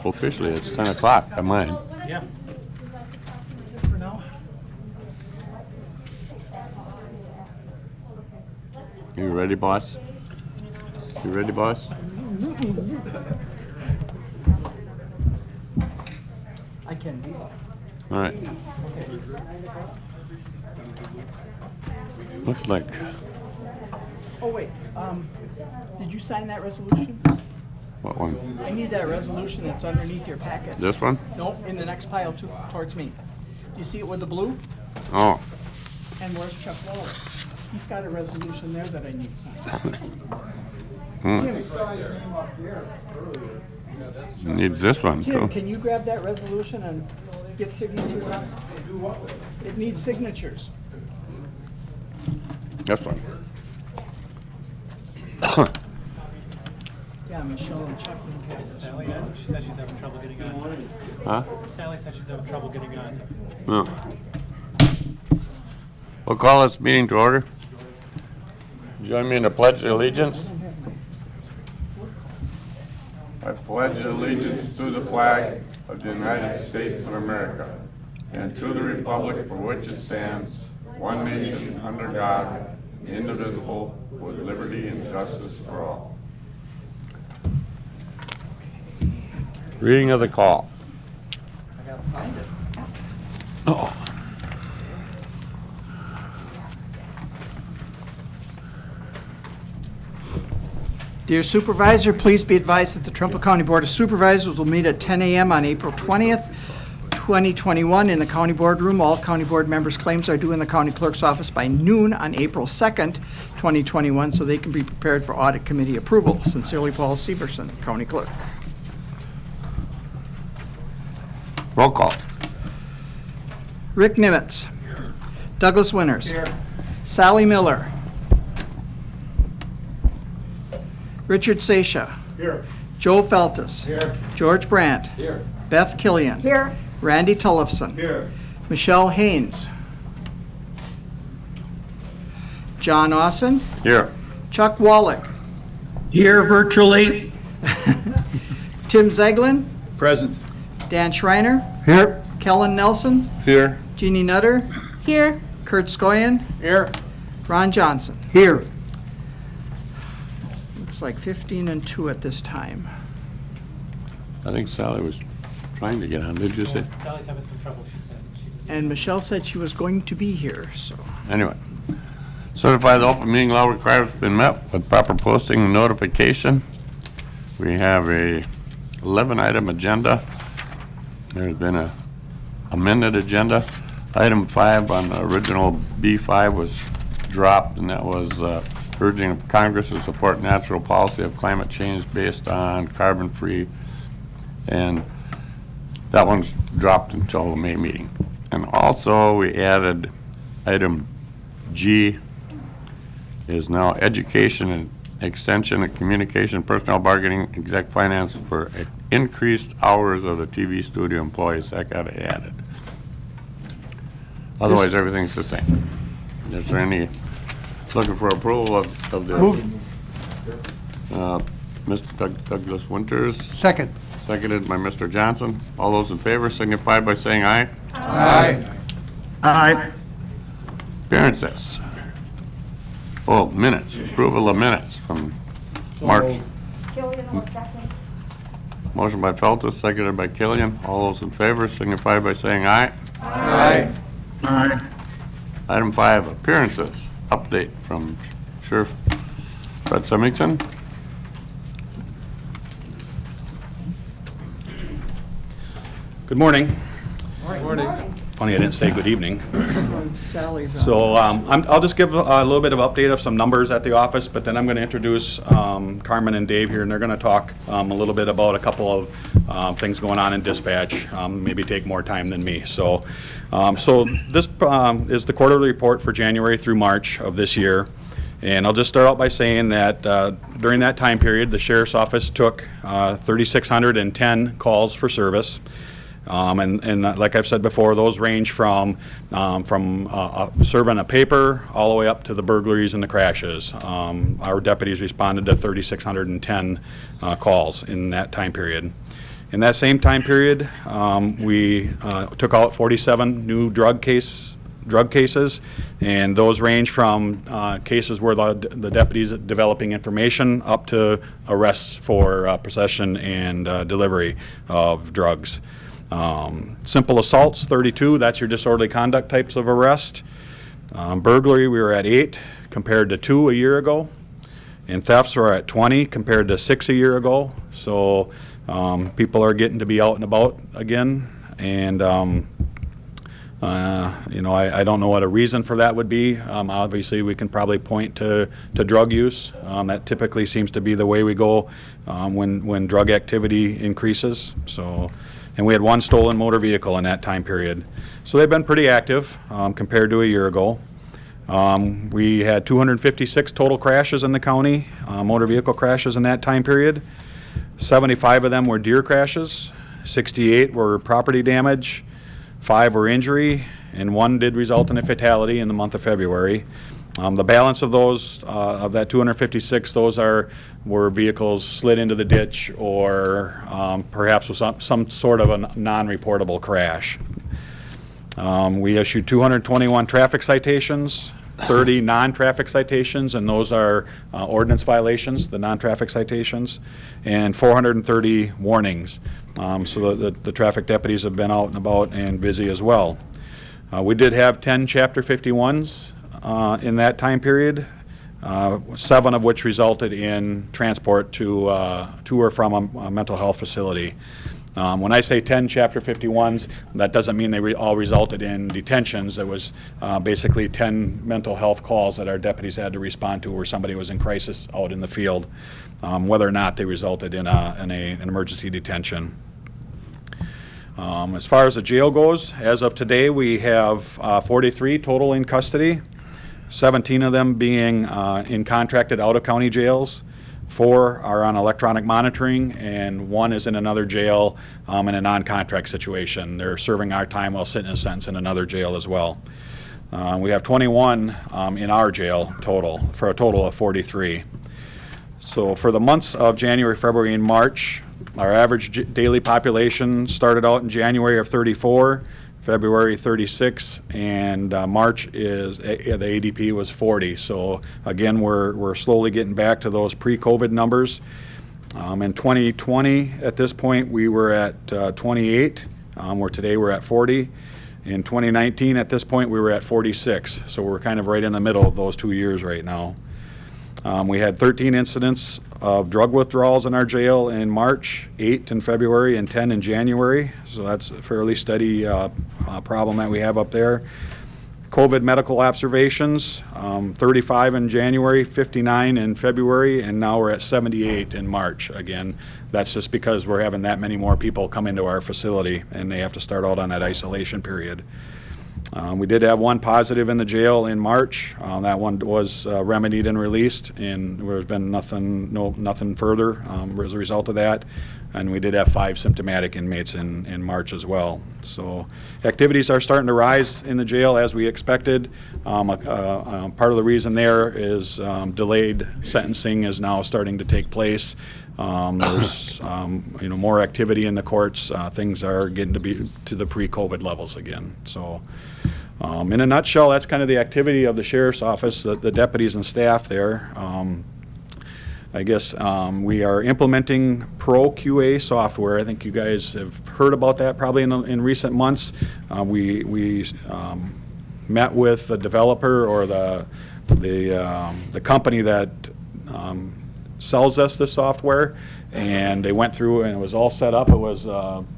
Officially, it's 10 o'clock on mine. Yeah. That's it for now. You ready, boss? You ready, boss? I can be. All right. Looks like, Oh, wait, did you sign that resolution? what one? I need that resolution that's underneath your packet. This one? Nope, in the next pile towards me. Do you see it with the blue? Oh, And where's Chuck Waller? He's got a resolution there that I need signed. needs this one Tim, too. can you grab that resolution and get signatures on it? It needs signatures. This one. Yeah, Michelle and Chuck didn't pass this. Sally, she said she's having trouble getting on. Huh? Sally said she's having trouble getting on. Oh. We'll call this meeting to order. Join me in the Pledge of Allegiance. I pledge allegiance to the flag of the United States of America and to the republic for which it stands, one nation under God, indivisible, with liberty and justice for all. Reading of the call. I gotta find it. Oh. Dear Supervisor, please be advised that the Trumpealeau County Board of Supervisors will meet at 10 a.m. on April 20th, 2021 in the County Boardroom. All County Board members' claims are due in the County Clerk's office by noon on April 2nd, 2021, so they can be prepared for Audit Committee approval. Sincerely, Paul Severson, County Clerk. Roll call. Rick Nimitz. Douglas Winters. Here. Sally Miller. Richard Seisha. Here. Joe Feltus. Here. George Brandt. Here. Beth Killian. Here. Randy Tullifson. Here. Michelle Haynes. John Austin. Here. Chuck Wallach. Here virtually. Tim Zeglin. Present. Dan Schreiner. Here. Kellen Nelson. Here. Jeannie Nutter. Here. Kurt Skoyen. Here. Ron Johnson. Here. Looks like 15 and 2 at this time. I think Sally was trying to get on, did you say? Sally's having some trouble, she said. She doesn't- And Michelle said she was going to be here, so. Anyway, certify the open meeting law requirements have been met with proper posting and notification. We have a 11-item agenda. There's been a amended agenda. Item 5 on the original B5 was dropped, and that was urging of Congress to support natural policy of climate change based on carbon-free, and that one's dropped until the May meeting. And also, we added item G is now education and extension and communication, personnel bargaining, exec finance for increased hours of the TV studio employees. That got added. Otherwise, everything's the same. Is there any, looking for approval of the, Mr. Douglas Winters, Second. seconded by Mr. Johnson. All those in favor signify by saying aye. Aye. Aye. Appearances. Oh, minutes, approval of minutes from March. Killian will second. Motion by Feltus, seconded by Killian. All those in favor signify by saying aye. Aye. Aye. Item 5, appearances. Update from Sheriff Fred Semmington. Good morning. Morning. Funny I didn't say good evening. Sally's on. So I'll just give a little bit of update of some numbers at the office, but then I'm going to introduce Carmen and Dave here, and they're going to talk a little bit about a couple of things going on in dispatch, maybe take more time than me. So this is the quarterly report for January through March of this year. And I'll just start out by saying that during that time period, the Sheriff's Office took 3,610 calls for service. And like I've said before, those range from serving a paper all the way up to the burglaries and the crashes. Our deputies responded to 3,610 calls in that time period. In that same time period, we took out 47 new drug cases, and those range from cases where the deputies are developing information up to arrests for possession and delivery of drugs. Simple assaults, 32, that's your disorderly conduct types of arrest. Burglary, we were at 8 compared to 2 a year ago. And thefts are at 20 compared to 6 a year ago. So people are getting to be out and about again. And I don't know what a reason for that would be. Obviously, we can probably point to drug use. That typically seems to be the way we go when drug activity increases. So, and we had 1 stolen motor vehicle in that time period. So they've been pretty active compared to a year ago. We had 256 total crashes in the county, motor vehicle crashes in that time period. 75 of them were deer crashes, 68 were property damage, 5 were injury, and 1 did result in a fatality in the month of February. The balance of those, of that 256, those were vehicles slid into the ditch or perhaps was some sort of a non-reportable crash. We issued 221 traffic citations, 30 non-traffic citations, and those are ordinance violations, the non-traffic citations, and 430 warnings. So the traffic deputies have been out and about and busy as well. We did have 10 Chapter 51s in that time period, 7 of which resulted in transport to or from a mental health facility. When I say 10 Chapter 51s, that doesn't mean they all resulted in detentions. It was basically 10 mental health calls that our deputies had to respond to where somebody was in crisis out in the field, whether or not they resulted in an emergency detention. As far as the jail goes, as of today, we have 43 total in custody, 17 of them being in contracted out-of-county jails. 4 are on electronic monitoring, and 1 is in another jail in a non-contract situation. They're serving our time while sitting a sentence in another jail as well. We have 21 in our jail total, for a total of 43. So for the months of January, February, and March, our average daily population started out in January of 34, February 36, and March is the ADP was 40. So again, we're slowly getting back to those pre-COVID numbers. In 2020, at this point, we were at 28. Where today we're at 40. In 2019, at this point, we were at 46. So we're kind of right in the middle of those 2 years right now. We had 13 incidents of drug withdrawals in our jail in March, 8 in February, and 10 in January. So that's a fairly steady problem that we have up there. COVID medical observations, 35 in January, 59 in February, and now we're at 78 in March. Again, that's just because we're having that many more people come into our facility and they have to start out on that isolation period. We did have 1 positive in the jail in March. That one was remedied and released, and there's been nothing further as a result of that. And we did have 5 symptomatic inmates in March as well. So activities are starting to rise in the jail as we expected. Part of the reason there is delayed sentencing is now starting to take place. There's more activity in the courts. Things are getting to be to the pre-COVID levels again. So in a nutshell, that's kind of the activity of the sheriff's office, the deputies and staff there. I guess we are implementing Pro QA software. I think you guys have heard about that probably in recent months. We met with the developer or the company that sells us the software, and they went through and it was all set up. It was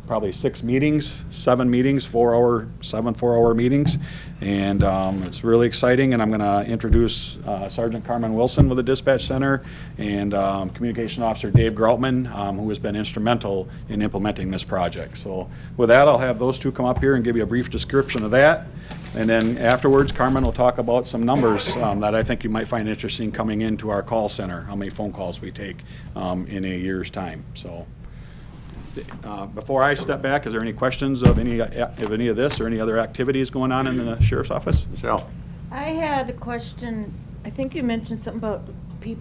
probably 7 meetings, 7 4-hour meetings, and it's really exciting. And I'm going to introduce Sergeant Carmen Wilson with the Dispatch Center and Communication Officer Dave Groutman, who has been instrumental in implementing this project. So with that, I'll have those 2 come up here and give you a brief description of that. And then afterwards, Carmen will talk about some numbers that I think you might find interesting coming into our call center, how many phone calls we take in a year's time. So before I step back, is there any questions of any of this or any other activities going on in the sheriff's office? Michelle? I had a question. I think you mentioned something about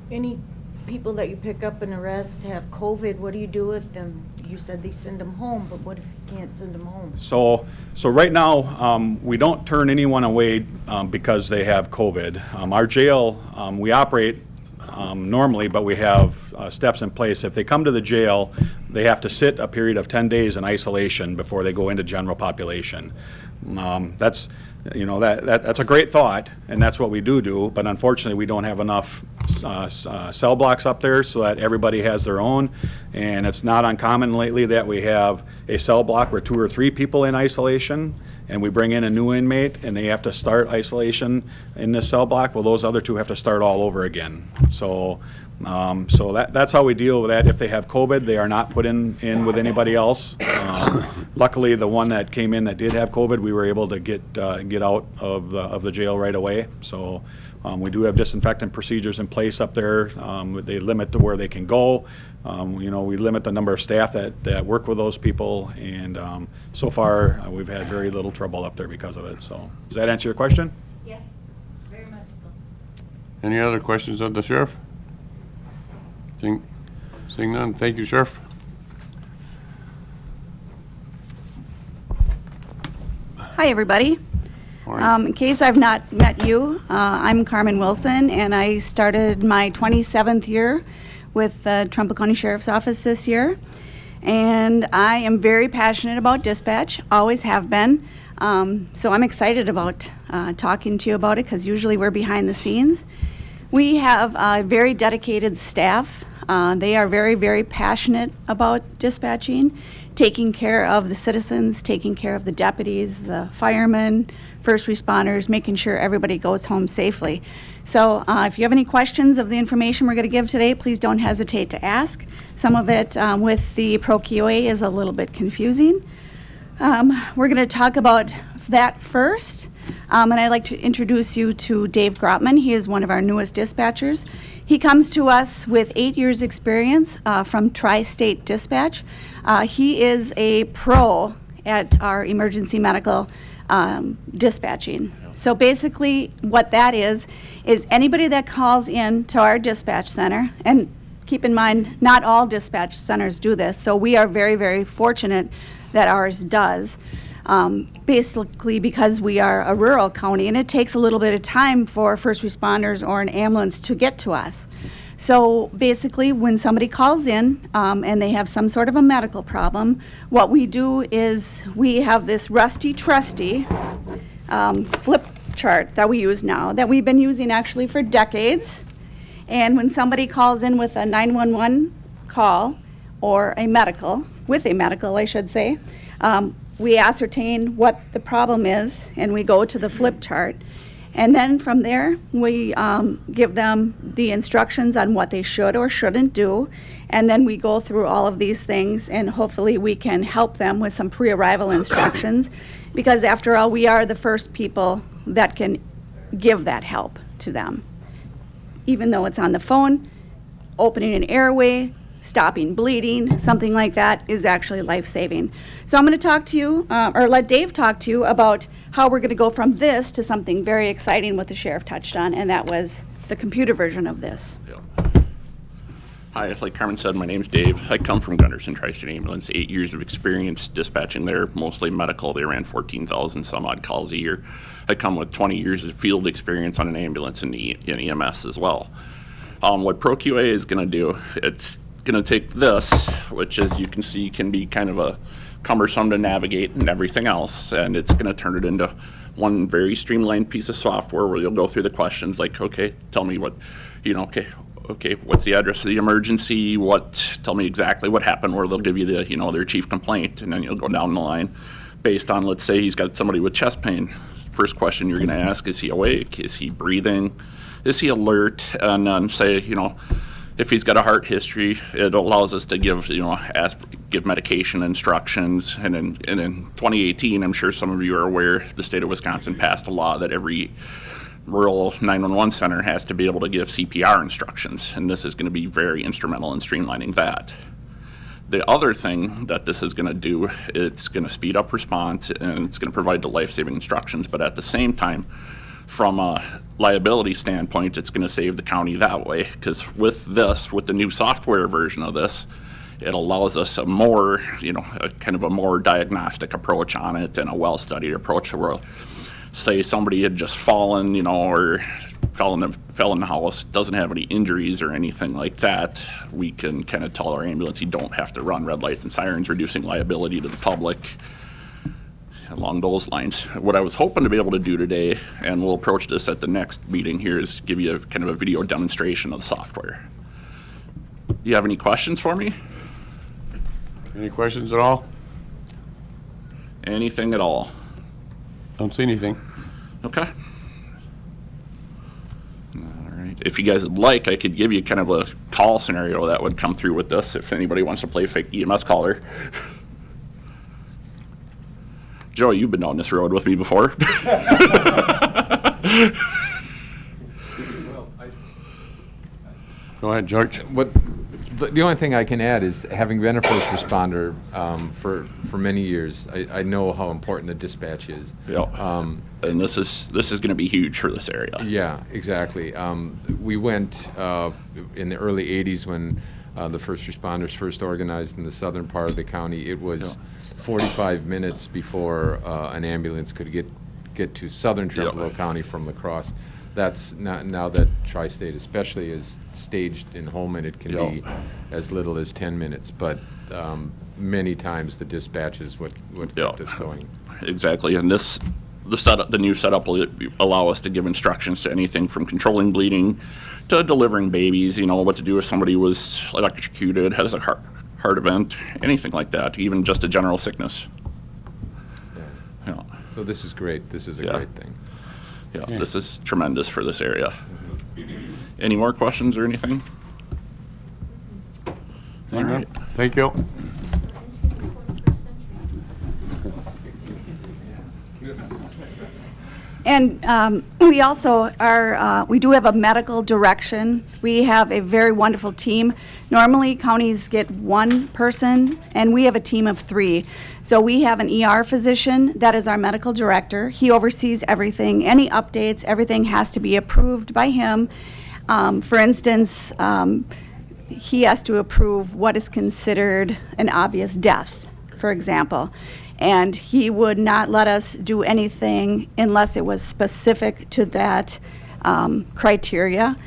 any people that you pick up and arrest have COVID. What do you do with them? you said they send them home, but what if you can't send them home? So right now, we don't turn anyone away because they have COVID. Our jail, we operate normally, but we have steps in place. If they come to the jail, they have to sit a period of 10 days in isolation before they go into general population. That's a great thought, and that's what we do, but unfortunately, we don't have enough cell blocks up there so that everybody has their own, and it's not uncommon lately that we have a cell block where 2 or 3 people in isolation, and we bring in a new inmate, and they have to start isolation in this cell block. Well, those other 2 have to start all over again. So that's how we deal with that. If they have COVID, they are not put in with anybody else. Luckily, the one that came in that did have COVID, we were able to get out of the jail right away. So we do have disinfectant procedures in place up there. They limit to where they can go. We limit the number of staff that work with those people, and so far we've had very little trouble up there because of it. So does that answer your question? Yes, very much so. Any other questions of the sheriff? Seeing none, thank you, Sheriff. Hi, everybody. Morning. In case I've not met you, I'm Carmen Wilson, and I started my 27th year with the Trumpealeau County Sheriff's Office this year. And I am very passionate about dispatch, always have been. So I'm excited about talking to you about it, because usually we're behind the scenes. We have a very dedicated staff. They are very, very passionate about dispatching, taking care of the citizens, taking care of the deputies, the firemen, first responders, making sure everybody goes home safely. So if you have any questions of the information we're going to give today, please don't hesitate to ask. Some of it with the Pro-QA is a little bit confusing. We're going to talk about that first. And I'd like to introduce you to Dave Grotman. He is one of our newest dispatchers. He comes to us with 8 years' experience from Tri-State Dispatch. He is a pro at our emergency medical dispatching. So basically what that is anybody that calls in to our dispatch center, and keep in mind, not all dispatch centers do this, so we are very, very fortunate that ours does. Basically because we are a rural county and it takes a little bit of time for first responders or an ambulance to get to us. So basically when somebody calls in and they have some sort of a medical problem, what we do is we have this rusty trusty flip chart that we use now, that we've been using actually for decades. And when somebody calls in with a 911 call or a medical, with a medical I should say, we ascertain what the problem is, and we go to the flip chart. And then from there, we give them the instructions on what they should or shouldn't do. And then we go through all of these things, and hopefully we can help them with some pre-arrival instructions. Because after all, we are the first people that can give that help to them. Even though it's on the phone, opening an airway, stopping bleeding, something like that is actually life-saving. So I'm going to talk to you, or let Dave talk to you about how we're going to go from this to something very exciting what the sheriff touched on, and that was the computer version of this. Hi, like Carmen said, my name's Dave. I come from Gunderson Tri-State Ambulance, 8 years of experience dispatching there, mostly medical. They ran 14,000 some odd calls a year. I come with 20 years of field experience on an ambulance in EMS as well. What Pro-QA is going to do, it's going to take this, which as you can see can be kind of a cumbersome to navigate and everything else, and it's going to turn it into one very streamlined piece of software where you'll go through the questions like, okay, tell me what, okay, what's the address of the emergency, tell me exactly what happened, where they'll give you the, their chief complaint, and then you'll go down the line based on, let's say he's got somebody with chest pain. First question you're going to ask, is he awake, is he breathing, is he alert, and then say, if he's got a heart history, it allows us to give, give medication instructions. And in 2018, I'm sure some of you are aware, the state of Wisconsin passed a law that every rural 911 center has to be able to give CPR instructions. And this is going to be very instrumental in streamlining that. The other thing that this is going to do, it's going to speed up response and it's going to provide the life-saving instructions. But at the same time, from a liability standpoint, it's going to save the county that way, because with the new software version of this, it allows us a more, a kind of a more diagnostic approach on it and a well-studied approach where, say somebody had just fallen, or fell in the house, doesn't have any injuries or anything like that, we can kind of tell our ambulance you don't have to run red lights and sirens, reducing liability to the public along those lines. What I was hoping to be able to do today, and we'll approach this at the next meeting here, is give you kind of a video demonstration of the software. Do you have any questions for me? Any questions at all? Anything at all? Don't see anything. Okay. All right. If you guys would like, I could give you kind of a call scenario that would come through with this if anybody wants to play fake EMS caller. Joe, you've been down this road with me before. Go ahead, George. The only thing I can add is, having been a first responder for many years, I know how important the dispatch is. Yeah. And this is going to be huge for this area. Yeah, exactly. We went in the early 80s when the first responders first organized in the southern part of the county. It was 45 minutes before an ambulance could get to southern Trempealeau County from La Crosse. That's not, now that Tri-State especially is staged in Holman, it can be as little as 10 minutes, but many times the dispatch is what kept us going. Exactly, and the new setup will allow us to give instructions to anything from controlling bleeding to delivering babies, what to do if somebody was electrocuted, has a heart event, anything like that, even just a general sickness. Yeah. So this is great. This is a great thing. Yeah, this is tremendous for this area. Any more questions or anything? All right. Thank you. And we also we do have a medical direction. We have a very wonderful team. Normally, counties get one person, and we have a team of 3. So we have an ER physician that is our medical director. He oversees everything. Any updates, everything has to be approved by him. For instance, he has to approve what is considered an obvious death, for example. And he would not let us do anything unless it was specific to that criteria.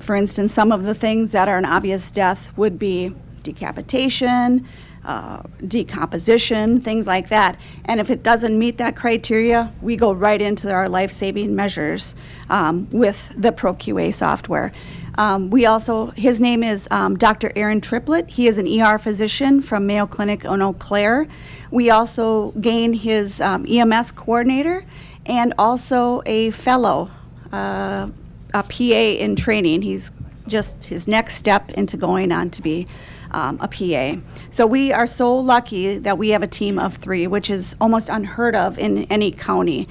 For instance, some of the things that are an obvious death would be decapitation, decomposition, things like that. And if it doesn't meet that criteria, we go right into our life-saving measures with the ProQA software. We also, his name is Dr. Aaron Triplett. He is an ER physician from Mayo Clinic in Eau Claire. We also gain his EMS coordinator and also a fellow, a PA in training. He's just his next step into going on to be a PA. So we are so lucky that we have a team of 3, which is almost unheard of in any county.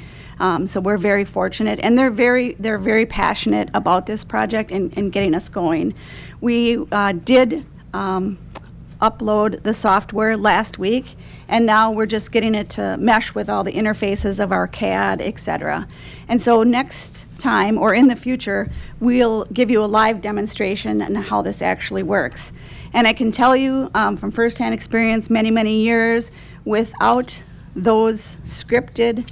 So we're very fortunate, and they're very passionate about this project and getting us going. We did upload the software last week, and now we're just getting it to mesh with all the interfaces of our CAD, et cetera. And so next time, or in the future, we'll give you a live demonstration on how this actually works. And I can tell you from firsthand experience, many years, without those scripted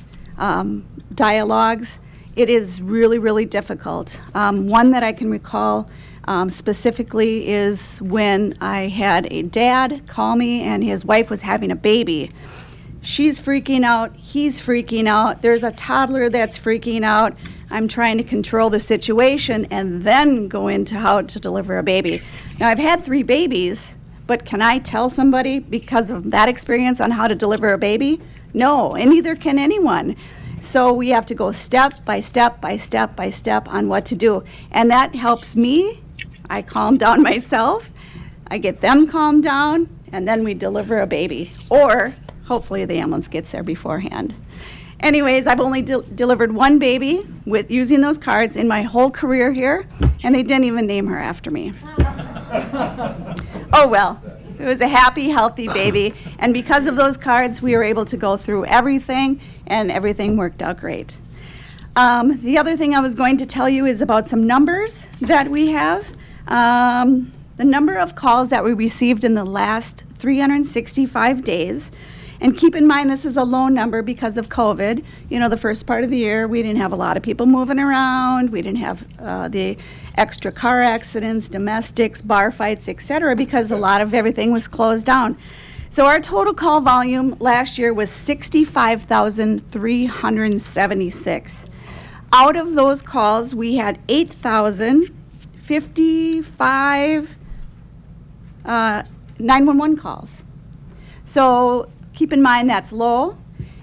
dialogues, it is really difficult. One that I can recall specifically is when I had a dad call me and his wife was having a baby. She's freaking out, he's freaking out, there's a toddler that's freaking out. I'm trying to control the situation and then go into how to deliver a baby. Now, I've had 3 babies, but can I tell somebody because of that experience on how to deliver a baby? No, and neither can anyone. So we have to go step by step by step by step on what to do. And that helps me. I calm down myself. I get them calmed down, and then we deliver a baby. Or hopefully the ambulance gets there beforehand. Anyways, I've only delivered 1 baby with using those cards in my whole career here, and they didn't even name her after me. Oh well. It was a happy, healthy baby, and because of those cards, we were able to go through everything, and everything worked out great. The other thing I was going to tell you is about some numbers that we have. The the number of calls that we received in the last 365 days. And keep in mind, this is a low number because of COVID. You know, the first part of the year, we didn't have a lot of people moving around. We didn't have the extra car accidents, domestics, bar fights, et cetera, because a lot of everything was closed down. So our total call volume last year was 65,376. Out of those calls, we had 8,055 911 calls. So keep in mind that's low,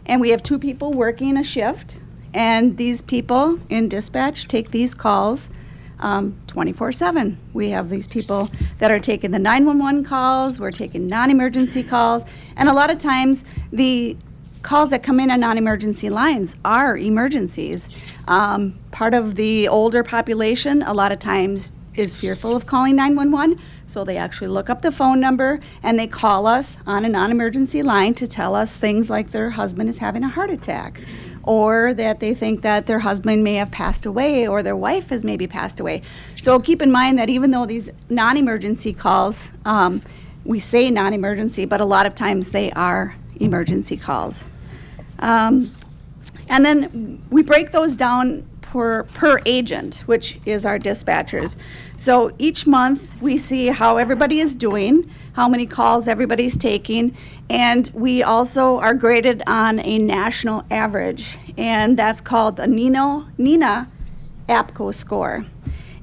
and we have 2 people working a shift, and these people in dispatch take these calls 24/7. We have these people that are taking the 911 calls, we're taking non-emergency calls, and a lot of times the calls that come in on non-emergency lines are emergencies. Part of the older population a lot of times is fearful of calling 911, so they actually look up the phone number and they call us on a non-emergency line to tell us things like their husband is having a heart attack, or that they think that their husband may have passed away, or their wife has maybe passed away. So keep in mind that even though these non-emergency calls, we say non-emergency, but a lot of times they are emergency calls. And then we break those down per agent, which is our dispatchers. So each month we see how everybody is doing, how many calls everybody's taking, and we also are graded on a national average, and that's called the NINA APCO score.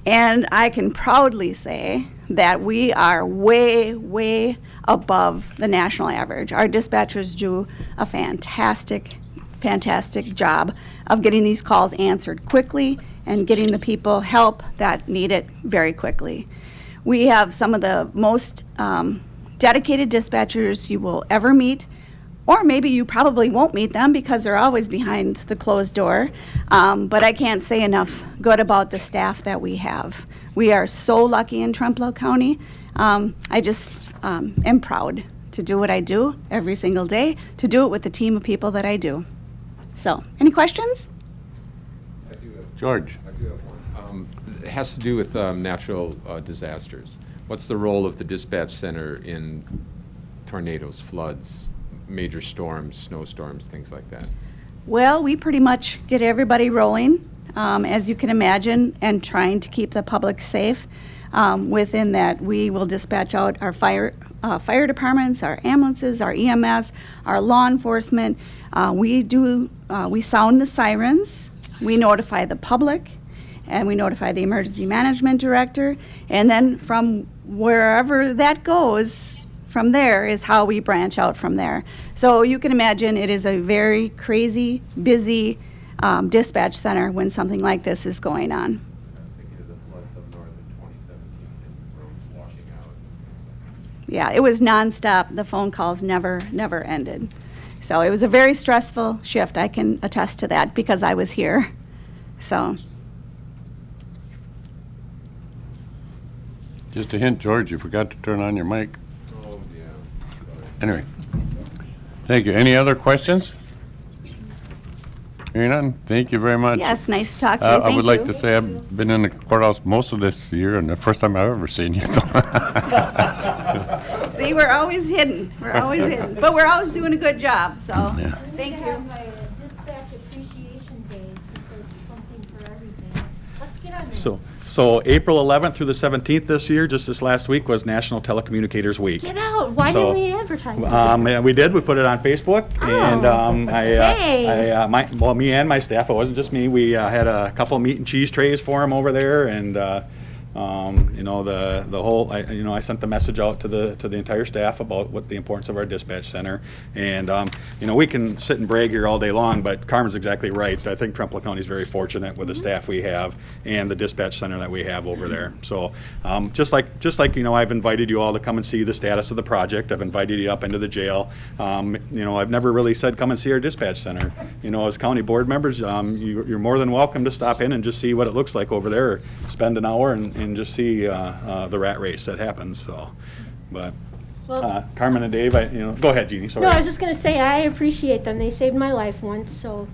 And I can proudly say that we are way, way above the national average. Our dispatchers do a fantastic job of getting these calls answered quickly and getting the people help that need it very quickly. We have some of the most dedicated dispatchers you will ever meet, or maybe you probably won't meet them because they're always behind the closed door. But I can't say enough good about the staff that we have. We are so lucky in Trempealeau County. I just am proud to do what I do every single day, to do it with the team of people that I do. So, any questions? George? I do have one. It has to do with natural disasters. What's the role of the dispatch center in tornadoes, floods, major storms, snowstorms, things like that? Well, we pretty much get everybody rolling, as you can imagine, and trying to keep the public safe. Within that, we will dispatch out our fire departments, our ambulances, our EMS, our law enforcement. We sound the sirens, we notify the public, and we notify the emergency management director, and then from wherever that goes, from there is how we branch out from there. So you can imagine it is a very crazy, busy dispatch center when something like this is going on. I was thinking of the floods up north in 2017 and roads washing out. Yeah, it was nonstop. The phone calls never ended. So it was a very stressful shift. I can attest to that because I was here. So. Just a hint, George, you forgot to turn on your mic. Oh, yeah. Anyway, thank you. Any other questions? Hearing none, thank you very much. Yes, nice to talk to you. I would like Thank to you. say I've been in the courthouse most of this year, and the first time I've ever seen you. So. See, we're always hidden. We're always hidden. But we're always doing a good job, so Yeah. thank you. have my dispatch appreciation day, since there's something for everything. Let's get on there. So April 11th through the 17th this year, just this last week, was National Telecommunicators Week. Get out. Why So, didn't we advertise that? Yeah, we did. We put it on Facebook, and dang. me and my staff. It wasn't just me. We had a couple of meat and cheese trays for them over there, and the whole. I sent the message out to the entire staff about what the importance of our dispatch center, and we can sit and brag here all day long, but Carmen's exactly right. I think Trempealeau County is very fortunate with the staff we have and the dispatch center that we have over there. So just like I've invited you all to come and see the status of the project. I've invited you up into the jail. I've never really said come and see our dispatch center. As county board members, you're more than welcome to stop in and just see what it looks like over there. Or spend an hour and just see the rat race that happens. So, but Well, Carmen and Dave, go ahead, Jeannie. Sorry. no, I was just gonna say, I appreciate them. They saved my life once, so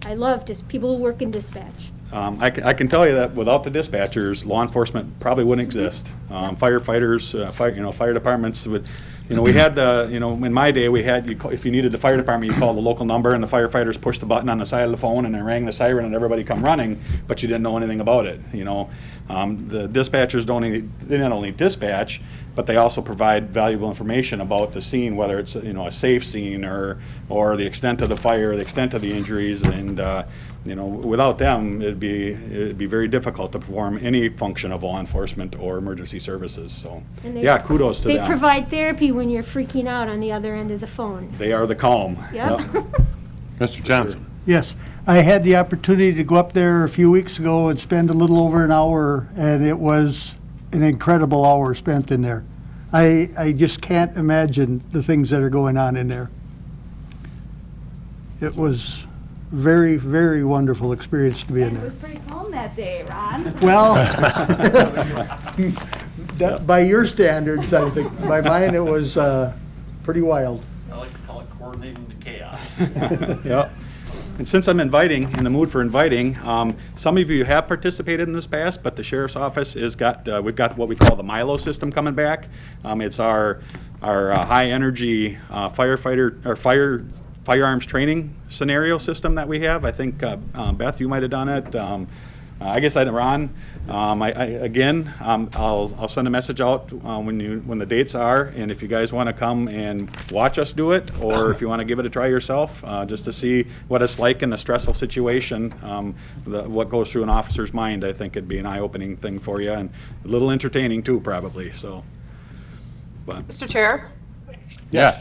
I love just people who work in dispatch. I can tell you that without the dispatchers, law enforcement probably wouldn't exist. Firefighters, fire departments would, we had the, in my day, if you needed the fire department, you called the local number and the firefighters pushed the button on the side of the phone and it rang the siren and everybody come running, but you didn't know anything about it, The dispatchers they not only dispatch, but they also provide valuable information about the scene, whether it's, a safe scene or the extent of the fire, the extent of the injuries, and, without them, it'd be very difficult to perform any function of law enforcement or emergency services, so, And they- yeah, kudos to them. They provide therapy when you're freaking out on the other end of the phone. They are the calm. Yep. Mr. Johnson? Yes, I had the opportunity to go up there a few weeks ago and spend a little over an hour, and it was an incredible hour spent in there. I just can't imagine the things that are going on in there. It was very, very wonderful experience to be in It there. was pretty calm that day, Ron. Well, by your standards, I think, by mine, it was pretty wild. I like to call it coordinating the chaos. Yeah. And since I'm in the mood for inviting, some of you have participated in this past, but the sheriff's office we've got what we call the Milo system coming back. It's our high energy firearms training scenario system that we have. I think, Beth, you might have done it. I guess Ron. I'll send a message out when the dates are, and if you guys want to come and watch us do it, or if you want to give it a try yourself, just to see what it's like in a stressful situation, what goes through an officer's mind, I think it'd be an eye-opening thing for you, and a little entertaining too, probably. So, but Mr. Chair, Yeah.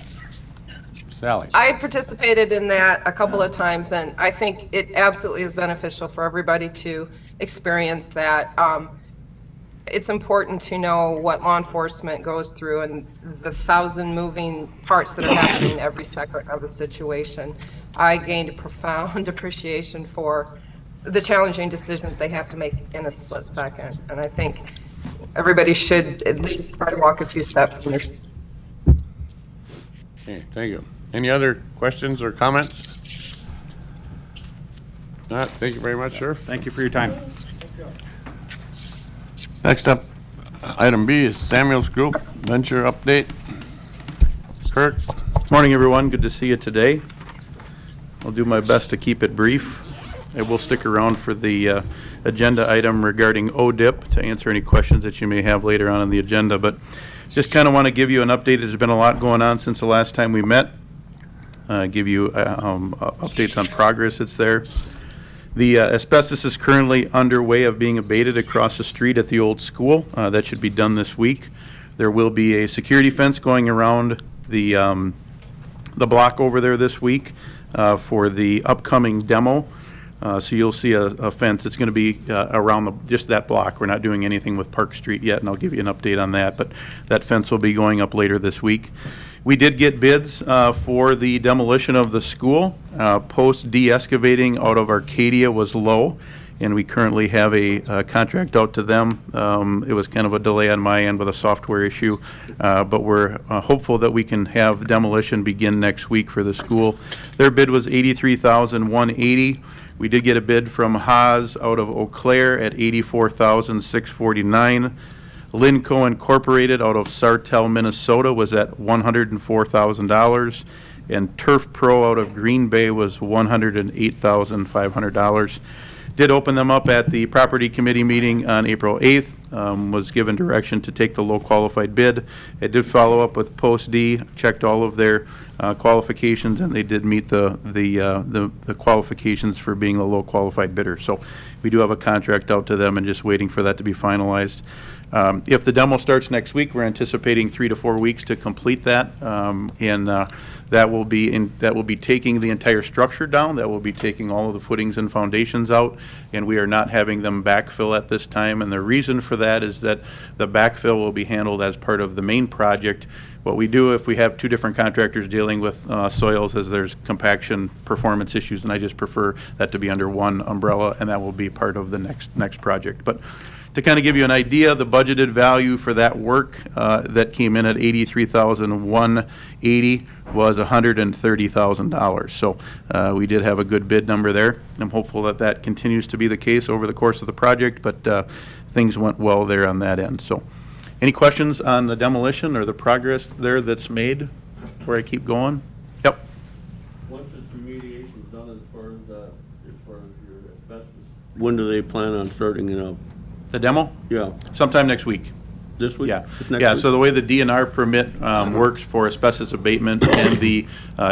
Sally? I participated in that a couple of times, and I think it absolutely is beneficial for everybody to experience that. It's important to know what law enforcement goes through and the 1,000 moving parts that are happening every second of the situation. I gained a profound appreciation for the challenging decisions they have to make in a split second, and I think everybody should at least try to walk a few steps in their. Okay, thank you. Any other questions or comments? Not, thank you very much, Sheriff. thank you for your time. Next up, item B is Samuel's Group Venture Update. Kurt? Morning, everyone. Good to see you today. I'll do my best to keep it brief. I will stick around for the agenda item regarding ODIP to answer any questions that you may have later on in the agenda, but just kind of want to give you an update. There's been a lot going on since the last time we met. Give you updates on progress that's there. The asbestos is currently underway of being abated across the street at the old school. That should be done this week. There will be a security fence going around the block over there this week for the upcoming demo. So you'll see a fence. It's going to be around just that block. We're not doing anything with Park Street yet, and I'll give you an update on that. But that fence will be going up later this week. We did get bids for the demolition of the school. Post de-excavating out of Arcadia was low, and we currently have a contract out to them. It was kind of a delay on my end with a software issue, but we're hopeful that we can have demolition begin next week for the school. Their bid was $83,180. We did get a bid from Haas out of Eau Claire at $84,649. Linco Incorporated out of Sartell, Minnesota was at $104,000, and Turf Pro out of Green Bay was $108,500. Did open them up at the property committee meeting on April 8th, was given direction to take the low qualified bid. I did follow up with Post D, checked all of their qualifications, and they did meet the qualifications for being a low qualified bidder. So we do have a contract out to them and just waiting for that to be finalized. If the demo starts next week, we're anticipating 3 to 4 weeks to complete that, and that will be taking the entire structure down. That will be taking all of the footings and foundations out, and we are not having them backfill at this time. And the reason for that is that the backfill will be handled as part of the main project. What we do if we have two different contractors dealing with soils is there's compaction performance issues, and I just prefer that to be under one umbrella, and that will be part of the next project. But to kind of give you an idea, the budgeted value for that work that came in at $83,180 was $130,000. So we did have a good bid number there. I'm hopeful that that continues to be the case over the course of the project, but things went well there on that end. So Any questions on the demolition or the progress there that's made before I keep going? Yep. Once this remediation's done as far as your asbestos, when do they plan on starting it up? The demo? Yeah, Sometime next week. this week? Yeah, This next yeah, week? so the way the DNR permit works for asbestos abatement and the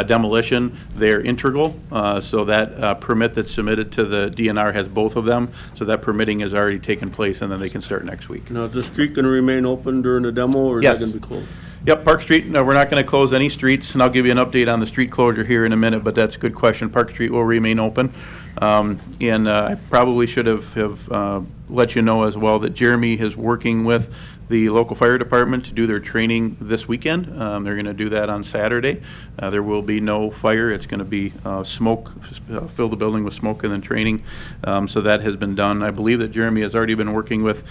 demolition, they're integral. So that permit that's submitted to the DNR has both of them, so that permitting has already taken place, and then they can start next week. Now, is the street gonna remain open during the demo, or is Yes. that gonna be closed? Yep, Park Street, no, we're not going to close any streets, and I'll give you an update on the street closure here in a minute, but that's a good question. Park Street will remain open. And I probably should have let you know as well that Jeremy is working with the local fire department to do their training this weekend. They're going to do that on Saturday. There will be no fire. It's going to be smoke, fill the building with smoke and then training. So that has been done. I believe that Jeremy has already been working with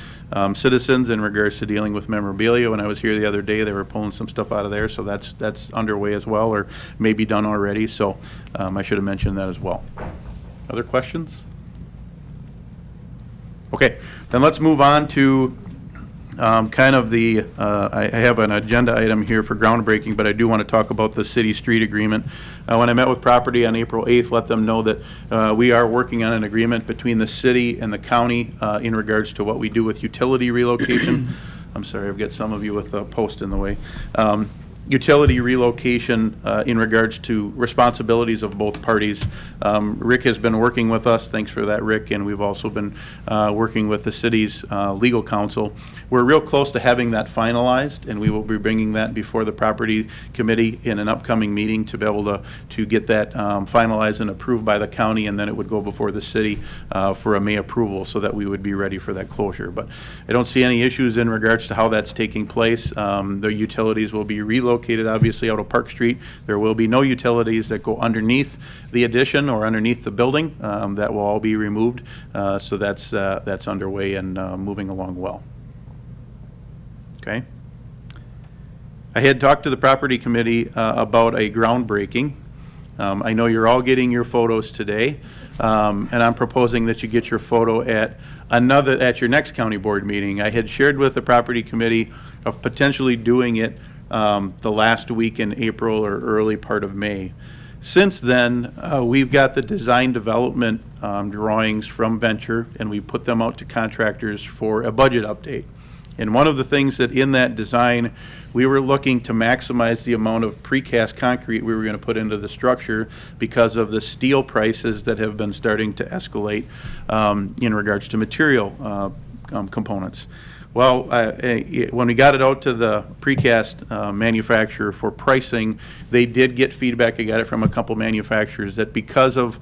Citizens in regards to dealing with memorabilia. When I was here the other day, they were pulling some stuff out of there, so that's underway as well, or may be done already. So I should have mentioned that as well. Other questions? Okay, then let's move on to kind of the, I have an agenda item here for groundbreaking, but I do want to talk about the city street agreement. When I met with property on April 8th, let them know that we are working on an agreement between the city and the county in regards to what we do with utility relocation. I'm sorry, I've got some of you with a post in the way. Utility relocation in regards to responsibilities of both parties. Rick has been working with us. Thanks for that, Rick. And we've also been working with the city's legal counsel. We're real close to having that finalized, and we will be bringing that before the property committee in an upcoming meeting to be able to get that finalized and approved by the county, and then it would go before the city for a May approval so that we would be ready for that closure. But I don't see any issues in regards to how that's taking place. The utilities will be relocated obviously out of Park Street. There will be no utilities that go underneath the addition or underneath the building. That will all be removed. So that's underway and moving along well. Okay. I had talked to the property committee about a groundbreaking. I know you're all getting your photos today, and I'm proposing that you get your photo at your next county board meeting. I had shared with the property committee of potentially doing it the last week in April or early part of May. Since then, we've got the design development drawings from Venture, and we put them out to contractors for a budget update. And one of the things that in that design, we were looking to maximize the amount of precast concrete we were going to put into the structure because of the steel prices that have been starting to escalate in regards to material components. Well, when we got it out to the precast manufacturer for pricing, they did get feedback. I got it from a couple manufacturers that because of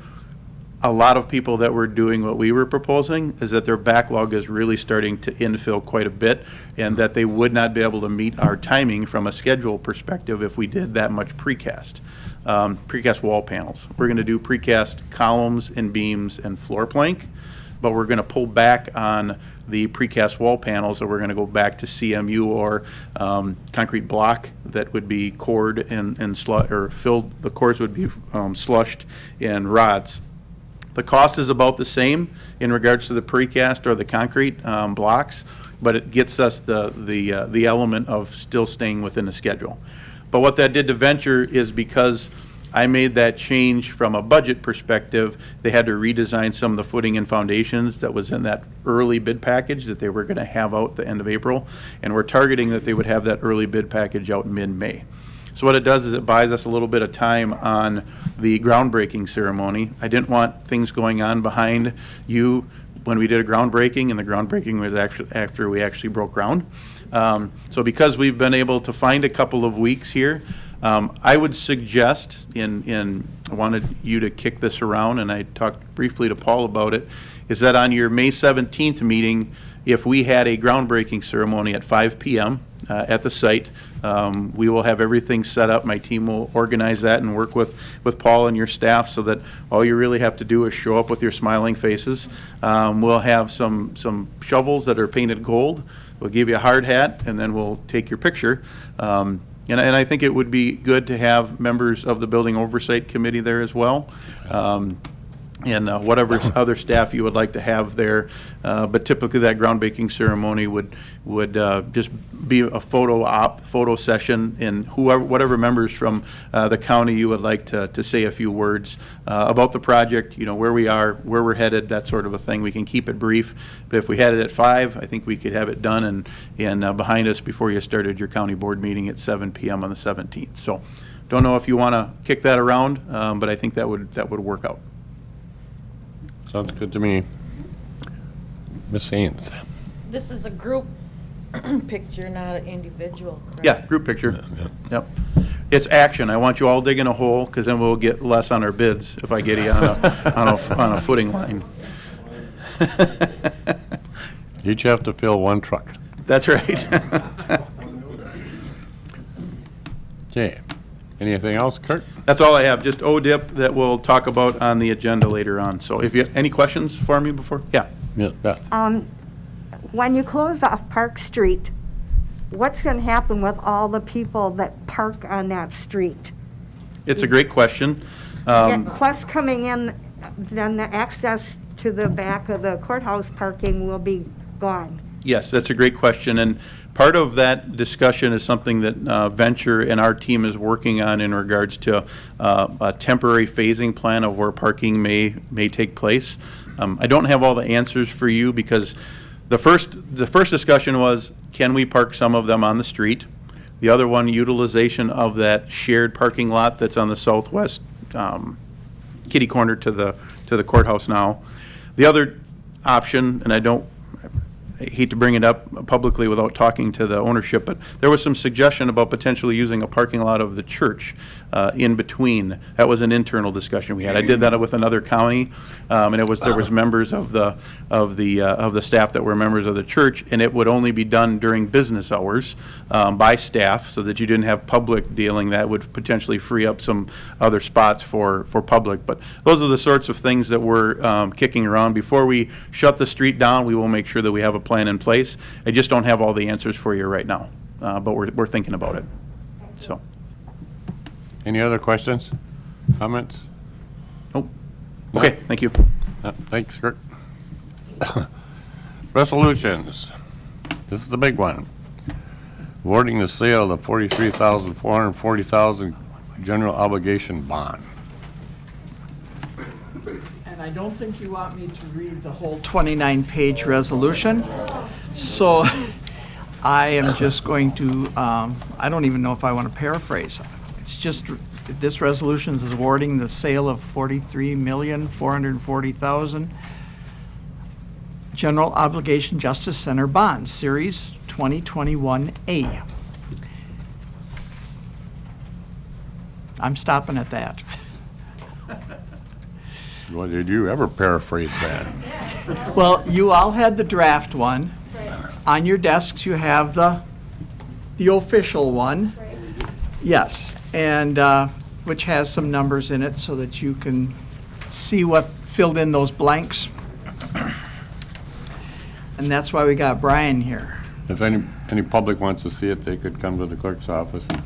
a lot of people that were doing what we were proposing, is that their backlog is really starting to infill quite a bit, and that they would not be able to meet our timing from a schedule perspective if we did that much precast. Precast wall panels. We're going to do precast columns and beams and floor plank, but we're going to pull back on the precast wall panels, or we're going to go back to CMU or concrete block that would be cored and filled. The cores would be slushed in rods. The cost is about the same in regards to the precast or the concrete blocks, but it gets us the element of still staying within the schedule. But what that did to Venture is because I made that change from a budget perspective, they had to redesign some of the footing and foundations that was in that early bid package that they were going to have out the end of April, and we're targeting that they would have that early bid package out mid-May. So what it does is it buys us a little bit of time on the groundbreaking ceremony. I didn't want things going on behind you when we did a groundbreaking, and the groundbreaking was actually after we actually broke ground. So because we've been able to find a couple of weeks here, I would suggest, I wanted you to kick this around, and I talked briefly to Paul about it, is that on your May 17th meeting, if we had a groundbreaking ceremony at 5 p.m. At the site, we will have everything set up. My team will organize that and work with Paul and your staff so that all you really have to do is show up with your smiling faces. We'll have some shovels that are painted gold. We'll give you a hard hat, and then we'll take your picture. And I think it would be good to have members of the Building Oversight Committee there as well. whatever other staff you would like to have there. But typically that groundbreaking ceremony would just be a photo session, and whatever members from the county you would like to say a few words about the project, where we are, where we're headed, that sort of a thing. We can keep it brief, but if we had it at 5, I think we could have it done and behind us before you started your county board meeting at 7 p.m. on the 17th. So don't know if you want to kick that around, but I think that would work out. Sounds good to me. Ms. Haynes? This is a group picture, not an individual, correct? Yeah, group picture. Yep. It's action. I want you all digging a hole, because then we'll get less on our bids if I get you on a footing line. Each have to fill one truck. That's right. Okay. Anything else, Kurt? That's all I have. Just ODIP that we'll talk about on the agenda later on. So if you have any questions for me before? Yeah. Yeah, Beth? When you close off Park Street, what's going to happen with all the people that park on that street? It's a great question. Plus coming in, then the access to the back of the courthouse parking will be gone. Yes, that's a great question, and part of that discussion is something that Venture and our team is working on in regards to a temporary phasing plan of where parking may take place. I don't have all the answers for you, because the first discussion was, can we park some of them on the street? The other one, utilization of that shared parking lot that's on the southwest kitty corner to the courthouse now. The other option, and I hate to bring it up publicly without talking to the ownership, but there was some suggestion about potentially using a parking lot of the church in between. That was an internal discussion we had. I did that with another county, and there was members of the staff that were members of the church, and it would only be done during business hours by staff, so that you didn't have public dealing. That would potentially free up some other spots for public. But those are the sorts of things that we're kicking around. Before we shut the street down, we will make sure that we have a plan in place. I just don't have all the answers for you right now, but we're thinking about it. So. Any other questions, comments? Nope. Okay, thank you. Thanks, Kurt. Resolutions. This is the big one. Awarding the sale of the $43,440,000 general obligation bond. And I don't think you want me to read the whole 29-page resolution, so I am just going to, I don't even know if I want to paraphrase. It's just, this resolution is awarding the sale of $43,440,000 general obligation Justice Center bonds, Series 2021A. I'm stopping at that. Well, did you ever paraphrase that? Well, you all had the draft one. On your desks, you have the official one. Yes, and which has some numbers in it so that you can see what filled in those blanks. And that's why we got Brian here. If any public wants to see it, they could come to the clerk's office and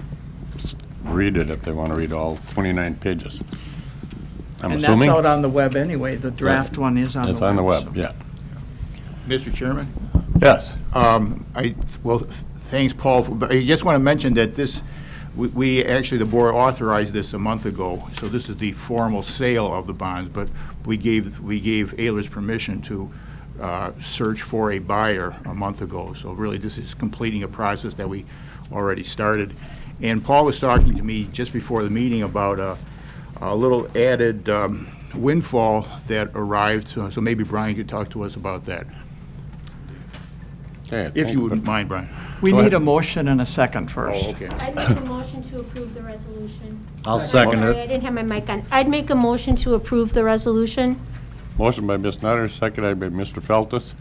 read it if they want to read all 29 pages. I'm And assuming. that's out on the web anyway. The draft one is on the web. It's on the web, so. yeah. Mr. Chairman? Yes. Thanks, Paul, but I just want to mention that we actually, the board authorized this a month ago, so this is the formal sale of the bonds, but we gave Ayler's permission to search for a buyer a month ago, so really this is completing a process that we already started. And Paul was talking to me just before the meeting about a little added windfall that arrived, so maybe Brian could talk to us about that. Okay, If you wouldn't mind, Brian. We need a motion and a second first. Oh, okay. I'd make a motion to approve the resolution. I'll second Sorry, it. I didn't have my mic on. I'd make a motion to approve the resolution. Motion by Ms. Nutter, seconded by Mr. Feltus.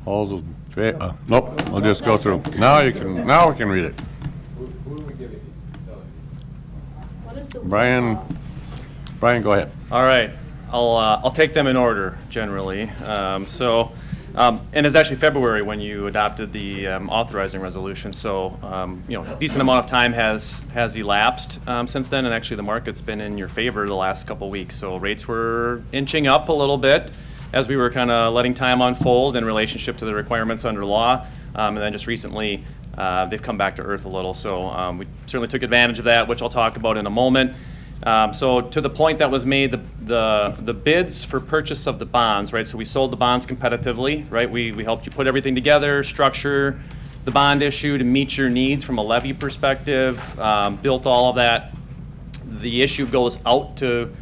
All those in favor? Nope, we'll just go through. Now we can read it. Who do we give it to? What is the? Brian, go ahead. All right, I'll take them in order generally. So And it's actually February when you adopted the authorizing resolution. So, a decent amount of time has elapsed since then, and actually the market's been in your favor the last couple weeks. So rates were inching up a little bit as we were kind of letting time unfold in relationship to the requirements under law. And then just recently, they've come back to earth a little. So we certainly took advantage of that, which I'll talk about in a moment. So to the point that was made, the bids for purchase of the bonds, right? So we sold the bonds competitively, right? We helped you put everything together, structure the bond issue to meet your needs from a levy perspective, built all of that. The issue goes out to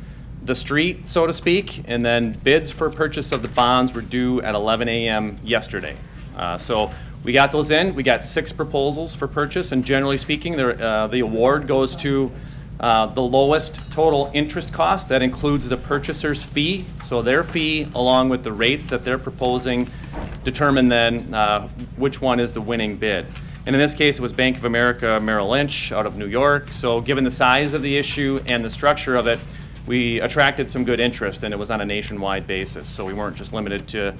the street, so to speak, and then bids for purchase of the bonds were due at 11 a.m. yesterday. So we got those in. We got 6 proposals for purchase, and generally speaking, the award goes to the lowest total interest cost. That includes the purchaser's fee. So their fee, along with the rates that they're proposing, determine then which one is the winning bid. And in this case, it was Bank of America Merrill Lynch out of New York. So given the size of the issue and the structure of it, we attracted some good interest, and it was on a nationwide basis. So we weren't just limited to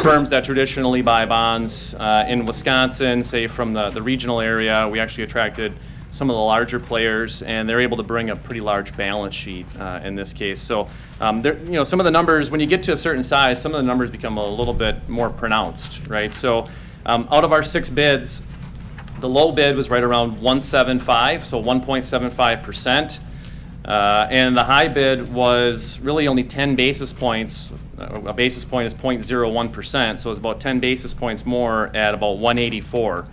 firms that traditionally buy bonds in Wisconsin, say from the regional area. We actually attracted some of the larger players, and they're able to bring a pretty large balance sheet in this case. So, some of the numbers, when you get to a certain size, some of the numbers become a little bit more pronounced, right? So, out of our 6 bids, the low bid was right around 1.75, so 1.75%. And the high bid was really only 10 basis points. A basis point is 0.01%, so it's about 10 basis points more at about 184.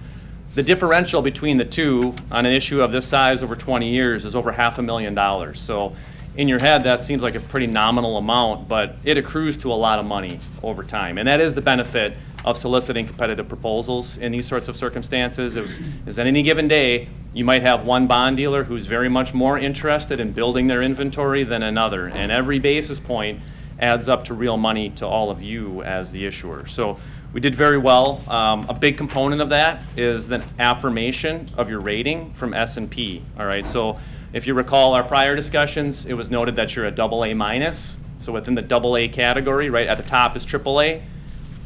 The differential between the two on an issue of this size over 20 years is over $500,000. So in your head, that seems like a pretty nominal amount, but it accrues to a lot of money over time. And that is the benefit of soliciting competitive proposals in these sorts of circumstances. Is at any given day, you might have one bond dealer who's very much more interested in building their inventory than another. And every basis point adds up to real money to all of you as the issuer. So we did very well. A big component of that is the affirmation of your rating from S&P. All right, so if you recall our prior discussions, it was noted that you're a AA minus. So within the AA category, right at the top is AAA,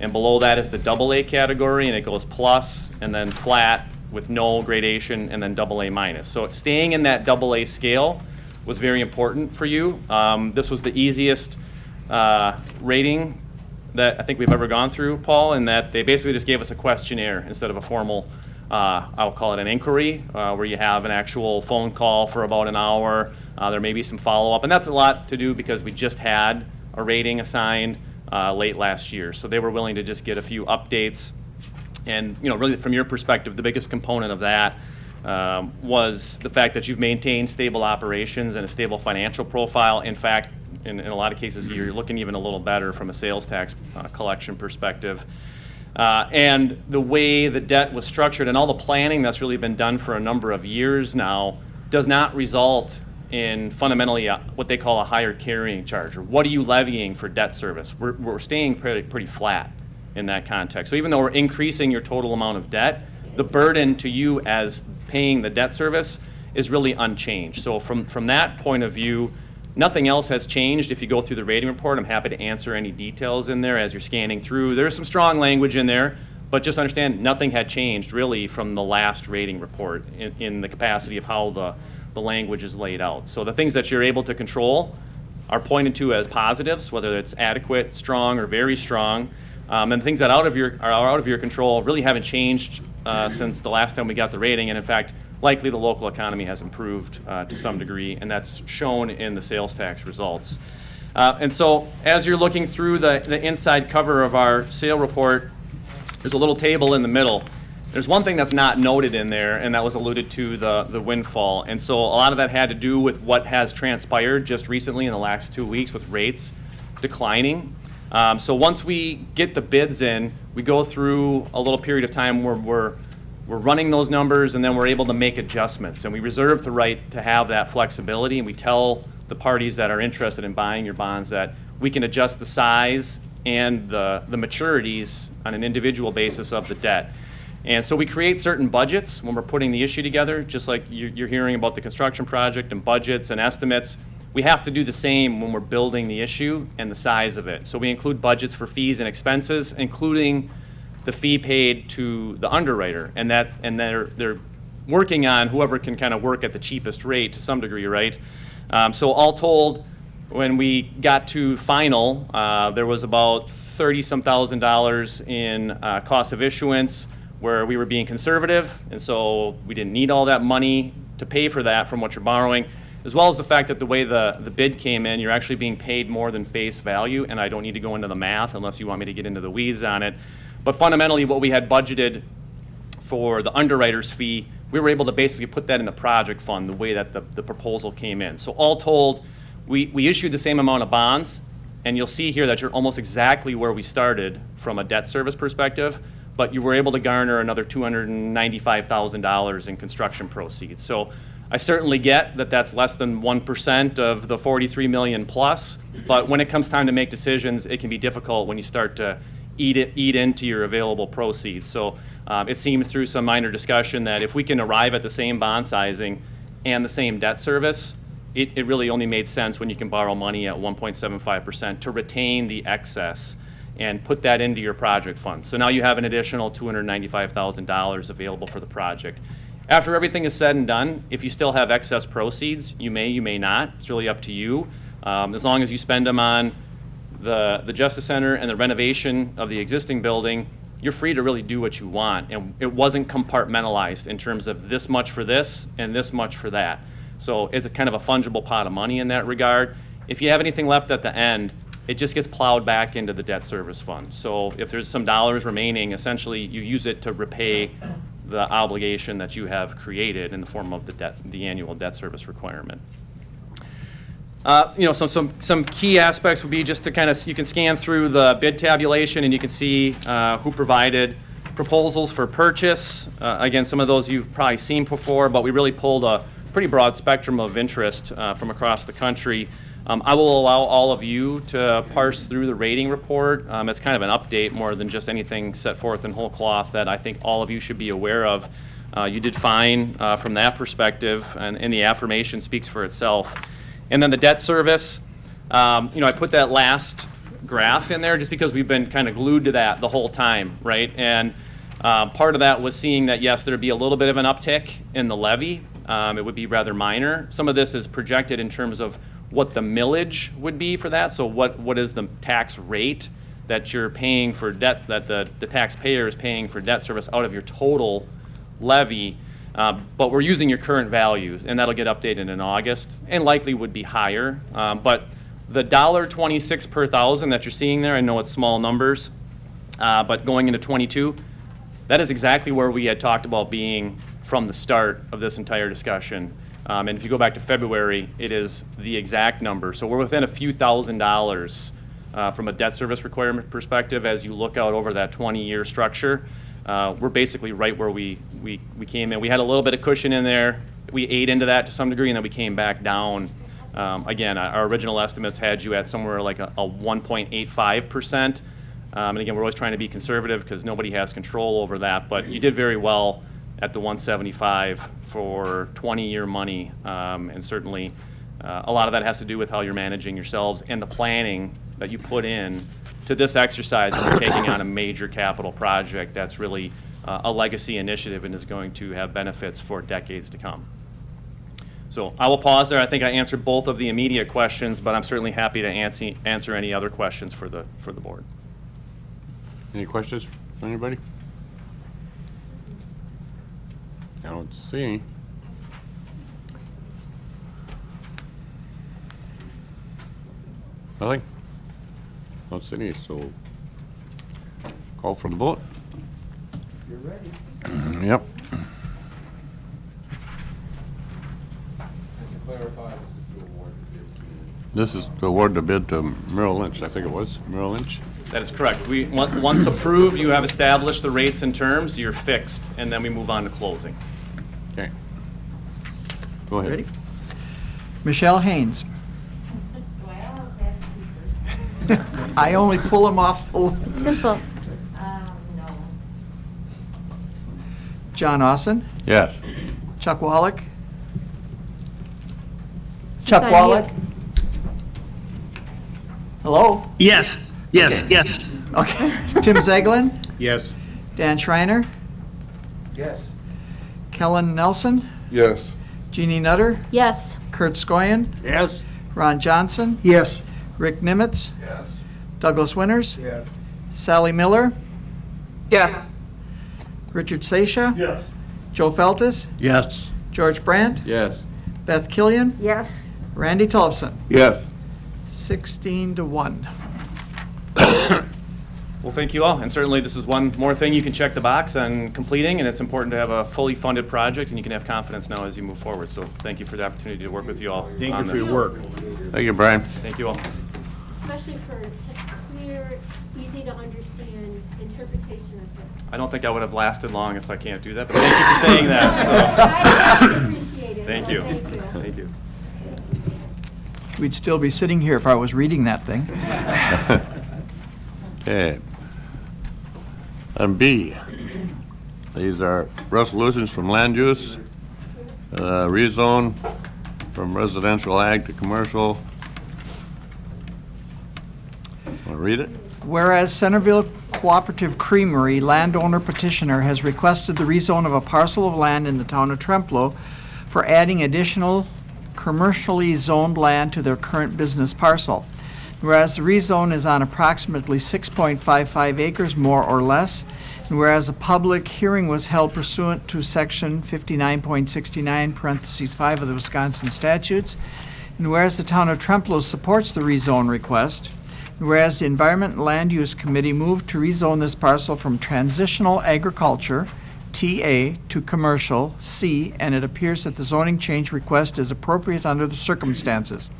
and below that is the AA category, and it goes plus, and then flat with no gradation, and then AA minus. So staying in that AA scale was very important for you. This was the easiest rating that I think we've ever gone through, Paul, in that they basically just gave us a questionnaire instead of a formal, I'll call it an inquiry, where you have an actual phone call for about an hour. There may be some follow-up, and that's a lot to do because we just had a rating assigned late last year. So they were willing to just get a few updates. And, really from your perspective, the biggest component of that was the fact that you've maintained stable operations and a stable financial profile. In fact, in a lot of cases, you're looking even a little better from a sales tax collection perspective. And the way the debt was structured and all the planning that's really been done for a number of years now does not result in fundamentally what they call a higher carrying charge, or what are you levying for debt service. We're staying pretty flat in that context. So even though we're increasing your total amount of debt, the burden to you as paying the debt service is really unchanged. So from that point of view, nothing else has changed. If you go through the rating report, I'm happy to answer any details in there as you're scanning through. There's some strong language in there, but just understand nothing had changed really from the last rating report in the capacity of how the language is laid out. So the things that you're able to control are pointed to as positives, whether it's adequate, strong, or very strong. And things that are out of your control really haven't changed since the last time we got the rating. And in fact, likely the local economy has improved to some degree, and that's shown in the sales tax results. And so as you're looking through the inside cover of our sale report, there's a little table in the middle. There's one thing that's not noted in there, and that was alluded to the windfall. And so a lot of that had to do with what has transpired just recently in the last 2 weeks with rates declining. So once we get the bids in, we go through a little period of time where we're running those numbers, and then we're able to make adjustments. And we reserve the right to have that flexibility, and we tell the parties that are interested in buying your bonds that we can adjust the size and the maturities on an individual basis of the debt. And so we create certain budgets when we're putting the issue together, just like you're hearing about the construction project and budgets and estimates. we have to do the same when we're building the issue and the size of it. So we include budgets for fees and expenses, including the fee paid to the underwriter, and they're working on whoever can kind of work at the cheapest rate to some degree, right? So all told, when we got to final, there was about $30-some thousand in cost of issuance where we were being conservative, and so we didn't need all that money to pay for that from what you're borrowing, as well as the fact that the way the bid came in, you're actually being paid more than face value, and I don't need to go into the math unless you want me to get into the weeds on it. But fundamentally, what we had budgeted for the underwriter's fee, we were able to basically put that in the project fund the way that the proposal came in. So all told, we issued the same amount of bonds, and you'll see here that you're almost exactly where we started from a debt service perspective, but you were able to garner another $295,000 in construction proceeds. So I certainly get that that's less than 1% of the 43 million plus, but when it comes time to make decisions, it can be difficult when you start to eat into your available proceeds. So it seemed through some minor discussion that if we can arrive at the same bond sizing and the same debt service, it really only made sense when you can borrow money at 1.75% to retain the excess and put that into your project fund. So now you have an additional $295,000 available for the project. After everything is said and done, if you still have excess proceeds, you may not. It's really up to you. As long as you spend them on the Justice Center and the renovation of the existing building, you're free to really do what you want. And it wasn't compartmentalized in terms of this much for this and this much for that. So it's a kind of a fungible pot of money in that regard. If you have anything left at the end, it just gets plowed back into the debt service fund. So if there's some dollars remaining, essentially you use it to repay the obligation that you have created in the form of the annual debt service requirement. Some key aspects would be just to kind of, you can scan through the bid tabulation and you can see who provided proposals for purchase. Again, some of those you've probably seen before, but we really pulled a pretty broad spectrum of interest from across the country. I will allow all of you to parse through the rating report as kind of an update more than just anything set forth in whole cloth that I think all of you should be aware of. You did fine from that perspective, and the affirmation speaks for itself. And then the debt service, I put that last graph in there just because we've been kind of glued to that the whole time, right? And part of that was seeing that, yes, there'd be a little bit of an uptick in the levy. It would be rather minor. Some of this is projected in terms of what the millage would be for that. So what is the tax rate that you're paying for debt, that the taxpayer is paying for debt service out of your total levy. But we're using your current value, and that'll get updated in August, and likely would be higher. But the $1.26 per thousand that you're seeing there, I know it's small numbers, but going into 22, that is exactly where we had talked about being from the start of this entire discussion. And if you go back to February, it is the exact number. So we're within a few $1,000s from a debt service requirement perspective as you look out over that 20-year structure. We're basically right where we came in. We had a little bit of cushion in there. We ate into that to some degree, and then we came back down. Again, our original estimates had you at somewhere like a 1.85%. And again, we're always trying to be conservative because nobody has control over that. But you did very well at the 175 for 20-year money. And certainly a lot of that has to do with how you're managing yourselves and the planning that you put in to this exercise when you're taking on a major capital project that's really a legacy initiative and is going to have benefits for decades to come. So I will pause there. I think I answered both of the immediate questions, but I'm certainly happy to answer any other questions for the board. Any questions from anybody? I don't see. Nothing? Don't see any, so call for the vote. You're ready. Yep. To clarify, This is to award the bid to Merrill Lynch, I think it was, Merrill Lynch? That is correct. Once approved, you have established the rates and terms, you're fixed, and then we move on to closing. Okay. Go ahead. Ready? Michelle Haynes. I only pull them off the list. Simple. No. John Austin. Yes. Chuck Wallach. Chuck on Wallach. Hello? Yes, yes, yes. Okay. Tim Zeglin, Yes. Dan Schreiner, Yes. Kellen Nelson, Yes. Jeannie Nutter, Yes. Kurt Skoyen, Yes. Ron Johnson, Yes. Rick Nimitz, Yes. Douglas Winters, Yes. Sally Miller, Yes. Richard Seisha, Yes. Joe Feltus, Yes. George Brandt, Yes. Beth Killian, Yes. Randy Tollefson. Yes. 16-1. Well, thank you all, and certainly this is one more thing you can check the box on completing, and it's important to have a fully funded project, and you can have confidence now as you move forward. So thank you for the opportunity to work with you all Thank you on for this. your work. Thank you, Brian. Thank you all. Especially for such clear, easy to understand interpretation of this. I don't think I would have lasted long if I can't do that, but thank you for saying that. I appreciate it. Thank so you. Thank you. Thank you. We'd still be sitting here if I was reading that thing. Okay. And B, these are resolutions from land use, rezone from residential ag to commercial. Want to read it? Whereas Centerville Cooperative Creamery landowner petitioner has requested the rezone of a parcel of land in the town of Trempealeau for adding additional commercially zoned land to their current business parcel. Whereas the rezone is on approximately 6.55 acres, more or less, and whereas a public hearing was held pursuant to Section 59.69, parentheses 5 of the Wisconsin statutes, and whereas the town of Trempealeau supports the rezone request, and whereas the Environment and Land Use Committee moved to rezone this parcel from transitional agriculture, TA, to commercial, C, and it appears that the zoning change request is appropriate under the circumstances.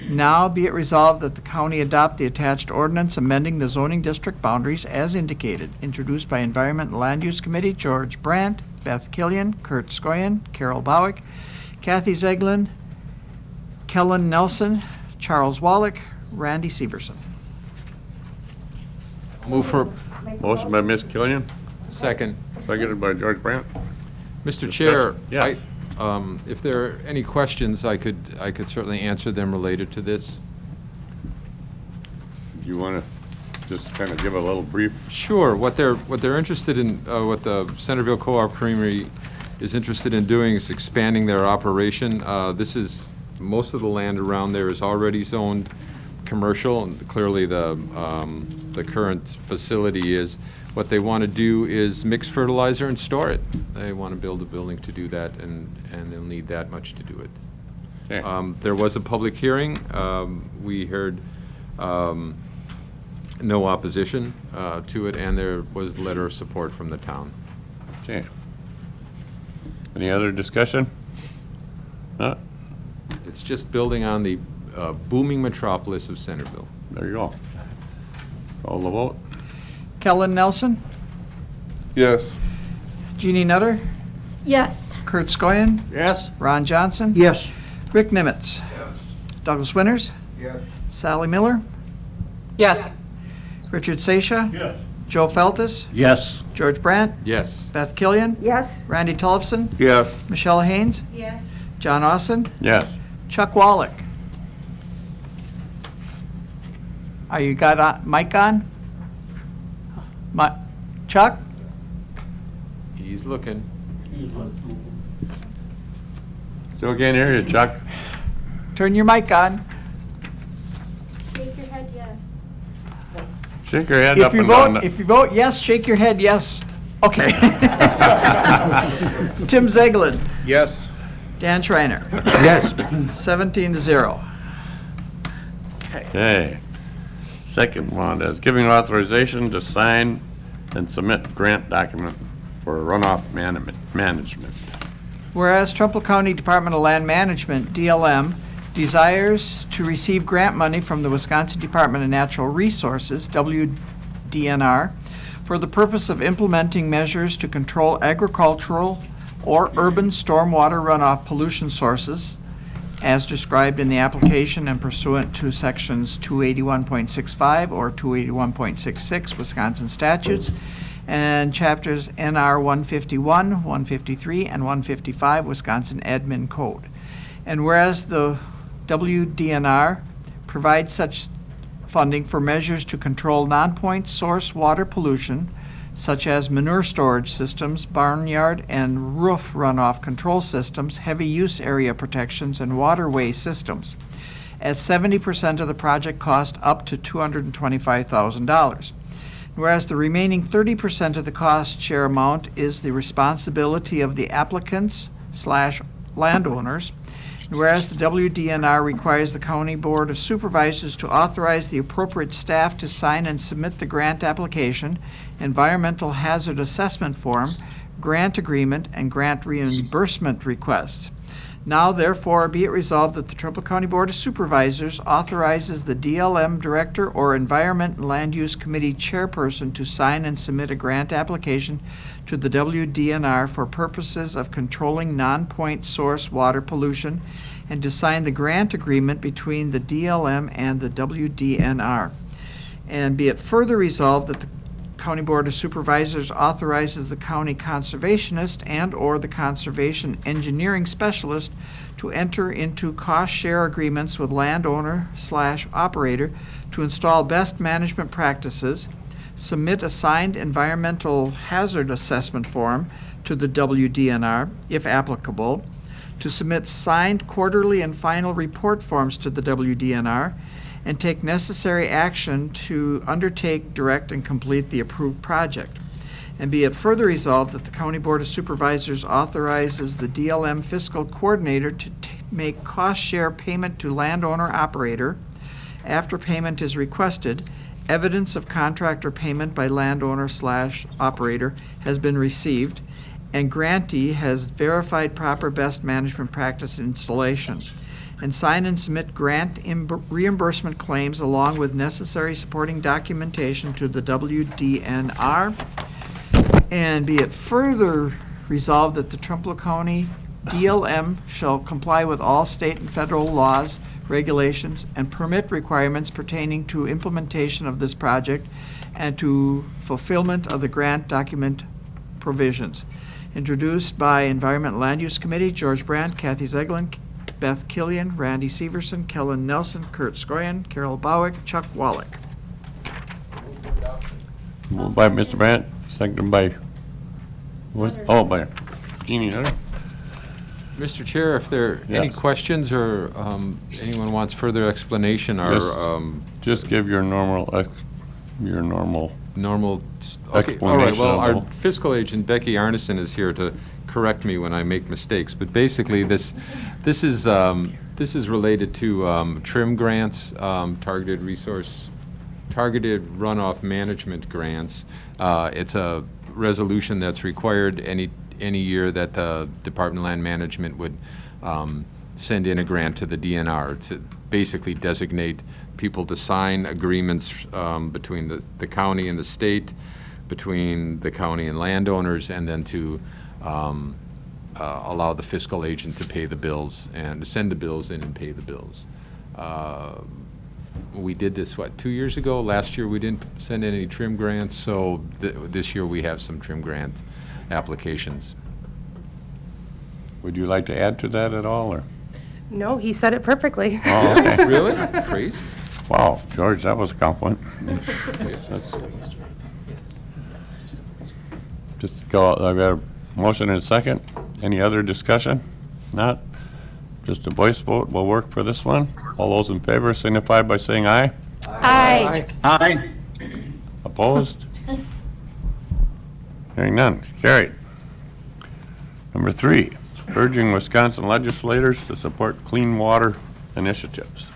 Now be it resolved that the county adopt the attached ordinance amending the zoning district boundaries as indicated, introduced by Environment and Land Use Committee George Brandt, Beth Killian, Kurt Skoyen, Carol Bowick, Kathy Zeglin, Kellen Nelson, Charles Wallach, Randy Severson. Move for, Motion by Ms. Killian, second. seconded by George Brandt. Mr. Chair, Yes. if there are any questions, I could certainly answer them related to this. Do you want to just kind of give a little brief? Sure. What they're interested in, what the Centerville Co-op Creamery is interested in doing is expanding their operation. This is, most of the land around there is already zoned commercial, and clearly the current facility is. What they want to do is mix fertilizer and store it. They want to build a building to do that, and they'll need that much to do it. Okay. There was a public hearing. We heard no opposition to it, and there was a letter of support from the town. Okay. Any other discussion? No? It's just building on the booming metropolis of Centerville. There you go. Call the vote. Kellen Nelson, Yes. Jeannie Nutter, Yes. Kurt Skoyen, Yes. Ron Johnson, Yes. Rick Nimitz, Douglas Winters, Yes. Sally Miller, Yes. Richard Seisha, Yes. Joe Feltus, Yes. George Brandt, Yes. Beth Killian, Yes. Randy Tollefson, Yes. Michelle Haynes, Yes. John Austin, Yes. Chuck Wallach. Are you got mic on? Chuck? He's looking. Still can't hear you, Chuck. Turn your mic on. Shake your head yes. Shake your head up and down. If you vote yes, shake your head yes. Okay. Tim Zeglin, Yes. Dan Schreiner, Yes. 17-0. Okay. Second one is giving authorization to sign and submit grant document for runoff management. Whereas Trumbull County Department of Land Management, DLM, desires to receive grant money from the Wisconsin Department of Natural Resources, WDNR, for the purpose of implementing measures to control agricultural or urban stormwater runoff pollution sources as described in the application and pursuant to sections 281.65 or 281.66 Wisconsin statutes and chapters NR 151, 153, and 155 Wisconsin Admin Code. And whereas the WDNR provides such funding for measures to control non-point source water pollution, such as manure storage systems, barnyard and roof runoff control systems, heavy use area protections, and waterway systems, at 70% of the project cost up to $225,000. Whereas the remaining 30% of the cost share amount is the responsibility of the applicants/landowners. Whereas the WDNR requires the County Board of Supervisors to authorize the appropriate staff to sign and submit the grant application, environmental hazard assessment form, grant agreement, and grant reimbursement requests. Now therefore be it resolved that the Trumbull County Board of Supervisors authorizes the DLM Director or Environment and Land Use Committee Chairperson to sign and submit a grant application to the WDNR for purposes of controlling non-point source water pollution, and to sign the grant agreement between the DLM and the WDNR. And be it further resolved that the County Board of Supervisors authorizes the county conservationist and/or the conservation engineering specialist to enter into cost-share agreements with landowner/operator to install best management practices, submit a signed environmental hazard assessment form to the WDNR, if applicable, to submit signed quarterly and final report forms to the WDNR, and take necessary action to undertake, direct, and complete the approved project. And be it further resolved that the County Board of Supervisors authorizes the DLM Fiscal Coordinator to make cost-share payment to landowner-operator. After payment is requested, evidence of contractor payment by landowner/operator has been received, and grantee has verified proper best management practice installation, and sign and submit grant reimbursement claims along with necessary supporting documentation to the WDNR. And be it further resolved that the Trumpealeau County DLM shall comply with all state and federal laws, regulations, and permit requirements pertaining to implementation of this project and to fulfillment of the grant document provisions. Introduced by Environment and Land Use Committee, George Brandt, Kathy Zeglin, Beth Killian, Randy Severson, Kellen Nelson, Kurt Skoyan, Carol Bowick, Chuck Wallach. Moved by Mr. Brandt, seconded by, by Jeannie Nutter. Mr. Chair, if there are any Yes. questions or anyone wants further explanation or Just give your normal, normal, okay, all right, explanation well, our of- fiscal agent Becky Arneson is here to correct me when I make mistakes, but basically this is related to TRIM grants, targeted runoff management grants. It's a resolution that's required any year that the Department of Land Management would send in a grant to the DNR to basically designate people to sign agreements between the county and the state, between the county and landowners, and then to allow the fiscal agent to pay the bills and to send the bills in and pay the bills. We did this, 2 years ago? Last year we didn't send in any TRIM grants, so this year we have some TRIM grant applications. Would you like to add to that at all, or? No, he said it perfectly. Oh, okay. Really? Crazy. Wow, George, that was a compliment. Just go, I've got a motion and a second. Any other discussion? Not? Just a voice vote will work for this one. All those in favor signify by saying aye. Aye. Aye. Opposed? Hearing none, carried. Number 3, urging Wisconsin legislators to support clean water initiatives.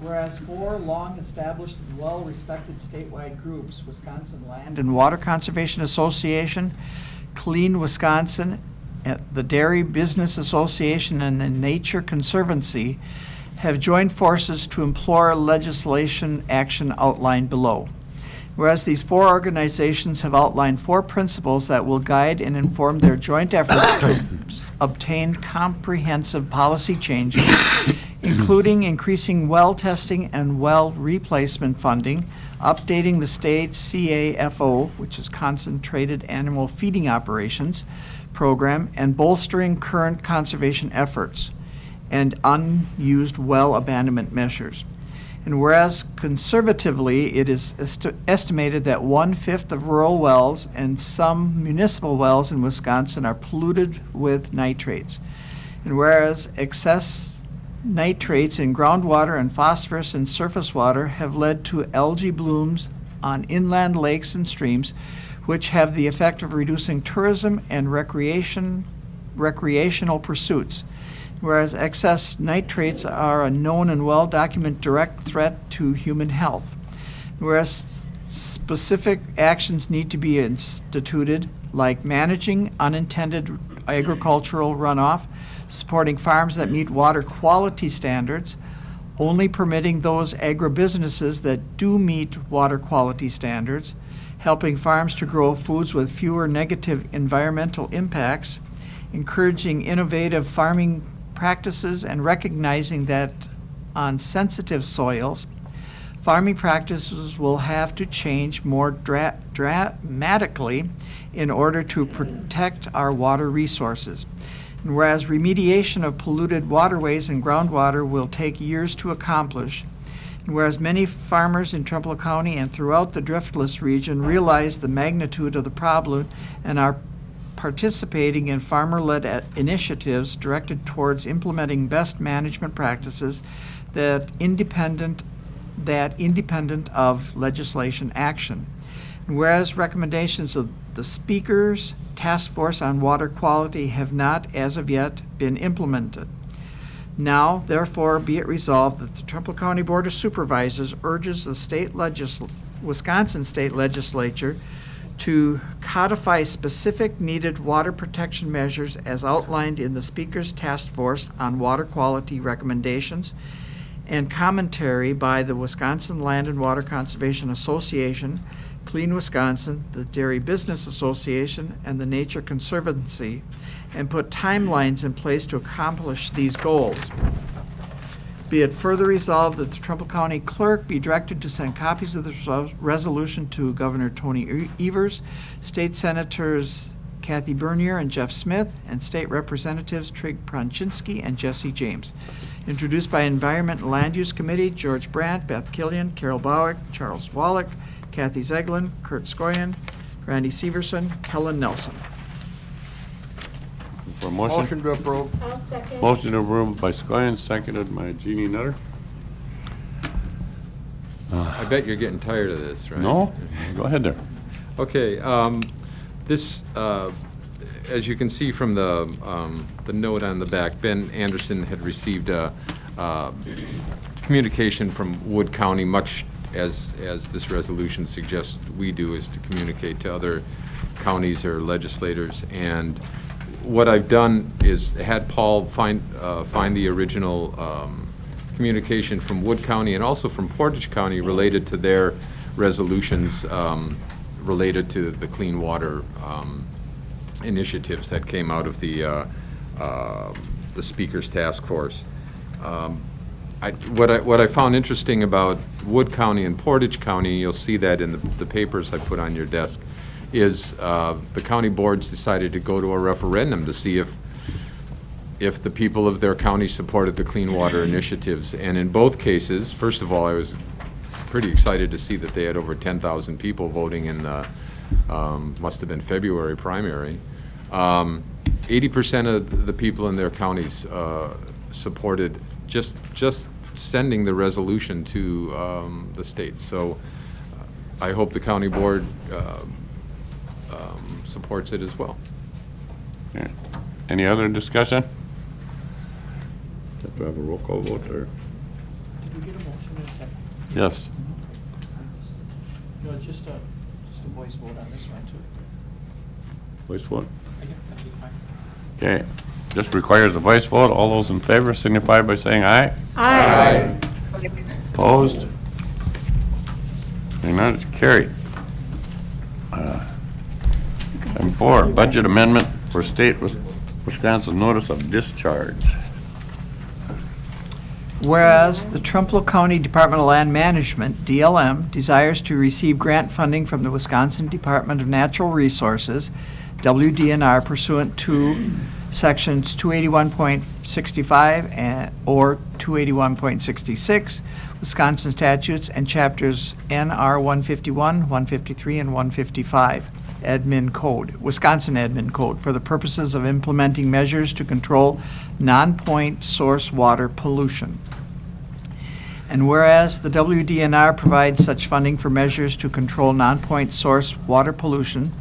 Whereas 4 long-established and well-respected statewide groups, Wisconsin Land and Water Conservation Association, Clean Wisconsin, the Dairy Business Association, and the Nature Conservancy, have joined forces to implore legislation action outlined below. Whereas these 4 organizations have outlined 4 principles that will guide and inform their joint efforts to obtain comprehensive policy changes, including increasing well testing and well replacement funding, updating the state CAFO, which is Concentrated Animal Feeding Operations, program, and bolstering current conservation efforts, and unused well abandonment measures. And whereas conservatively, it is estimated that 1/5 of rural wells and some municipal wells in Wisconsin are polluted with nitrates. And whereas excess nitrates in groundwater and phosphorus in surface water have led to algae blooms on inland lakes and streams, which have the effect of reducing tourism and recreational pursuits. Whereas excess nitrates are a known and well-documented direct threat to human health. Whereas specific actions need to be instituted, like managing unintended agricultural runoff, supporting farms that meet water quality standards, only permitting those agribusinesses that do meet water quality standards, helping farms to grow foods with fewer negative environmental impacts, encouraging innovative farming practices, and recognizing that on sensitive soils, farming practices will have to change more dramatically in order to protect our water resources. And whereas remediation of polluted waterways and groundwater will take years to accomplish, and whereas many farmers in Trempealeau County and throughout the Driftless region realize the magnitude of the problem and are participating in farmer-led initiatives directed towards implementing best management practices that independent of legislation action. And whereas recommendations of the Speaker's Task Force on Water Quality have not, as of yet, been implemented. Now, therefore, be it resolved that the Trempealeau County Board of Supervisors urges the Wisconsin State Legislature to codify specific needed water protection measures as outlined in the Speaker's Task Force on Water Quality recommendations and commentary by the Wisconsin Land and Water Conservation Association, Clean Wisconsin, the Dairy Business Association, and the Nature Conservancy, and put timelines in place to accomplish these goals. Be it further resolved that the Trumbull County Clerk be directed to send copies of the resolution to Governor Tony Evers, State Senators Kathy Bernier and Jeff Smith, and State Representatives Trig Pronczynski and Jesse James. Introduced by Environment and Land Use Committee, George Brandt, Beth Killian, Carol Bowick, Charles Wallach, Kathy Zeglin, Kurt Skoyan, Randy Severson, Kellen Nelson. For motion? Motion to approve. I'll second. Motion to approve by Skoyan, seconded by Jeannie Nutter. I bet you're getting tired of this, right? No? Go ahead there. Okay, this, as you can see from the note on the back, Ben Anderson had received a communication from Wood County, much as this resolution suggests we do, is to communicate to other counties or legislators. And what I've done is had Paul find the original communication from Wood County and also from Portage County related to their resolutions related to the clean water initiatives that came out of the Speaker's Task Force. What I found interesting about Wood County and Portage County, you'll see that in the papers I put on your desk, is the county boards decided to go to a referendum to see if the people of their county supported the clean water initiatives. And in both cases, first of all, I was pretty excited to see that they had over 10,000 people voting in the, must have been February primary. 80% of the people in their counties supported just sending the resolution to the state. So I hope the county board supports it as well. Okay. Any other discussion? Do we have a roll call vote or? Did we get a motion in a second? Yes. No, it's just a voice vote on this one, too. Voice vote? Yeah, that'd be fine. Okay. Just requires a voice vote. All those in favor signify by saying aye. Aye. Opposed? Hearing none, it's carried. Item 4, budget amendment for state Wisconsin notice of discharge. Whereas the Trempealeau County Department of Land Management, DLM, desires to receive grant funding from the Wisconsin Department of Natural Resources, WDNR, pursuant to Sections 281.65 or 281.66, Wisconsin statutes, and chapters NR 151, 153, and 155, Wisconsin Admin Code, for the purposes of implementing measures to control non-point source water pollution. And whereas the WDNR provides such funding for measures to control non-point source water pollution,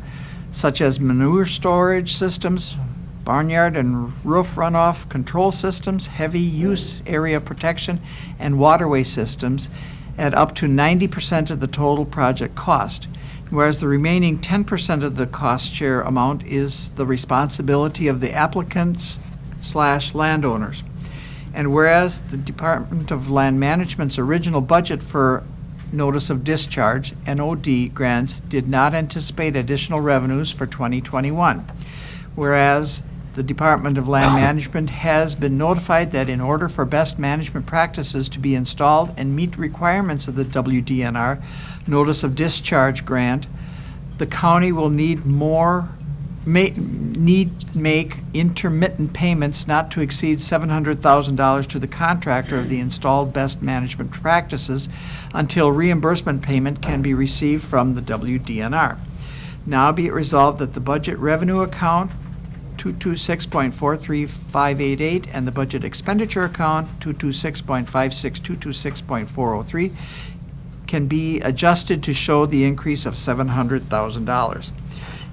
such as manure storage systems, barnyard and roof runoff control systems, heavy use area protection, and waterway systems at up to 90% of the total project cost, whereas the remaining 10% of the cost share amount is the responsibility of the applicants/landowners. And whereas the Department of Land Management's original budget for Notice of Discharge, NOD, grants did not anticipate additional revenues for 2021. Whereas the Department of Land Management has been notified that in order for best management practices to be installed and meet requirements of the WDNR Notice of Discharge grant, the county will need make intermittent payments not to exceed $700,000 to the contractor of the installed best management practices until reimbursement payment can be received from the WDNR. Now be it resolved that the budget revenue account 226.43588 and the budget expenditure account 226.56226.403 can be adjusted to show the increase of $700,000.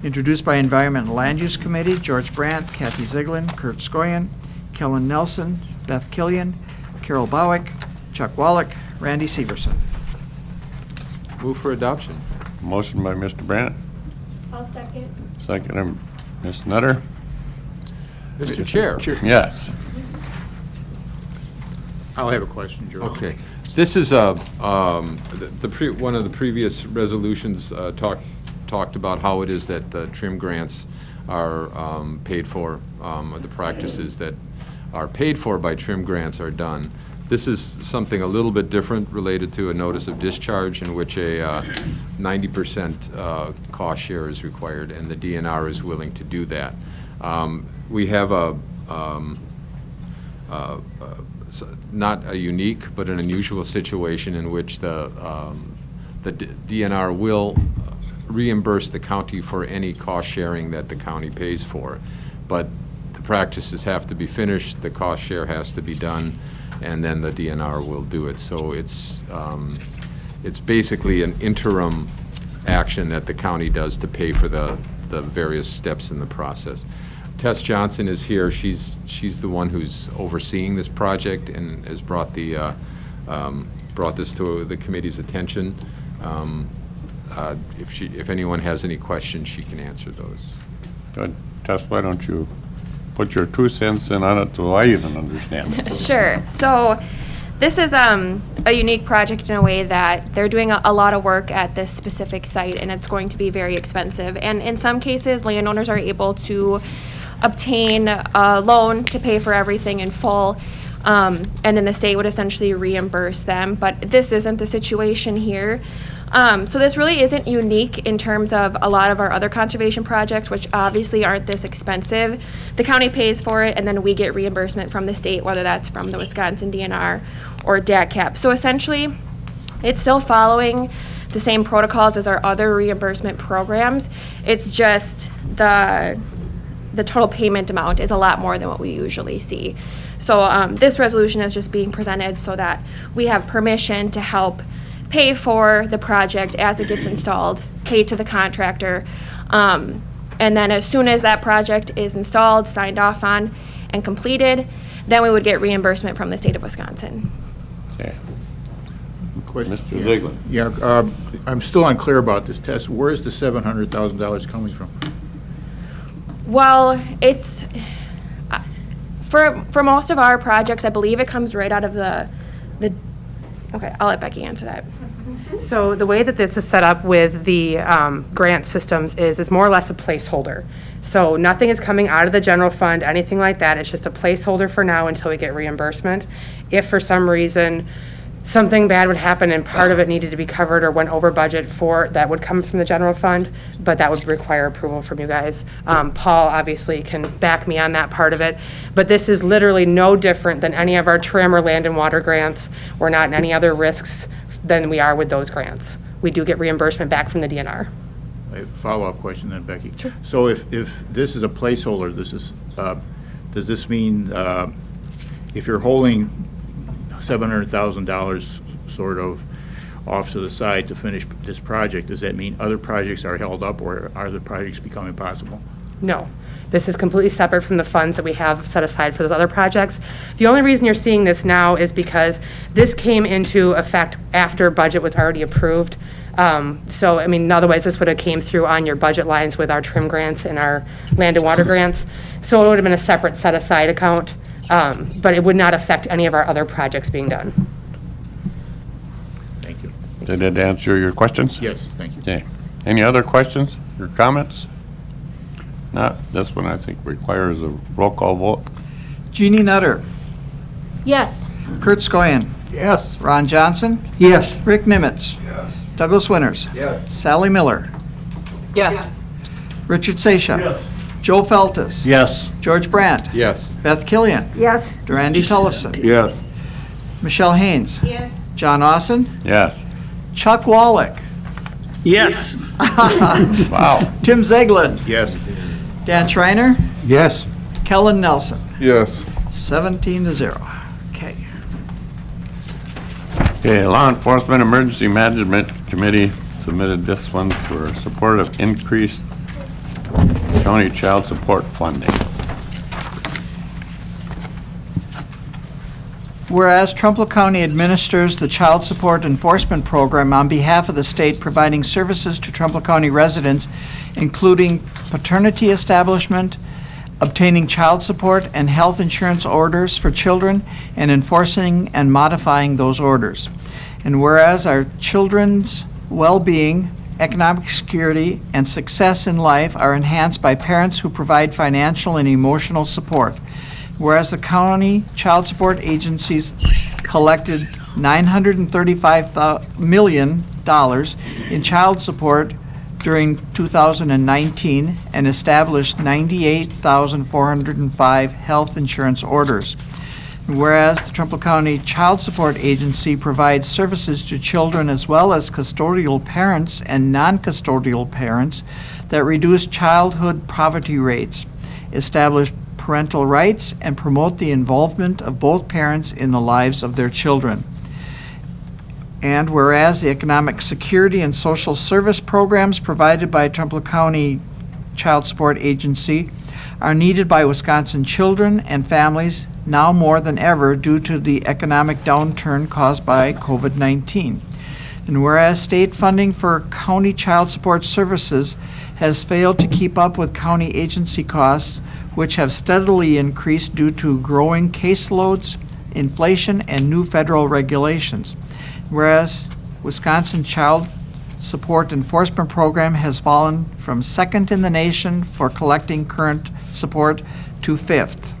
Introduced by Environment and Land Use Committee, George Brandt, Kathy Ziegler, Kurt Skoyan, Kellen Nelson, Beth Killian, Carol Bowick, Chuck Wallach, Randy Severson. Move for adoption. Motion by Mr. Brandt, I'll second. second by Ms. Nutter. Mr. Chair. Yes. I'll have a question, George. Okay. This is one of the previous resolutions talked about how it is that the TRIM grants are paid for, or the practices that are paid for by TRIM grants are done. This is something a little bit different related to a notice of discharge in which a 90% cost share is required, and the DNR is willing to do that. We have not a unique but an unusual situation in which the DNR will reimburse the county for any cost sharing that the county pays for. But the practices have to be finished, the cost share has to be done, and then the DNR will do it. So it's basically an interim action that the county does to pay for the various steps in the process. Tess Johnson is here. She's the one who's overseeing this project and has brought this to the committee's attention. If anyone has any questions, she can answer those. Good. Tess, why don't you put your 2 cents in on it so I even understand it? Sure. So this is a unique project in a way that they're doing a lot of work at this specific site, and it's going to be very expensive. And in some cases, landowners are able to obtain a loan to pay for everything in full, and then the state would essentially reimburse them. But this isn't the situation here. So this really isn't unique in terms of a lot of our other conservation projects, which obviously aren't this expensive. The county pays for it, and then we get reimbursement from the state, whether that's from the Wisconsin DNR or DACCAP. So essentially, it's still following the same protocols as our other reimbursement programs. It's just the total payment amount is a lot more than what we usually see. So this resolution is just being presented so that we have permission to help pay for the project as it gets installed, pay to the contractor, and then as soon as that project is installed, signed off on, and completed, then we would get reimbursement from the state of Wisconsin. Okay. Question. Mr. Ziegler. Yeah, I'm still unclear about this test. Where's the $700,000 coming from? Well, it's for most of our projects, I believe it comes right out of the okay, I'll let Becky answer that. So the way that this is set up with the grant systems is it's more or less a placeholder. So nothing is coming out of the general fund, anything like that. It's just a placeholder for now until we get reimbursement. If for some reason something bad would happen and part of it needed to be covered or went over budget for, that would come from the general fund, but that would require approval from you guys. Paul obviously can back me on that part of it, but this is literally no different than any of our trim or land and water grants. We're not in any other risks than we are with those grants. We do get reimbursement back from the DNR. A follow-up question then, Becky. Sure. So if this is a placeholder, this is, does this mean if you're holding $700,000 sort of off to the side to finish this project, does that mean other projects are held up, or are the projects becoming possible? No. This is completely separate from the funds that we have set aside for those other projects. The only reason you're seeing this now is because this came into effect after budget was already approved. So, I mean, otherwise this would have came through on your budget lines with our trim grants and our land and water grants. So it would have been a separate set-aside account, but it would not affect any of our other projects being done. Thank you. Did that answer your questions? Yes, thank you. Okay. Any other questions or comments? Not, this one I think requires a roll call vote. Jeannie Nutter. Yes. Kurt Skoyen. Yes. Ron Johnson. Yes. Rick Nimitz. Yes. Douglas Winters. Yes. Sally Miller. Yes. Richard Seisha. Yes. Joe Feltes. Yes. George Brandt. Yes. Beth Killian. Yes. Durandi Tullifson. Yes. Michelle Haynes. Yes. John Austin. Yes. Chuck Wallach. Yes. Wow. Tim Zeglin. Yes. Dan Schreiner. Yes. Kellen Nelson. Yes. 17-0. Okay. Okay, Law Enforcement Emergency Management Committee submitted this one for support of increased county child support funding. Whereas Trumpealeau County administers the Child Support Enforcement Program on behalf of the state, providing services to Trumpealeau County residents, including paternity establishment, obtaining child support and health insurance orders for children, and enforcing and modifying those orders. And whereas our children's well-being, economic security, and success in life are enhanced by parents who provide financial and emotional support. Whereas the county child support agencies collected $935 million in child support during 2019 and established 98,405 health insurance orders. Whereas the Trumpealeau County Child Support Agency provides services to children as well as custodial parents and non-custodial parents that reduce childhood poverty rates, establish parental rights, and promote the involvement of both parents in the lives of their children. And whereas the economic security and social service programs provided by Trumpealeau County Child Support Agency are needed by Wisconsin children and families now more than ever due to the economic downturn caused by COVID-19. And whereas state funding for county child support services has failed to keep up with county agency costs, which have steadily increased due to growing caseloads, inflation, and new federal regulations. Whereas Wisconsin Child Support Enforcement Program has fallen from second in the nation for collecting current support to fifth.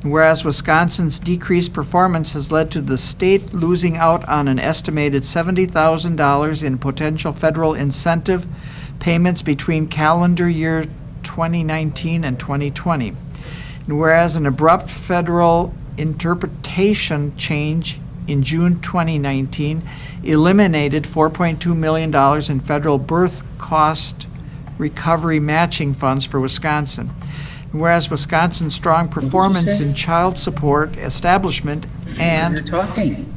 Whereas Wisconsin's decreased performance has led to the state losing out on an estimated $70,000 in potential federal incentive payments between calendar year 2019 and 2020. And whereas an abrupt federal interpretation change in June 2019 eliminated $4.2 million in federal birth cost recovery matching funds for Wisconsin. And whereas Wisconsin's strong performance in child support establishment and You're talking.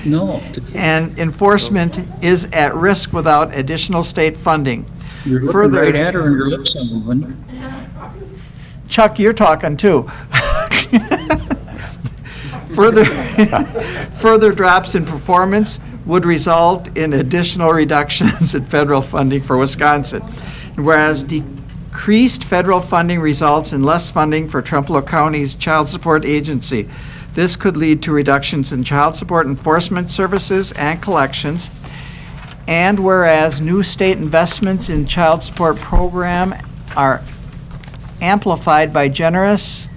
No. and enforcement is at risk without additional state funding. You're looking Further- right at her and your lips are moving. Chuck, you're talking too. Further drops in performance would result in additional reductions in federal funding for Wisconsin. Whereas decreased federal funding results in less funding for Trempealeau County's Child Support Agency. This could lead to reductions in child support enforcement services and collections. And whereas new state investments in child support program are amplified by generous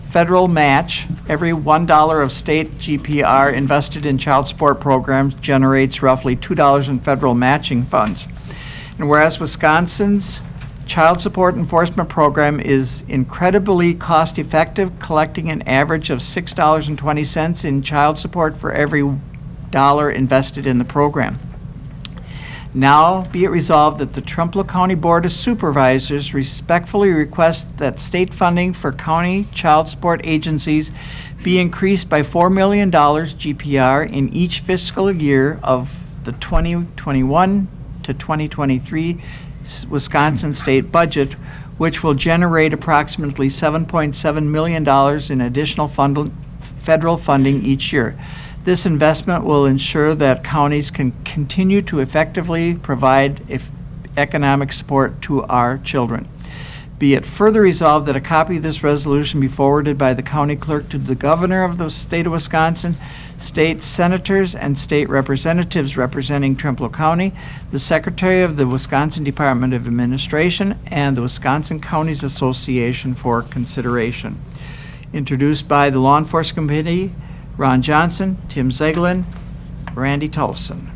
federal match. Every $1 of state GPR invested in child support programs generates roughly $2 in federal matching funds. And whereas Wisconsin's child support enforcement program is incredibly cost-effective, collecting an average of $6.20 in child support for every dollar invested in the program. Now be it resolved that the Trempealeau County Board of Supervisors respectfully request that state funding for county child support agencies be increased by $4 million GPR in each fiscal year of the 2021 to 2023 Wisconsin state budget, which will generate approximately $7.7 million in additional federal funding each year. This investment will ensure that counties can continue to effectively provide economic support to our children. Be it further resolved that a copy of this resolution be forwarded by the county clerk to the governor of the state of Wisconsin, state senators and state representatives representing Trempealeau County, the secretary of the Wisconsin Department of Administration, and the Wisconsin Counties Association for consideration. Introduced by the Law Enforcement Committee, Ron Johnson, Tim Zeglin, Randy Tolfson.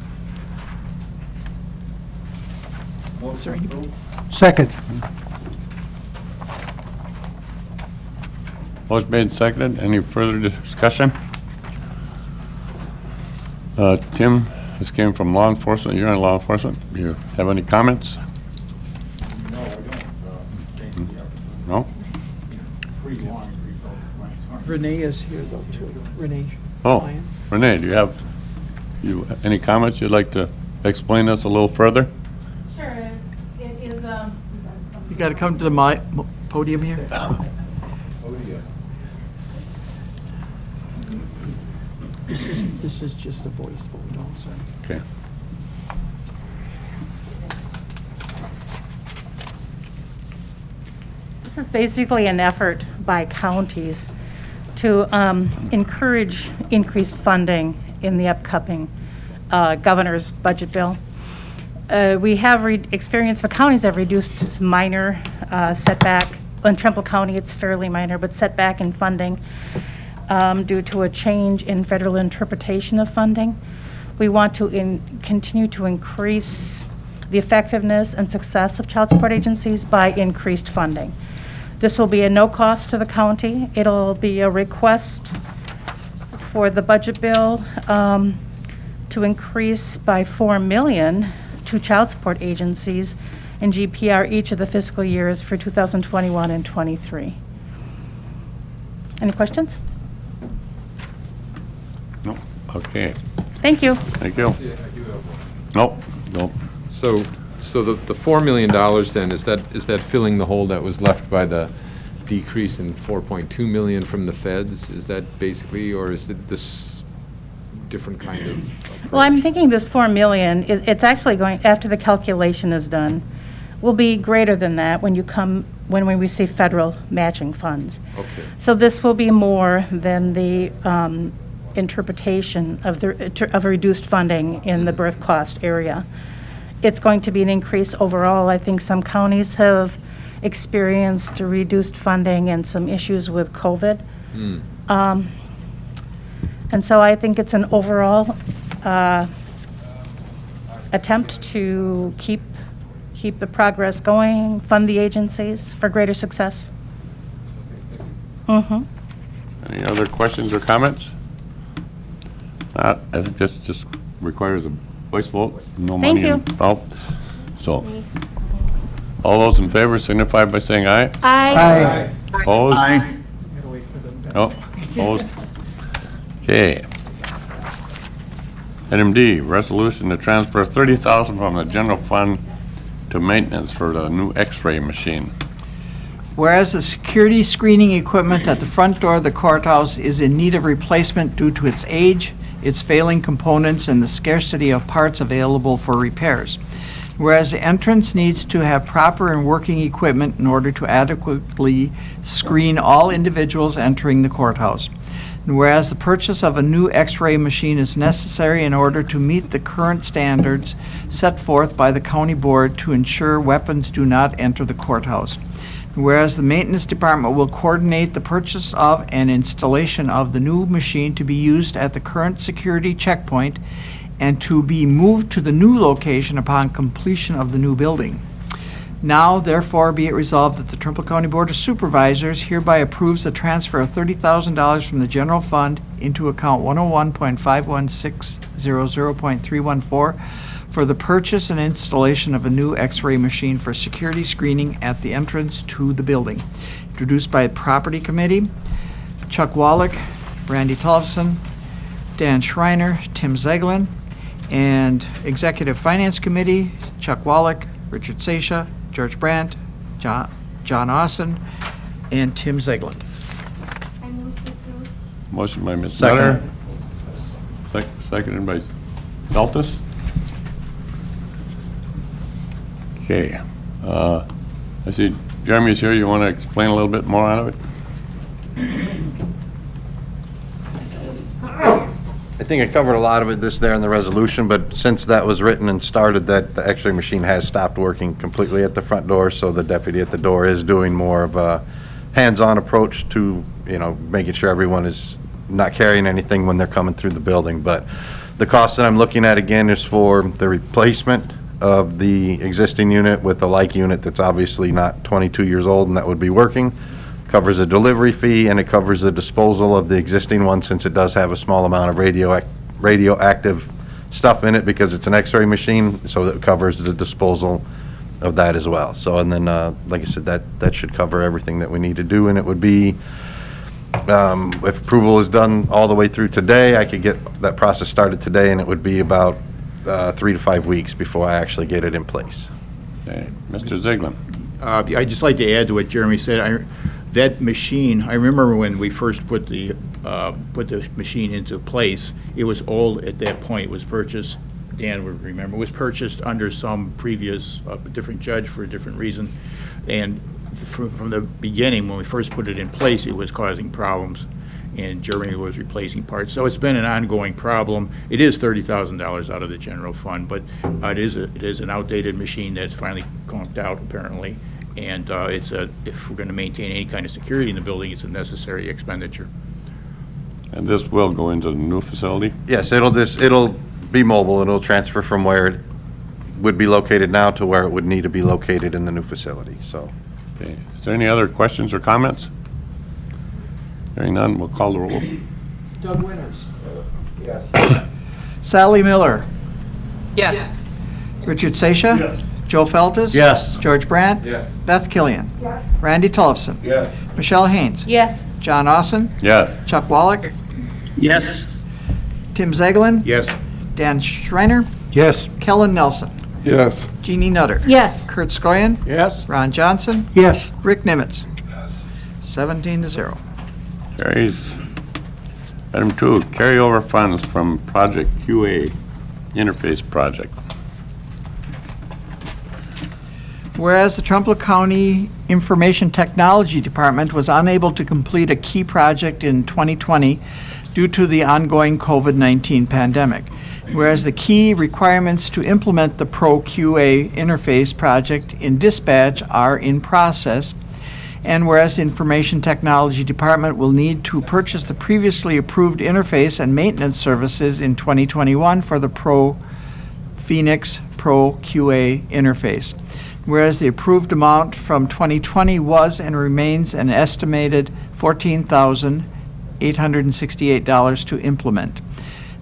Is there anybody? Second. Motion made and seconded. Any further discussion? Tim, this came from law enforcement. You're in law enforcement. Do you have any comments? No, I don't. No? Pretty long. Renee is here though too. Renee. Oh, Lyon. Renee, do you have any comments you'd like to explain this a little further? Sure, it is, You got to come to the podium here. This is just a voice vote also. Okay. This is basically an effort by counties to encourage increased funding in the upcoming governor's budget bill. We have experienced, the counties have reduced minor setback. In Trempealeau County, it's fairly minor, but setback in funding due to a change in federal interpretation of funding. We want to continue to increase the effectiveness and success of child support agencies by increased funding. This will be a no cost to the county. It'll be a request for the budget bill to increase by $4 million to child support agencies in GPR each of the fiscal years for 2021 and 23. Any questions? No. Okay. Thank you. Thank you. Nope. Nope. So the $4 million then, is that filling the hole that was left by the decrease in $4.2 million from the feds? Is that basically, or is it this different kind of approach? Well, I'm thinking this $4 million, it's actually going, after the calculation is done, will be greater than that when we receive federal matching funds. Okay. So this will be more than the interpretation of a reduced funding in the birth cost area. It's going to be an increase overall. I think some counties have experienced reduced funding and some issues with COVID. And so I think it's an overall attempt to keep the progress going, fund the agencies for greater success. Any other questions or comments? Not, I think this just requires a voice vote, no Thank money you. involved. So, all those in favor signify by saying aye. Aye. Opposed? Aye. No, opposed? Okay. Item D, resolution to transfer $30,000 from the general fund to maintenance for the new X-ray machine. Whereas the security screening equipment at the front door of the courthouse is in need of replacement due to its age, its failing components, and the scarcity of parts available for repairs. Whereas the entrance needs to have proper and working equipment in order to adequately screen all individuals entering the courthouse. And whereas the purchase of a new X-ray machine is necessary in order to meet the current standards set forth by the county board to ensure weapons do not enter the courthouse. Whereas the maintenance department will coordinate the purchase of and installation of the new machine to be used at the current security checkpoint and to be moved to the new location upon completion of the new building. Now, therefore, be it resolved that the Trumbull County Board of Supervisors hereby approves the transfer of $30,000 from the general fund into account 101.51600.314 for the purchase and installation of a new X-ray machine for security screening at the entrance to the building. Introduced by the Property Committee, Chuck Wallach, Randy Tollefson, Dan Schreiner, Tim Zeglin, and Executive Finance Committee, Chuck Wallach, Richard Seisha, George Brandt, John Austin, and Tim Zeglin. I move to approve. Motion by Ms. Second. Nutter. Seconded by Feltus. Okay. I see Jeremy's here. You want to explain a little bit more out of it? I think I covered a lot of it there in the resolution, but since that was written and started, that the X-ray machine has stopped working completely at the front door, so the deputy at the door is doing more of a hands-on approach to, making sure everyone is not carrying anything when they're coming through the building. But the cost that I'm looking at again is for the replacement of the existing unit with a like unit that's obviously not 22 years old and that would be working. Covers a delivery fee, and it covers the disposal of the existing one, since it does have a small amount of radioactive stuff in it because it's an X-ray machine, so that covers the disposal of that as well. So, and then, like I said, that should cover everything that we need to do, and it would be, if approval is done all the way through today, I could get that process started today, and it would be about 3 to 5 weeks before I actually get it in place. Okay. Mr. Zeglin. I'd just like to add to what Jeremy said. That machine, I remember when we first put the machine into place, it was old at that point. It was purchased, Dan would remember, it was purchased under some previous, different judge for a different reason. And from the beginning, when we first put it in place, it was causing problems, and Jeremy was replacing parts. So it's been an ongoing problem. It is $30,000 out of the general fund, but it is an outdated machine that's finally conked out, apparently. And if we're going to maintain any kind of security in the building, it's a necessary expenditure. And this will go into the new facility? Yes, it'll be mobile. It'll transfer from where it would be located now to where it would need to be located in the new facility, so. Okay. Is there any other questions or comments? Hearing none, we'll call the roll. Doug Winters. Yes. Sally Miller. Yes. Richard Seisha. Yes. Joe Feltus. Yes. George Brandt. Yes. Beth Killian. Yes. Randy Tollefson. Yes. Michelle Haynes. Yes. John Austin. Yes. Chuck Wallach. Yes. Tim Zeglin. Yes. Dan Schreiner. Yes. Kellen Nelson. Yes. Jeannie Nutter. Yes. Kurt Skoyen. Yes. Ron Johnson. Yes. Rick Nimitz. 17-0. Carries. Item 2, carryover funds from Project QA Interface Project. Whereas the Trumbull County Information Technology Department was unable to complete a key project in 2020 due to the ongoing COVID-19 pandemic. Whereas the key requirements to implement the Pro QA interface project in dispatch are in process, and whereas the Information Technology Department will need to purchase the previously approved interface and maintenance services in 2021 for the Phoenix Pro QA interface. Whereas the approved amount from 2020 was and remains an estimated $14,868 to implement.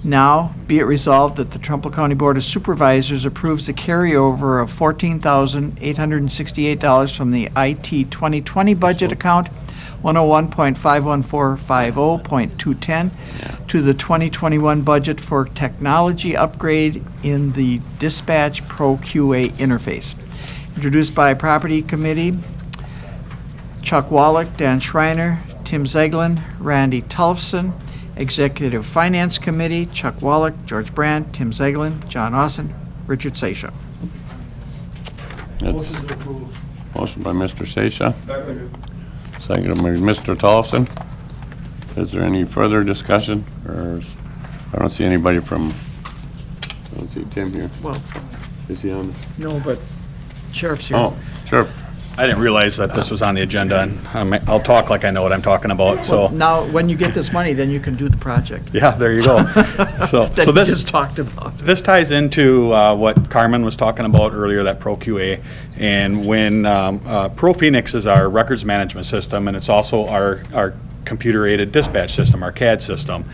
Now, be it resolved that the Trumbull County Board of Supervisors approves the carryover of $14,868 from the IT 2020 budget account 101.51450.210 to the 2021 budget for technology upgrade in the Dispatch Pro QA interface. Introduced by Property Committee, Chuck Wallach, Dan Schreiner, Tim Zeglin, Randy Tollefson. Executive Finance Committee, Chuck Wallach, George Brandt, Tim Zeglin, John Austin, Richard Seisha. Motion by Mr. Seisha. Second by Mr. Tollefson. Is there any further discussion? Or I don't see anybody from, I don't see Tim here. Well, is he on? No, but Sheriff's here. Oh, sure. I didn't realize that this was on the agenda, and I'll talk like I know what I'm talking about, so. Well, now, when you get this money, then you can do the project. Yeah, there you go. So That you this just talked about. This ties into what Carmen was talking about earlier, that Pro QA. And when Pro Phoenix is our records management system, and it's also our computer-aided dispatch system, our CAD system.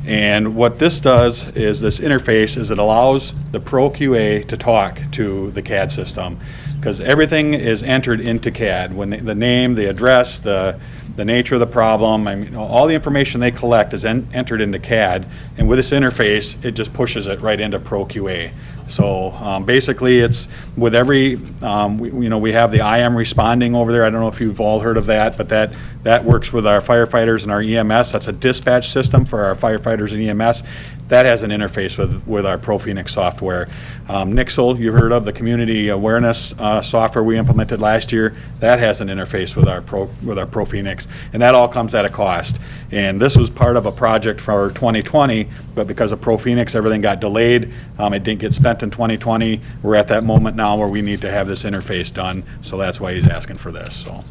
And what this does is this interface is it allows the Pro QA to talk to the CAD system, because everything is entered into CAD. When the name, the address, the nature of the problem, I mean, all the information they collect is entered into CAD, and with this interface, it just pushes it right into Pro QA. So basically, it's with every, we have the IM responding over there. I don't know if you've all heard of that, but that works with our firefighters and our EMS. That's a dispatch system for our firefighters and EMS. That has an interface with our Pro Phoenix software. Nixle, you heard of, the community awareness software we implemented last year. That has an interface with our Pro Phoenix, and that all comes at a cost. And this was part of a project for 2020, but because of Pro Phoenix, everything got delayed. It didn't get spent in 2020. We're at that moment now where we need to have this interface done, so that's why he's asking for this. So.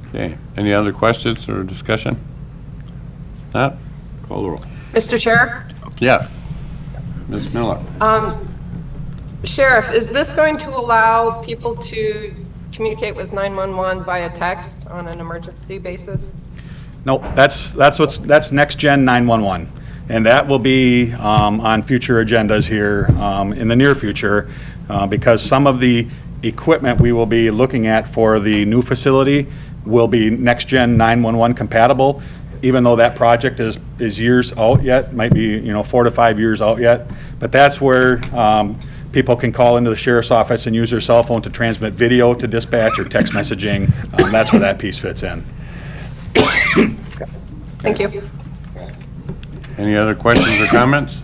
Okay, any other questions or discussion? Not? Call the roll. Mr. Chair? Yeah. Ms. Miller? Sheriff, is this going to allow people to communicate with 911 via text on an emergency basis? Nope, that's next gen 911, and that will be on future agendas here in the near future, because some of the equipment we will be looking at for the new facility will be next gen 911 compatible, even though that project is years out yet, might be 4 to 5 years out yet. But that's where people can call into the sheriff's office and use their cell phone to transmit video to dispatch or text messaging. That's where that piece fits in. Thank you. Any other questions or comments?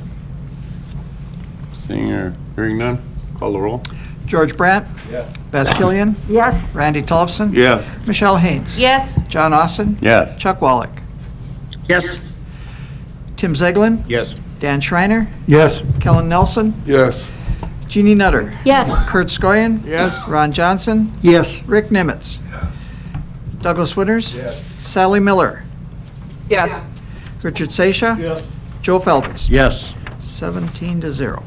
Seeing or hearing none, call the roll. George Brandt? Yes. Beth Killian? Yes. Randy Tollefson? Yes. Michelle Haynes? Yes. John Austin? Yes. Chuck Wallach? Yes. Tim Zeglin? Yes. Dan Schreiner? Yes. Kellen Nelson? Yes. Jeannie Nutter? Yes. Kurt Skoyen? Yes. Ron Johnson? Yes. Rick Nimitz? Douglas Winters? Sally Miller? Yes. Richard Seisha? Yes. Joe Feltes? Yes. 17-0.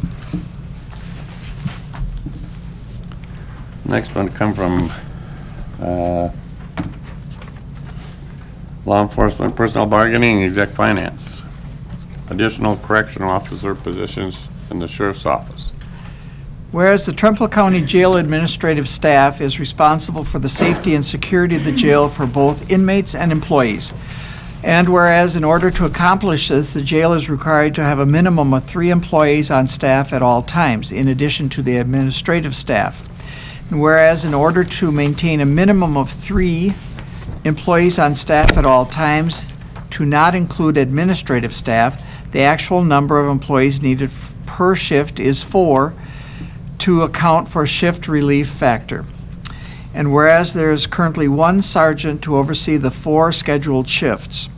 Next one come from Law Enforcement Personnel Bargaining, Exec Finance. Additional correctional officer positions in the sheriff's office. Whereas the Trempealeau County Jail administrative staff is responsible for the safety and security of the jail for both inmates and employees. And whereas in order to accomplish this, the jail is required to have a minimum of 3 employees on staff at all times, in addition to the administrative staff. And whereas in order to maintain a minimum of 3 employees on staff at all times, to not include administrative staff, the actual number of employees needed per shift is 4 to account for shift relief factor. And whereas there is currently 1 sergeant to oversee the 4 scheduled shifts.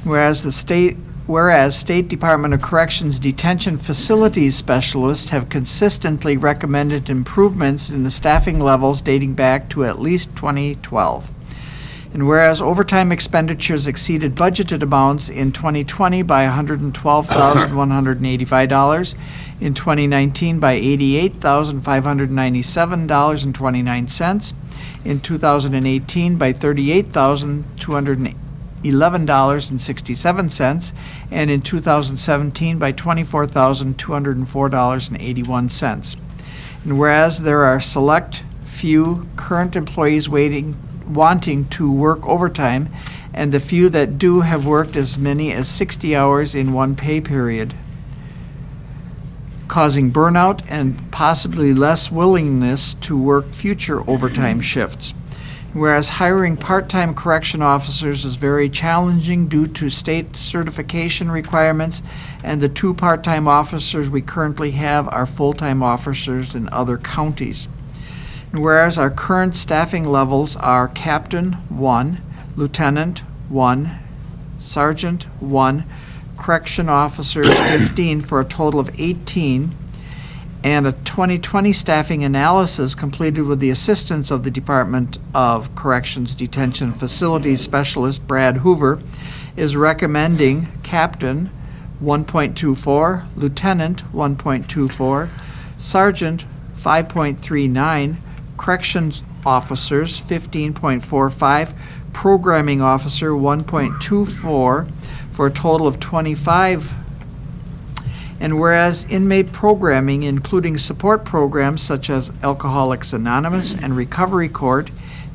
Whereas State Department of Corrections detention facilities specialists have consistently recommended improvements in the staffing levels dating back to at least 2012. And whereas overtime expenditures exceeded budgeted amounts in 2020 by $112,185, in 2019 by $88,597.29, in 2018 by $38,211.67, and in 2017 by $24,204.81. And whereas there are select few current employees wanting to work overtime, and the few that do have worked as many as 60 hours in one pay period, causing burnout and possibly less willingness to work future overtime shifts. Whereas hiring part-time correction officers is very challenging due to state certification requirements, and the 2 part-time officers we currently have are full-time officers in other counties. And whereas our current staffing levels are Captain 1, Lieutenant 1, Sergeant 1, Correction Officers 15 for a total of 18, and a 2020 staffing analysis completed with the assistance of the Department of Corrections Detention Facilities Specialist Brad Hoover, is recommending Captain 1.24, Lieutenant 1.24, Sergeant 5.39, Corrections Officers 15.45, Programming Officer 1.24, for a total of 25. And whereas inmate programming, including support programs such as Alcoholics Anonymous and Recovery Court,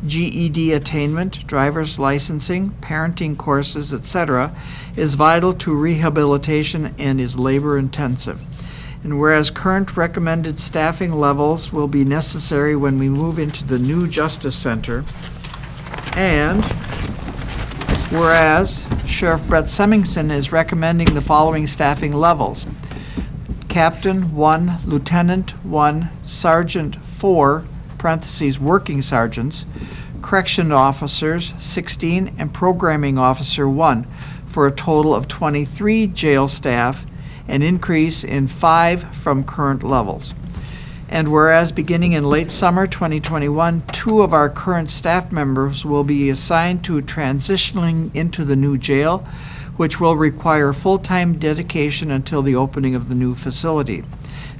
GED attainment, driver's licensing, parenting courses, etc., is vital to rehabilitation and is labor intensive. And whereas current recommended staffing levels will be necessary when we move into the new Justice Center, and whereas Sheriff Brett Semmingson is recommending the following staffing levels: Captain 1, Lieutenant 1, Sergeant 4, parentheses working sergeants, Correction Officers 16, and Programming Officer 1, for a total of 23 jail staff, an increase in 5 from current levels. And whereas beginning in late summer 2021, 2 of our current staff members will be assigned to transitioning into the new jail, which will require full-time dedication until the opening of the new facility.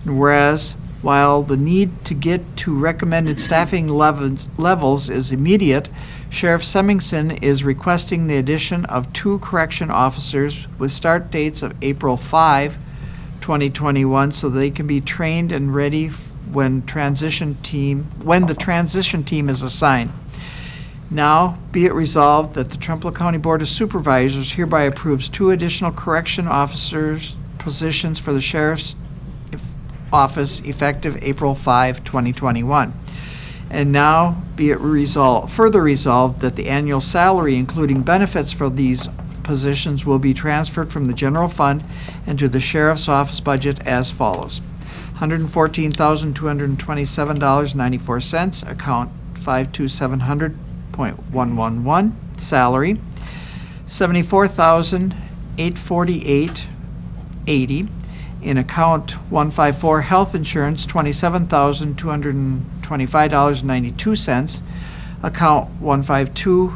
And whereas, while the need to get to recommended staffing levels is immediate, Sheriff Semmingson is requesting the addition of 2 correction officers with start dates of April 5, 2021, so they can be trained and ready when the transition team is assigned. Now, be it resolved that the Trempealeau County Board of Supervisors hereby approves 2 additional correction officers positions for the Sheriff's Office effective April 5, 2021. And now, be it further resolved that the annual salary, including benefits for these positions, will be transferred from the general fund into the Sheriff's Office budget as follows: $114,227.94, account 52700.111, salary, $74,848.80, in account 154, health insurance, $27,225.92, account 152,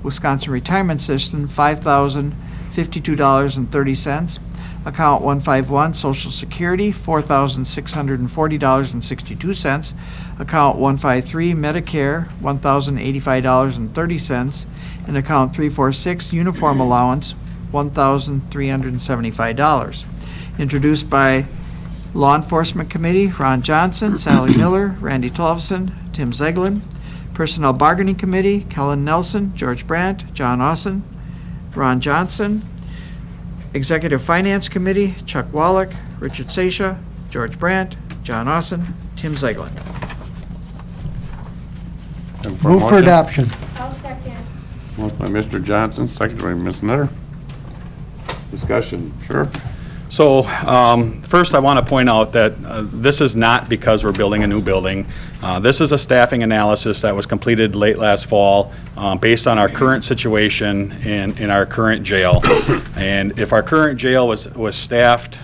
Wisconsin Retirement System, $5,052.30, account 151, Social Security, $4,640.62, account 153, Medicare, $1,085.30, and account 346, uniform allowance, $1,375. Introduced by Law Enforcement Committee, Ron Johnson, Sally Miller, Randy Tolfson, Tim Zeglin. Personnel Bargaining Committee, Kellen Nelson, George Brandt, John Austin, Ron Johnson. Executive Finance Committee, Chuck Wallach, Richard Sasha, George Brandt, John Austin, Tim Zeglin. Move for adoption. I'll second. Motion by Mr. Johnson, second by Ms. Nutter. Discussion, sure. So first, I want to point out that this is not because we're building a new building. This is a staffing analysis that was completed late last fall based on our current situation in our current jail. And if our current jail was staffed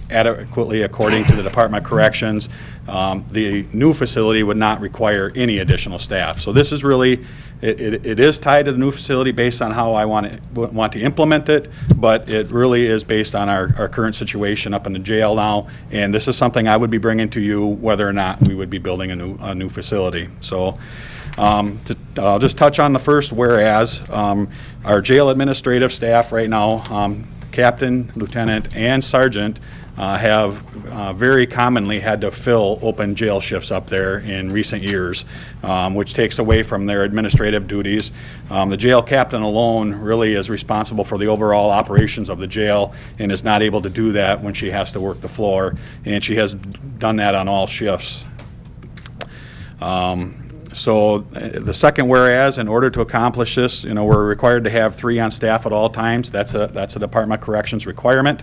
adequately according to the Department of Corrections, the new facility would not require any additional staff. So this is really, it is tied to the new facility based on how I want to implement it, but it really is based on our current situation up in the jail now. And this is something I would be bringing to you whether or not we would be building a new facility. So I'll just touch on the first whereas. Our jail administrative staff right now, captain, lieutenant, and sergeant, have very commonly had to fill open jail shifts up there in recent years, which takes away from their administrative duties. The jail captain alone really is responsible for the overall operations of the jail and is not able to do that when she has to work the floor, and she has done that on all shifts. So the second whereas, in order to accomplish this, we're required to have 3 on staff at all times. That's a Department of Corrections requirement.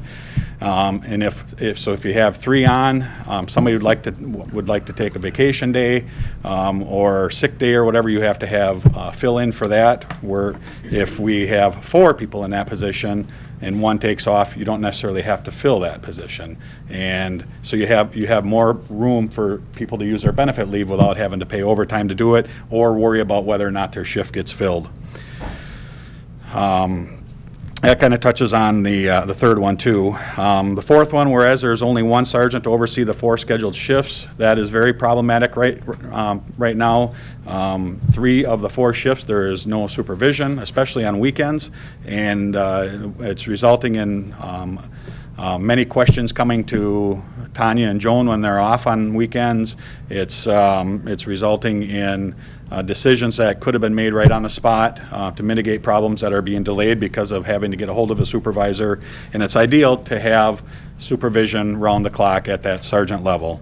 And if you have 3 on, somebody would like to take a vacation day or sick day or whatever, you have to have fill in for that. Where if we have 4 people in that position and 1 takes off, you don't necessarily have to fill that position. And so you have more room for people to use their benefit leave without having to pay overtime to do it or worry about whether or not their shift gets filled. That kind of touches on the third one too. The fourth one, whereas there's only 1 sergeant to oversee the 4 scheduled shifts, that is very problematic right now. 3 of the 4 shifts, there is no supervision, especially on weekends, and it's resulting in many questions coming to Tanya and Joan when they're off on weekends. It's resulting in decisions that could have been made right on the spot to mitigate problems that are being delayed because of having to get a hold of a supervisor. And it's ideal to have supervision round the clock at that sergeant level.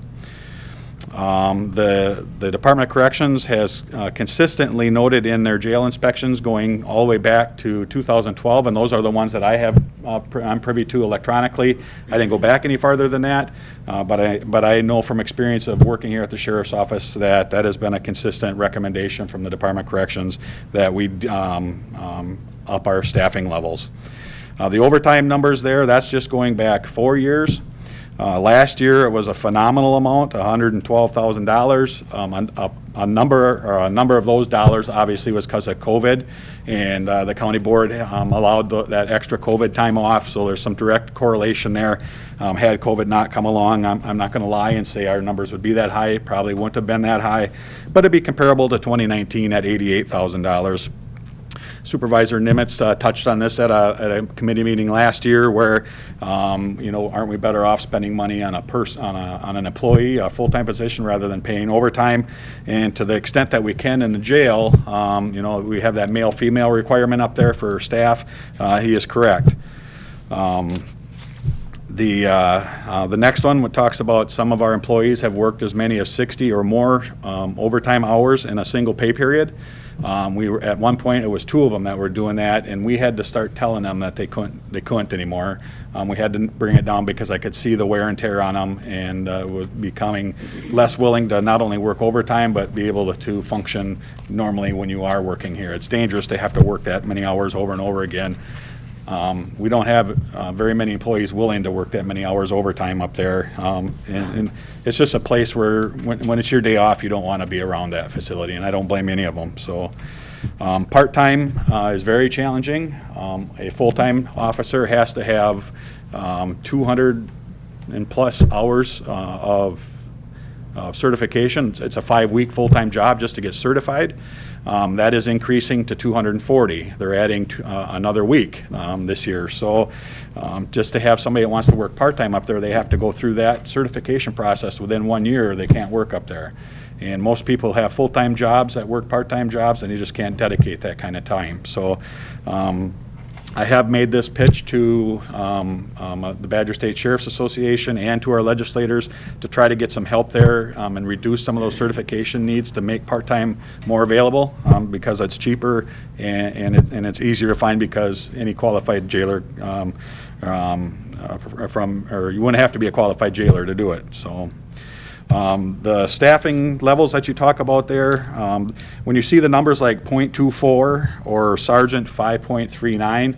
The Department of Corrections has consistently noted in their jail inspections going all the way back to 2012, and those are the ones that I'm privy to electronically. I didn't go back any farther than that, but I know from experience of working here at the Sheriff's Office that has been a consistent recommendation from the Department of Corrections that we up our staffing levels. The overtime numbers there, that's just going back 4 years. Last year, it was a phenomenal amount, $112,000. A number of those dollars obviously was because of COVID, and the county board allowed that extra COVID time off, so there's some direct correlation there. Had COVID not come along, I'm not going to lie and say our numbers would be that high. It probably wouldn't have been that high, but it'd be comparable to 2019 at $88,000. Supervisor Nimitz touched on this at a committee meeting last year, where aren't we better off spending money on on an employee, a full-time position, rather than paying overtime? And to the extent that we can in the jail, we have that male-female requirement up there for staff. He is correct. The next one talks about some of our employees have worked as many as 60 or more overtime hours in a single pay period. We were at one point, it was 2 of them that were doing that, and we had to start telling them that they couldn't anymore. We had to bring it down because I could see the wear and tear on them, and was becoming less willing to not only work overtime but be able to function normally when you are working here. It's dangerous to have to work that many hours over and over again. We don't have very many employees willing to work that many hours overtime up there, and it's just a place where when it's your day off, you don't want to be around that facility, and I don't blame any of them. So part-time is very challenging. A full-time officer has to have 200 and plus hours of certification. It's a 5-week full-time job just to get certified. That is increasing to 240. They're adding another week this year. So just to have somebody that wants to work part-time up there, they have to go through that certification process within 1 year. They can't work up there. And most people have full-time jobs that work part-time jobs, and you just can't dedicate that kind of time. So I have made this pitch to the Badger State Sheriff's Association and to our legislators to try to get some help there and reduce some of those certification needs to make part-time more available because it's cheaper and it's easier to find, because any qualified jailer or you wouldn't have to be a qualified jailer to do it. So the staffing levels that you talk about there, when you see the numbers like 0.24 or sergeant 5.39,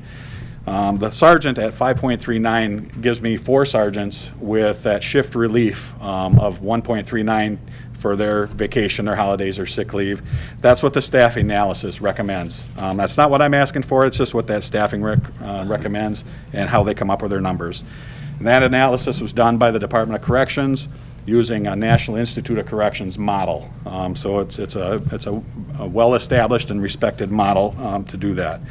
the sergeant at 5.39 gives me 4 sergeants with that shift relief of 1.39 for their vacation, their holidays, or sick leave. That's what the staffing analysis recommends. That's not what I'm asking for, it's just what that staffing recommends and how they come up with their numbers. And that analysis was done by the Department of Corrections using a National Institute of Corrections model. So it's a well-established and respected model to do that.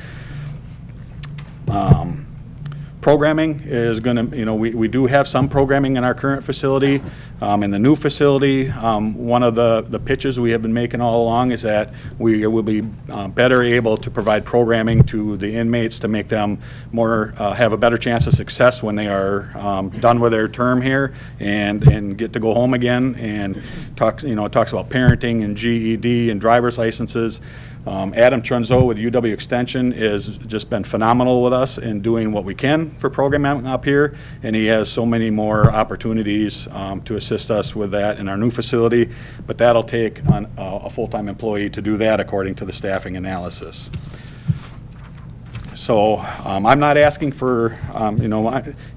Programming is going to, we do have some programming in our current facility. In the new facility, one of the pitches we have been making all along is that we will be better able to provide programming to the inmates to make them have a better chance of success when they are done with their term here and get to go home again. And it talks about parenting and GED and driver's licenses. Adam Trunzo with UW Extension has just been phenomenal with us in doing what we can for programming up here, and he has so many more opportunities to assist us with that in our new facility, but that'll take on a full-time employee to do that according to the staffing analysis. So I'm not asking for,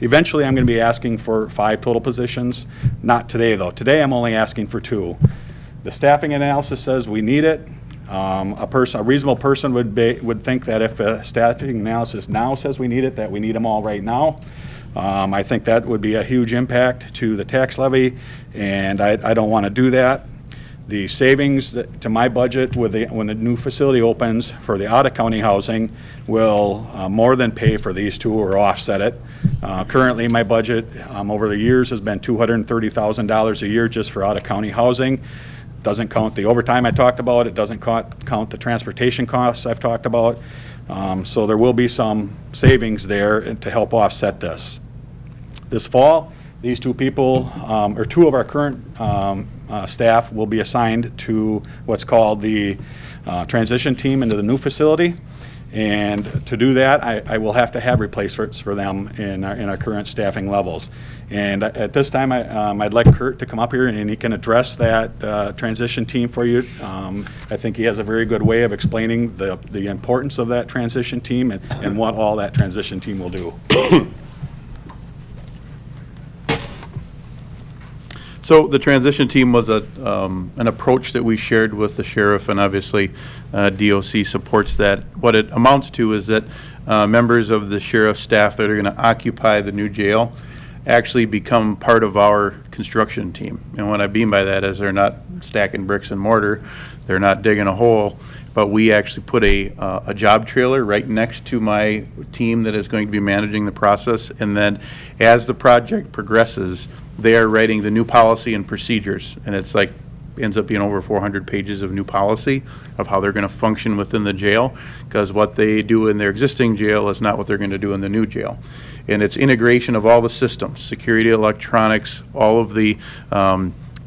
eventually I'm going to be asking for 5 total positions. Not today, though. Today I'm only asking for 2. The staffing analysis says we need it. A reasonable person would think that if a staffing analysis now says we need it, that we need them all right now. I think that would be a huge impact to the tax levy, and I don't want to do that. The savings to my budget when the new facility opens for the out-of-county housing will more than pay for these 2 or offset it. Currently, my budget over the years has been $230,000 a year just for out-of-county housing. Doesn't count the overtime I talked about. It doesn't count the transportation costs I've talked about. So there will be some savings there to help offset this. This fall, these 2 people, or 2 of our current staff will be assigned to what's called the transition team into the new facility. And to do that, I will have to have replacements for them in our current staffing levels. And at this time, I'd like Kurt to come up here and he can address that transition team for you. I think he has a very good way of explaining the importance of that transition team and what all that transition team will do. So the transition team was an approach that we shared with the sheriff, and obviously DOC supports that. What it amounts to is that members of the sheriff's staff that are going to occupy the new jail actually become part of our construction team. And what I mean by that is they're not stacking bricks and mortar, they're not digging a hole, but we actually put a job trailer right next to my team that is going to be managing the process. And then as the project progresses, they are writing the new policy and procedures. And it's like, ends up being over 400 pages of new policy of how they're going to function within the jail, because what they do in their existing jail is not what they're going to do in the new jail. And it's integration of all the systems, security, electronics, all of the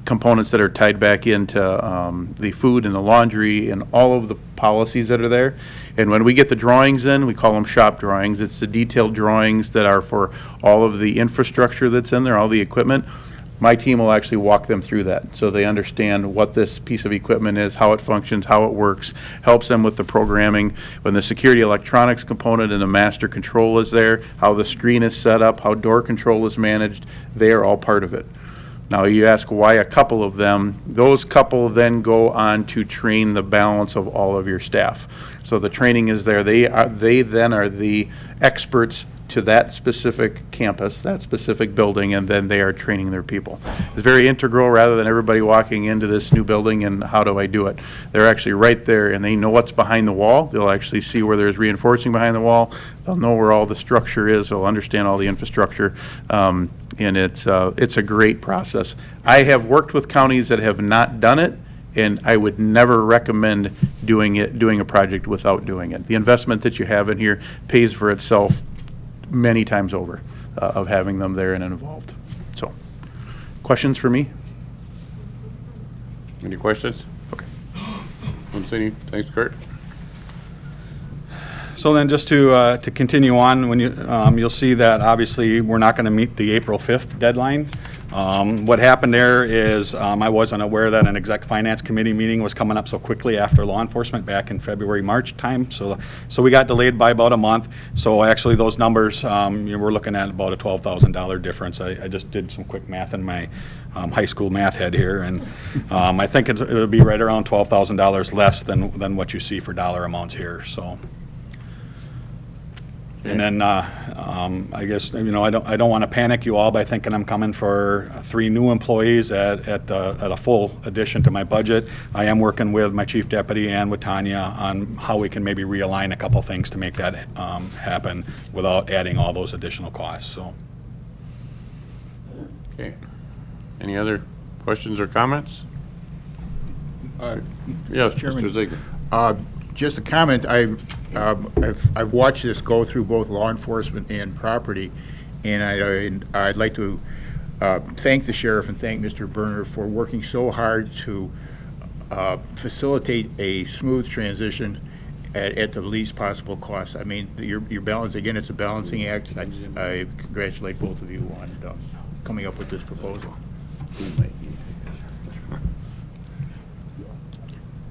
components that are tied back into the food and the laundry and all of the policies that are there. And when we get the drawings in, we call them shop drawings. It's the detailed drawings that are for all of the infrastructure that's in there, all the equipment. My team will actually walk them through that so they understand what this piece of equipment is, how it functions, how it works, helps them with the programming. When the security electronics component and the master control is there, how the screen is set up, how door control is managed, they are all part of it. Now you ask why a couple of them. Those couple then go on to train the balance of all of your staff. So the training is there. They then are the experts to that specific campus, that specific building, and then they are training their people. It's very integral rather than everybody walking into this new building and how do I do it. They're actually right there and they know what's behind the wall. They'll actually see where there's reinforcing behind the wall. They'll know where all the structure is. They'll understand all the infrastructure. And it's a great process. I have worked with counties that have not done it, and I would never recommend doing a project without doing it. The investment that you have in here pays for itself many times over of having them there and involved. So, questions for me? Any questions? Okay. Thanks, Kurt. So then just to continue on, when you'll see that obviously we're not going to meet the April 5th deadline. What happened there is I wasn't aware that an exec finance committee meeting was coming up so quickly after law enforcement back in February, March time. So we got delayed by about a month. So actually those numbers, we're looking at about a $12,000 difference. I just did some quick math in my high school math head here, and I think it'll be right around $12,000 less than what you see for dollar amounts here. So. And then I guess I don't want to panic you all by thinking I'm coming for 3 new employees at a full addition to my budget. I am working with my chief deputy and with Tanya on how we can maybe realign a couple things to make that happen without adding all those additional costs. So. Okay. Any other questions or comments? Yes, Chairman, Mr. Ziegler. Just a comment. I've watched this go through both law enforcement and property, and I'd like to thank the sheriff and thank Mr. Berner for working so hard to facilitate a smooth transition at the least possible cost. I mean, your balance, again, it's a balancing act, and I congratulate both of you on coming up with this proposal.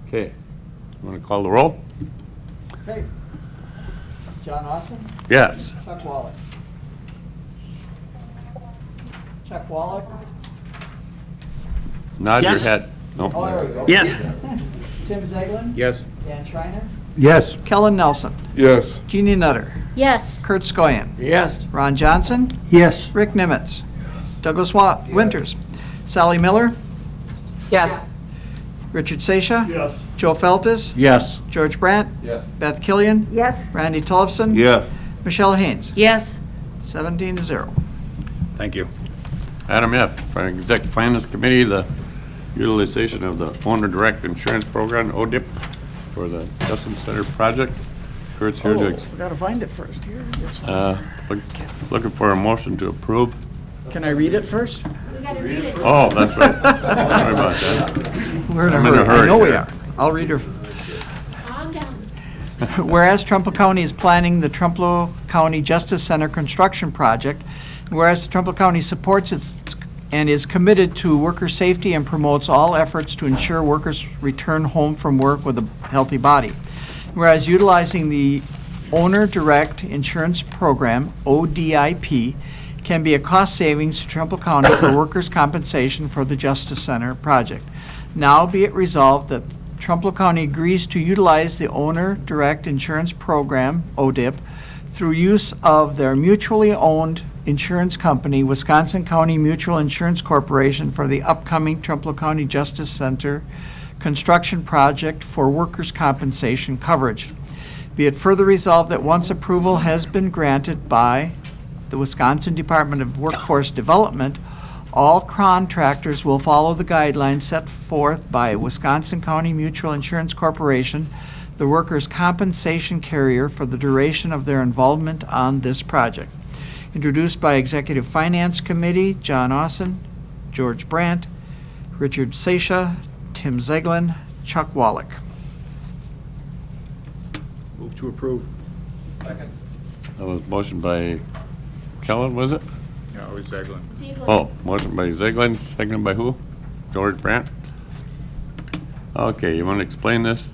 Okay. Want to call the roll? Okay. John Austin? Yes. Chuck Wallach? Chuck Wallach? Nod your Yes. head. Nope. Oh, there we go. Yes. Tim Zeglin? Yes. Dan Schreiner? Yes. Kellen Nelson? Yes. Jeannie Nutter? Yes. Kurt Skoyan? Yes. Ron Johnson? Yes. Rick Nimitz? Douglas Winters? Sally Miller? Yes. Richard Seisha? Yes. Joe Feltes? Yes. George Brandt? Yes. Beth Killian? Yes. Randy Tollefson? Yes. Michelle Haynes? Yes. 17-0. Thank you. Item F, for Executive Finance Committee, the utilization of the Owner Direct Insurance Program, ODIP, for the Justice Center project. Kurt's here to, We gotta find it first here. This one. looking for a motion to approve. Can I read it first? We gotta read it. Oh, that's right. Sorry about that. We're in a I'm in a hurry. I hurry know we here. are. I'll read her. Calm down. Whereas Trumpealeau County is planning the Trempealeau County Justice Center construction project, whereas Trempealeau County supports its and is committed to worker safety and promotes all efforts to ensure workers return home from work with a healthy body. Whereas utilizing the Owner Direct Insurance Program, ODIP, can be a cost savings to Trumpealeau County for workers' compensation for the Justice Center project. Now be it resolved that Trumpealeau County agrees to utilize the Owner Direct Insurance Program, ODIP, through use of their mutually owned insurance company, Wisconsin County Mutual Insurance Corporation, for the upcoming Trumpealeau County Justice Center construction project for workers' compensation coverage. Be it further resolved that once approval has been granted by the Wisconsin Department of Workforce Development, all contractors will follow the guidelines set forth by Wisconsin County Mutual Insurance Corporation, the workers' compensation carrier, for the duration of their involvement on this project. Introduced by Executive Finance Committee, John Austin, George Brandt, Richard Seisha, Tim Zeglin, Chuck Wallach. Move to approve. That was motion by Kellen, was it? Yeah, it was Zeglin. Ziegler. Oh, motion by Zeglin, seconded by who? George Brandt? Okay, you want to explain this?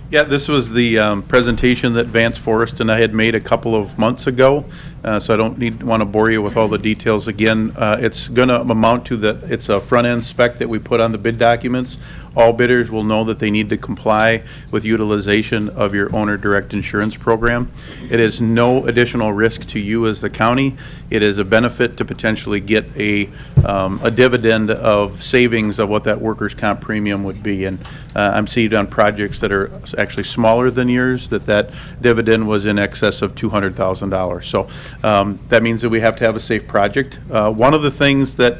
Yeah, this was the presentation that Vance Forrest and I had made a couple of months ago, so I don't want to bore you with all the details again. It's going to amount to that it's a front-end spec that we put on the bid documents. All bidders will know that they need to comply with utilization of your owner direct insurance program. It is no additional risk to you as the county. It is a benefit to potentially get a dividend of savings of what that workers' comp premium would be. And I'm seeing on projects that are actually smaller than yours that dividend was in excess of $200,000. So that means that we have to have a safe project. One of the things that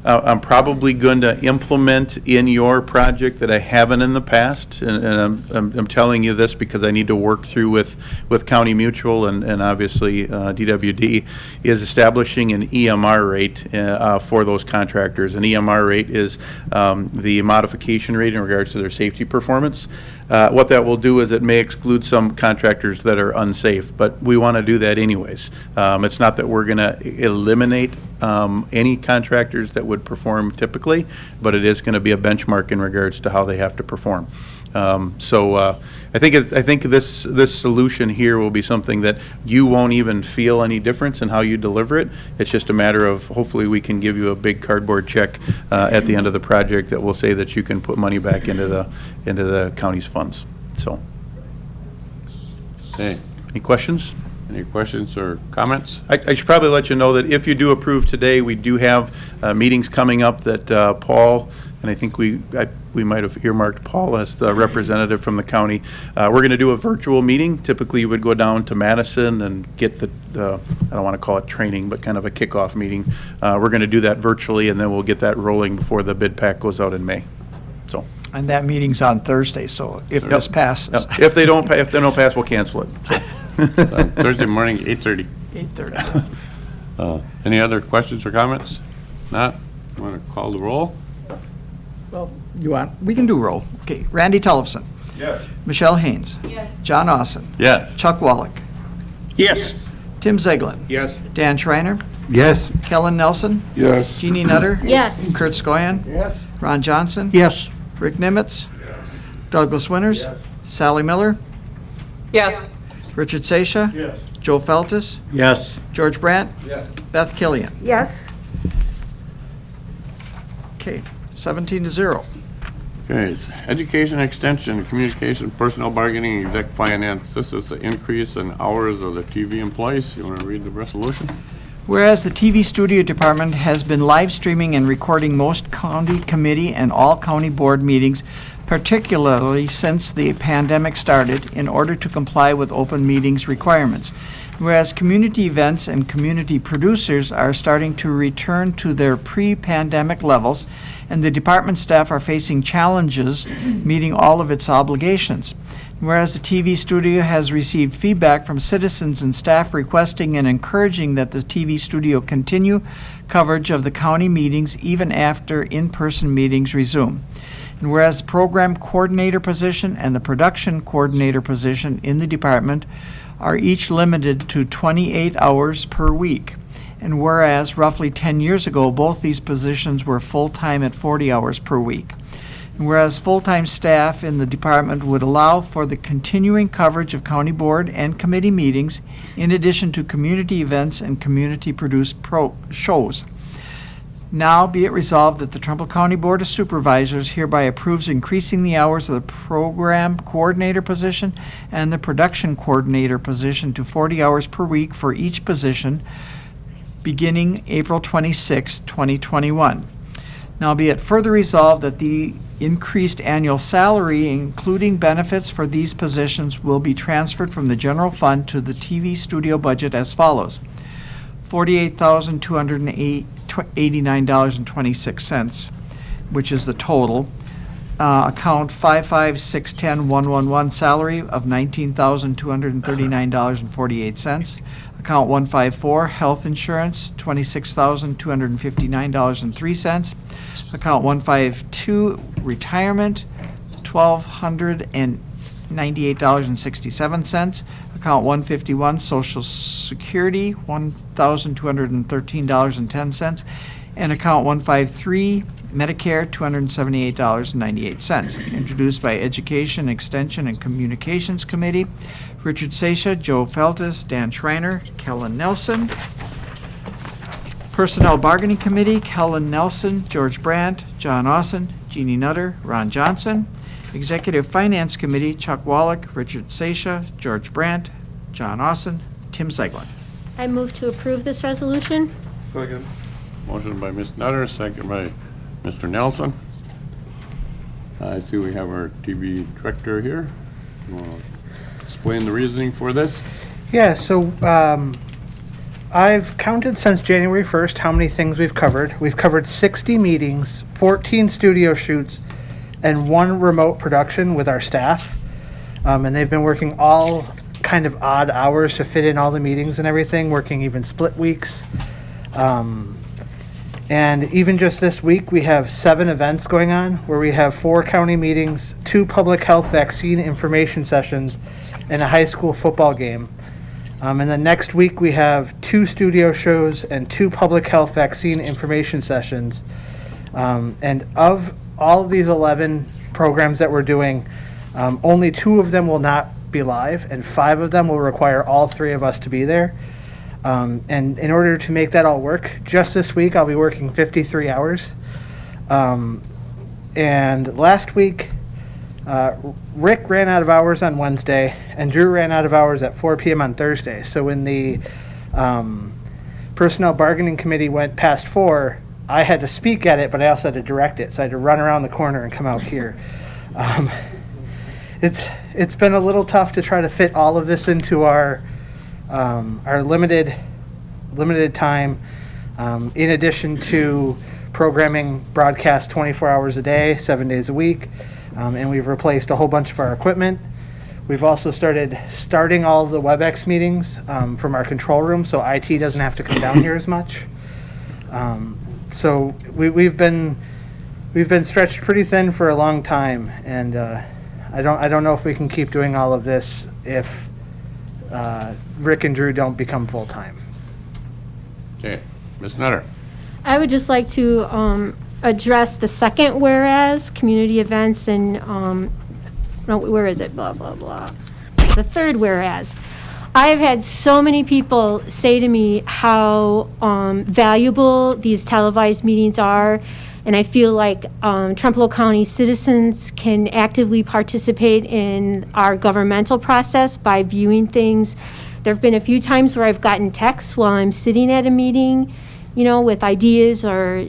I'm probably going to implement in your project that I haven't in the past, and I'm telling you this because I need to work through with County Mutual and obviously DWD, is establishing an EMR rate for those contractors. An EMR rate is the modification rate in regards to their safety performance. What that will do is it may exclude some contractors that are unsafe, but we want to do that anyways. It's not that we're going to eliminate any contractors that would perform typically, but it is going to be a benchmark in regards to how they have to perform. I think this solution here will be something that you won't even feel any difference in how you deliver it. It's just a matter of hopefully we can give you a big cardboard check at the end of the project that will say that you can put money back into the county's funds. So, Okay. any questions? Any questions or comments? I should probably let you know that if you do approve today, we do have meetings coming up that Paul, and I think we might have earmarked Paul as the representative from the county. We're going to do a virtual meeting. Typically, you would go down to Madison and get the I don't want to call it training, but kind of a kickoff meeting. We're going to do that virtually, and then we'll get that rolling before the bid pack goes out in May. So. And that meeting's on Thursday, so if this passes. Yep. If they don't pass, we'll cancel it. So. Thursday morning, 8:30. 8:30. Any other questions or comments? Not? Want to call the roll? Well, you want, we can do roll. Okay, Randy Tollefson. Yes. Michelle Haynes. Yes. John Austin. Yes. Chuck Wallach. Yes. Tim Zeglin. Yes. Dan Schreiner. Yes. Kellen Nelson. Yes. Jeannie Nutter. Yes. Kurt Skoyan. Yes. Ron Johnson. Yes. Rick Nimitz. Douglas Winters. Sally Miller. Yes. Richard Seisha. Yes. Joe Feltus. Yes. George Brandt. Yes. Beth Killian. Yes. Okay, 17-0. Okay, it's education, extension, communication, personnel bargaining, exec finance. This is the increase in hours of the TV employees. You want to read the resolution? Whereas the TV studio department has been live streaming and recording most county committee and all county board meetings, particularly since the pandemic started, in order to comply with open meetings requirements. Whereas community events and community producers are starting to return to their pre-pandemic levels, and the department staff are facing challenges meeting all of its obligations. Whereas the TV studio has received feedback from citizens and staff requesting and encouraging that the TV studio continue coverage of the county meetings even after in-person meetings resume. And whereas the program coordinator position and the production coordinator position in the department are each limited to 28 hours per week. And whereas roughly 10 years ago, both these positions were full-time at 40 hours per week. And whereas full-time staff in the department would allow for the continuing coverage of county board and committee meetings, in addition to community events and community-produced shows. Now be it resolved that the Trumbull County Board of Supervisors hereby approves increasing the hours of the program coordinator position and the production coordinator position to 40 hours per week for each position, beginning April 26, 2021. Now be it further resolved that the increased annual salary, including benefits for these positions, will be transferred from the general fund to the TV studio budget as follows. $48,289.26, which is the total. Account 55610-111, salary of $19,239.48. Account 154, health insurance, $26,259.03. Account 152, retirement, $1,298.67. Account 151, social security, $1,213.10. And account 153, Medicare, $278.98. Introduced by Education, Extension, and Communications Committee. Richard Seisha, Joe Feltus, Dan Schreiner, Kellen Nelson. Personnel Bargaining Committee, Kellen Nelson, George Brandt, John Austin, Jeannie Nutter, Ron Johnson. Executive Finance Committee, Chuck Wallach, Richard Seisha, George Brandt, John Austin, Tim Zeglin. I move to approve this resolution. Second. Motion by Ms. Nutter, second by Mr. Nelson. I see we have our TV director here. You want to explain the reasoning for this? Yeah, so I've counted since January 1st how many things we've covered. We've covered 60 meetings, 14 studio shoots, and 1 remote production with our staff. And they've been working all kind of odd hours to fit in all the meetings and everything, working even split weeks. And even just this week, we have 7 events going on where we have 4 county meetings, 2 public health vaccine information sessions, and a high school football game. And then next week, we have 2 studio shows and 2 public health vaccine information sessions. And of all of these 11 programs that we're doing, only 2 of them will not be live, and 5 of them will require all 3 of us to be there. And in order to make that all work, just this week I'll be working 53 hours. And last week, Rick ran out of hours on Wednesday, and Drew ran out of hours at 4 p.m. on Thursday. So when the Personnel Bargaining Committee went past 4, I had to speak at it, but I also had to direct it. So I had to run around the corner and come out here. It's been a little tough to try to fit all of this into our limited time, in addition to programming broadcast 24 hours a day, 7 days a week, and we've replaced a whole bunch of our equipment. We've also starting all of the WebEx meetings from our control room, so IT doesn't have to come down here as much. So we've been we've been stretched pretty thin for a long time, and I don't know if we can keep doing all of this if Rick and Drew don't become full-time. Okay, Ms. Nutter. I would just like to address the second whereas, community events and, no, where is it, blah, blah, blah. The third whereas. I have had so many people say to me how valuable these televised meetings are, and I feel like Trempealeau County citizens can actively participate in our governmental process by viewing things. There have been a few times where I've gotten texts while I'm sitting at a meeting, you know, with ideas or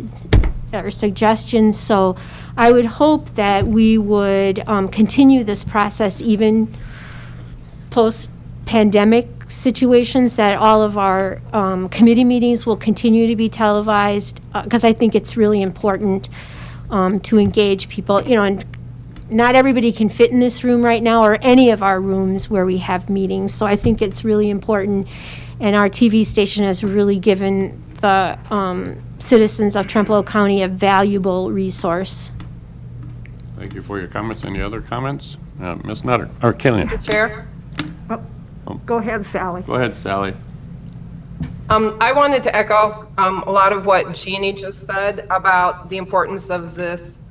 suggestions. So I would hope that we would continue this process even post-pandemic situations, that all of our committee meetings will continue to be televised, because I think it's really important to engage people, you know, and not everybody can fit in this room right now or any of our rooms where we have meetings. So I think it's really important, and our TV station has really given the citizens of Trempealeau County a valuable resource. Thank you for your comments. Any other comments? Ms. Nutter, or Killian? Mr. Chair? Go ahead, Sally. Go ahead, Sally. I wanted to echo a lot of what Jeannie just said about the importance of this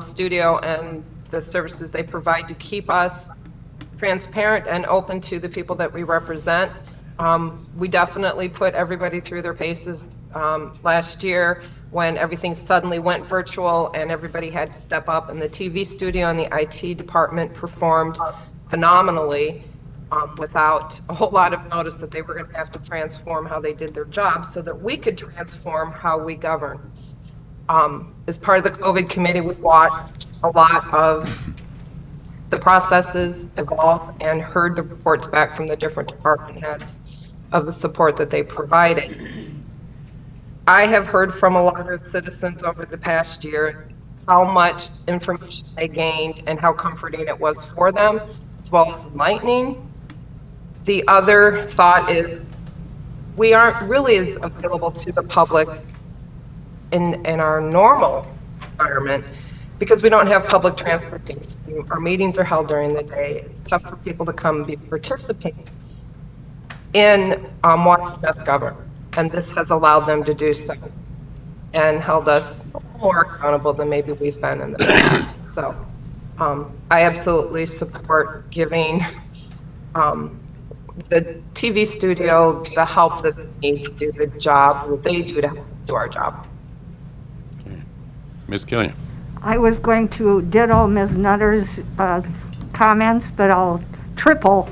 studio and the services they provide to keep us transparent and open to the people that we represent. We definitely put everybody through their paces last year when everything suddenly went virtual and everybody had to step up, and the TV studio and the IT department performed phenomenally without a whole lot of notice that they were going to have to transform how they did their job so that we could transform how we govern. As part of the COVID committee, we watched a lot of the processes evolve and heard the reports back from the different department heads of the support that they provided. I have heard from a lot of citizens over the past year how much information they gained and how comforting it was for them, as well as enlightening. The other thought is we aren't really as available to the public in our normal environment because we don't have public transportation. Our meetings are held during the day. It's tough for people to come be participants in watching us govern, and this has allowed them to do so and held us more accountable than maybe we've been in the past. So I absolutely support giving the TV studio the help that they need to do the job that they do to help us do our job. Ms. Killian. I was going to ditto Ms. Nutter's comments, but I'll triple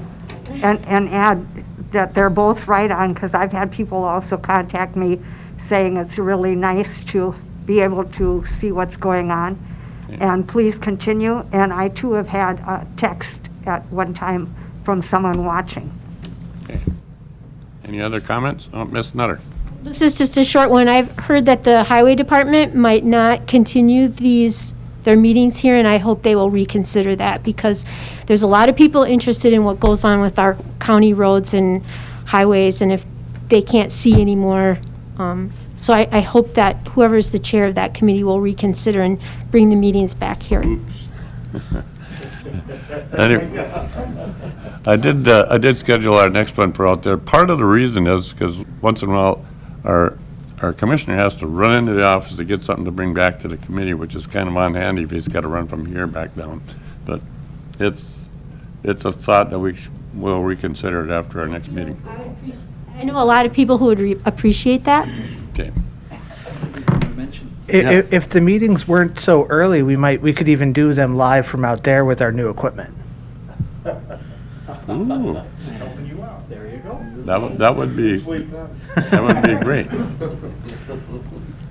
and add that they're both right on, because I've had people also contact me saying it's really nice to be able to see what's going on. And please continue. And I too have had a text at one time from someone watching. Okay. Any other comments? Oh, Ms. Nutter. This is just a short one. I've heard that the highway department might not continue their meetings here, and I hope they will reconsider that, because there's a lot of people interested in what goes on with our county roads and highways, and if they can't see anymore. So I hope that whoever's the chair of that committee will reconsider and bring the meetings back here. Anyway, I did schedule our next one for out there. Part of the reason is because once in a while, our commissioner has to run into the office to get something to bring back to the committee, which is kind of unhandy if he's got to run from here back down. But it's a thought that we will reconsider it after our next meeting. I know a lot of people who would appreciate that. Okay. If the meetings weren't so early, we could even do them live from out there with our new equipment. Ooh. Helping you out. There you go. That would be great.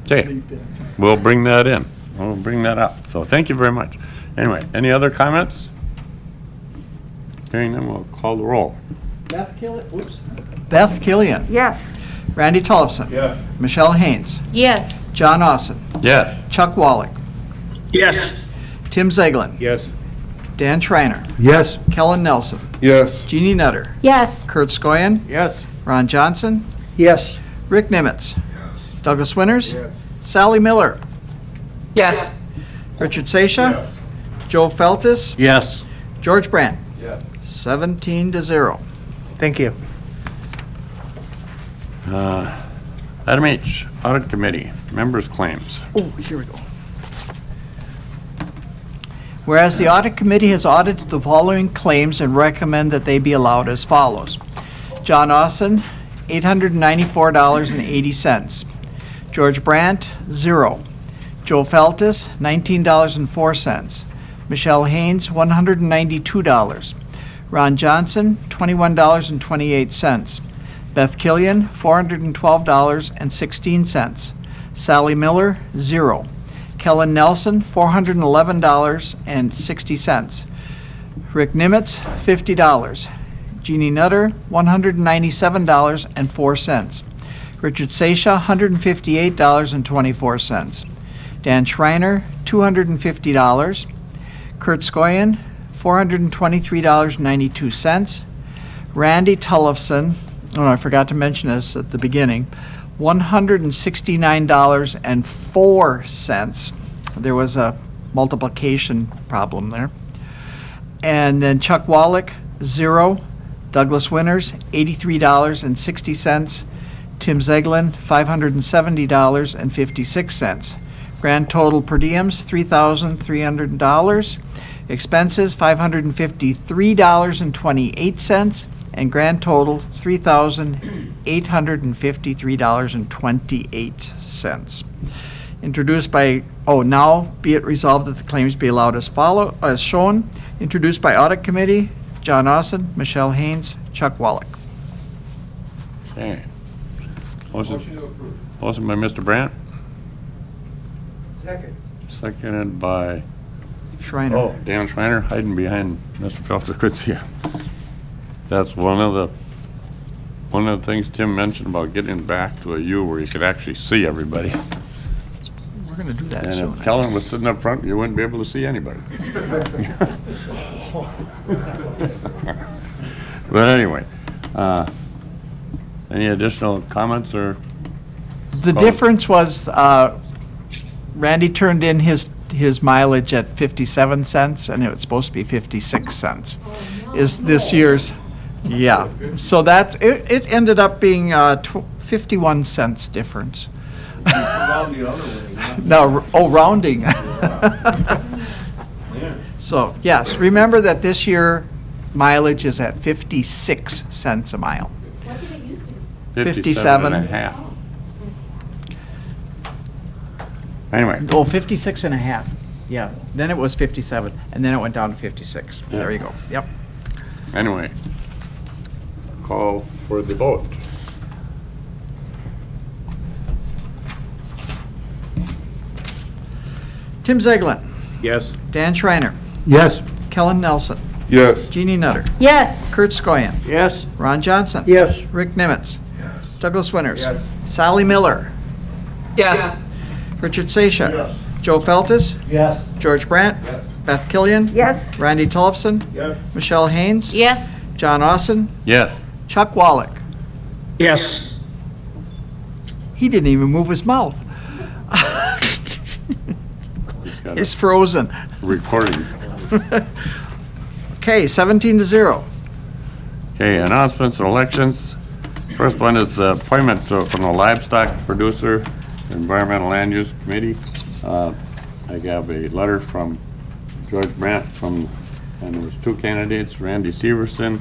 Okay, we'll bring that in. We'll bring that up. So thank you very much. Anyway, any other comments? Hearing none, we'll call the roll. Beth Killian. Yes. Randy Tollefson. Yes. Michelle Haynes. Yes. John Austin. Yes. Chuck Wallach. Yes. Tim Zeglin. Yes. Dan Schreiner. Yes. Kellen Nelson. Yes. Jeannie Nutter. Yes. Kurt Skoyen. Yes. Ron Johnson. Yes. Rick Nimitz. Douglas Winters. Sally Miller. Yes. Richard Seisha? Joe Feltus? Yes. George Brandt? Yes. 17-0. Thank you. Item H, Audit Committee, members' claims. Oh, here we go. Whereas the Audit Committee has audited the following claims and recommend that they be allowed as follows. John Austin, $894.80. George Brandt, 0. Joe Feltus, $19.04. Michelle Haynes, $192. Ron Johnson, $21.28. Beth Killian, $412.16. Sally Miller, 0. Kellen Nelson, $411.60. Rick Nimitz, $50. Jeannie Nutter, $197.04. Richard Seisha, $158.24. Dan Schreiner, $250. Kurt Skoyen, $423.92. Randy Tullifson, oh, I forgot to mention this at the beginning, $169.04. There was a multiplication problem there. And then Chuck Wallach, 0. Douglas Winters, $83.60. Tim Zeglin, $570.56. Grand total per diems, $3,300. Expenses, $553.28. And grand total, $3,853.28. Introduced by, now be it resolved that the claims be allowed as shown. Introduced by Audit Committee, John Austin, Michelle Haynes, Chuck Wallach. Okay. Motion by Mr. Brandt, Second. seconded by Schreiner. Oh, Dan Schreiner, hiding behind Mr. Phelps, I could see him. That's one of the things Tim mentioned about getting back to a U where you could actually see everybody. We're going to do that And soon. if Kellen was sitting up front, you wouldn't be able to see anybody. But anyway, any additional comments or? The difference was Randy turned in his mileage at 57 cents, and it was supposed to be 56 cents. Is this year's, yeah. So it ended up being 51 cents difference. No, rounding. So, yes, remember that this year mileage is at 56 cents a mile. What did it used to be? 57 and a half. Anyway. 56 and a half. Yeah, then it was 57, and then it went down to 56. There you go. Yep. Anyway, call for the vote. Tim Zeglin. Yes. Dan Schreiner. Yes. Kellen Nelson. Yes. Jeannie Nutter. Yes. Kurt Skoyen. Yes. Ron Johnson. Yes. Rick Nimitz. Douglas Winters. Sally Miller. Yes. Richard Seisha. Joe Feltus. Yes. George Brandt. Beth Killian. Yes. Randy Tullifson. Michelle Haynes. Yes. John Austin. Yes. Chuck Wallach. Yes. He didn't even move his mouth. It's frozen. Recording. Okay, 17-0. Okay, announcements and elections. First one is the appointment from the Livestock Producer Environmental Land Use Committee. I got a letter from George Brandt and there was two candidates, Randy Severson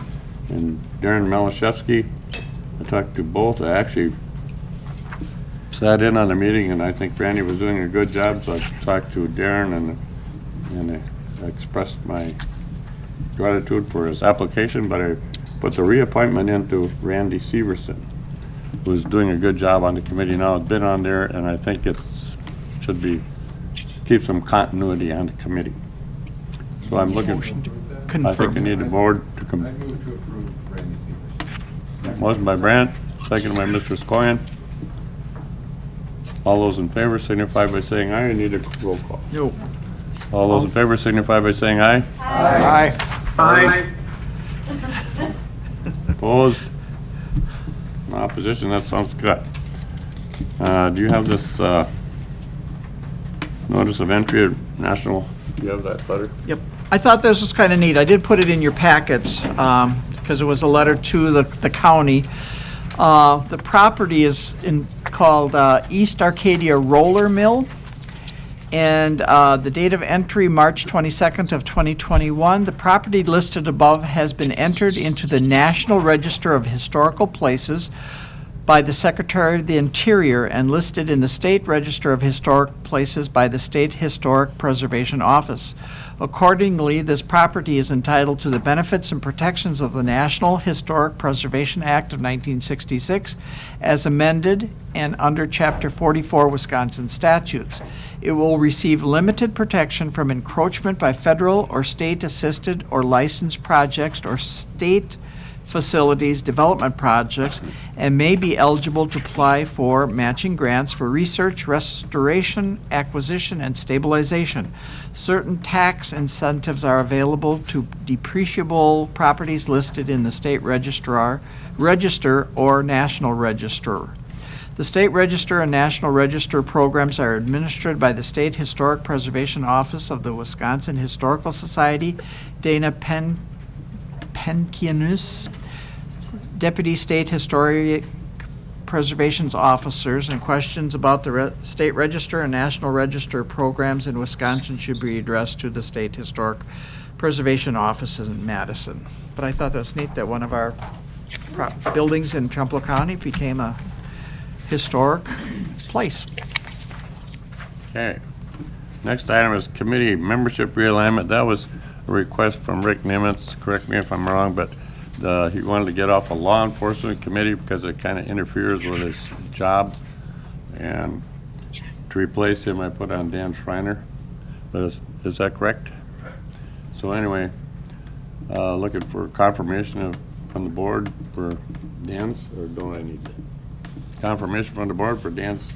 and Darren Malashevsky. I talked to both. I actually sat in on the meeting, and I think Randy was doing a good job, so I talked to Darren and I expressed my gratitude for his application, but I put the reappointment into Randy Severson, who's doing a good job on the committee now. It's been on there, and I think should keep some continuity on the committee. So I'm looking, I think I need the board to I move to approve Randy Severson. Motion by Brandt, second by Mr. Skoyen. All those in favor signify by saying aye. I need a roll call. No. All those in favor signify by saying aye. Aye. Aye. Opposed? No opposition, that sounds good. Do you have this Notice of entry of national, you have that letter? Yep. I thought this was kind of neat. I did put it in your packets because it was a letter to the county. The property is called East Arcadia Roller Mill. And the date of entry, March 22nd of 2021. The property listed above has been entered into the National Register of Historical Places by the Secretary of the Interior and listed in the State Register of Historic Places by the State Historic Preservation Office. Accordingly, this property is entitled to the benefits and protections of the National Historic Preservation Act of 1966 as amended and under Chapter 44 Wisconsin statutes. It will receive limited protection from encroachment by federal or state-assisted or licensed projects or state facilities development projects and may be eligible to apply for matching grants for research, restoration, acquisition, and stabilization. Certain tax incentives are available to depreciable properties listed in the state register or national register. The State Register and National Register programs are administered by the State Historic Preservation Office of the Wisconsin Historical Society, Dana Penkianus, Deputy State Historic Preservation Officers, and questions about the State Register and National Register programs in Wisconsin should be addressed to the State Historic Preservation Office in Madison. But I thought that was neat that one of our buildings in Trempealeau County became a historic place. Okay. Next item is committee membership realignment. That was a request from Rick Nimitz. Correct me if I'm wrong, but he wanted to get off a law enforcement committee because it kind of interferes with his job. And to replace him, I put on Dan Schreiner. But is that correct? So anyway, looking for confirmation from the board for Dan's, or don't I need confirmation from the board for Dan's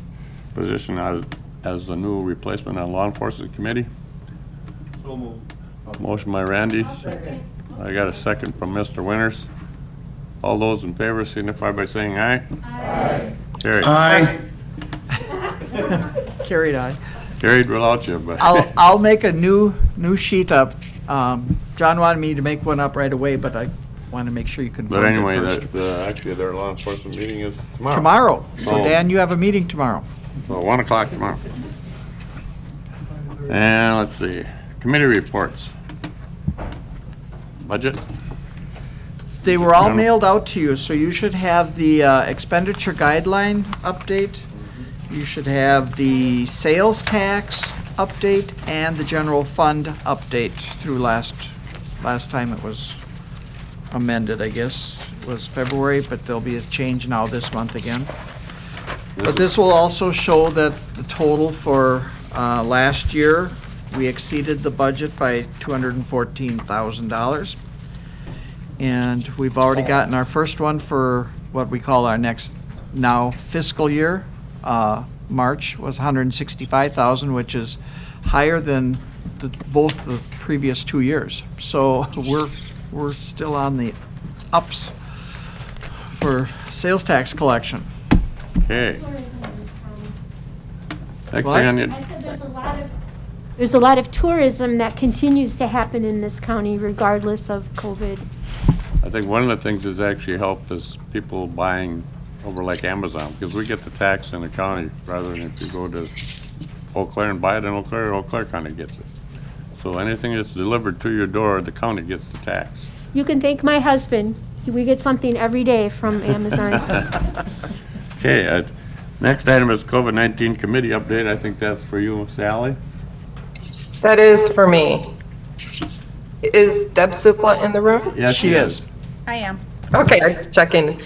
position as the new replacement on law enforcement committee? So moved. Motion by Randy. I got a second from Mr. Winters. All those in favor signify by saying aye. Aye. Carried. Aye. Carried aye. Carried without you, but. I'll make a new sheet up. John wanted me to make one up right away, but I want to make sure you confirm But it anyway, first. actually, their law enforcement meeting is tomorrow. Tomorrow. So Dan, you have a meeting tomorrow. So 1 o'clock tomorrow. And let's see, committee reports. Budget? They were all mailed out to you, so you should have the expenditure guideline update. You should have the sales tax update and the general fund update through last time it was amended, I guess, was February, but there'll be a change now this month again. But this will also show that the total for last year, we exceeded the budget by $214,000. And we've already gotten our first one for what we call our next now fiscal year. March was $165,000, which is higher than both the previous 2 years. So we're still on the ups for sales tax collection. Okay. Next What? thing on the, I said there's a lot of tourism that continues to happen in this county regardless of COVID. I think one of the things that's actually helped is people buying over like Amazon, because we get the tax in the county rather than if you go to Eau Claire and buy it in Eau Claire kind of gets it. So anything that's delivered to your door, the county gets the tax. You can thank my husband. We get something every day from Amazon. Okay, next item is COVID-19 committee update. I think that's for you, Sally. That is for me. Is Deb Sukla in the room? Yes, she is. I am. Okay, I'm just checking.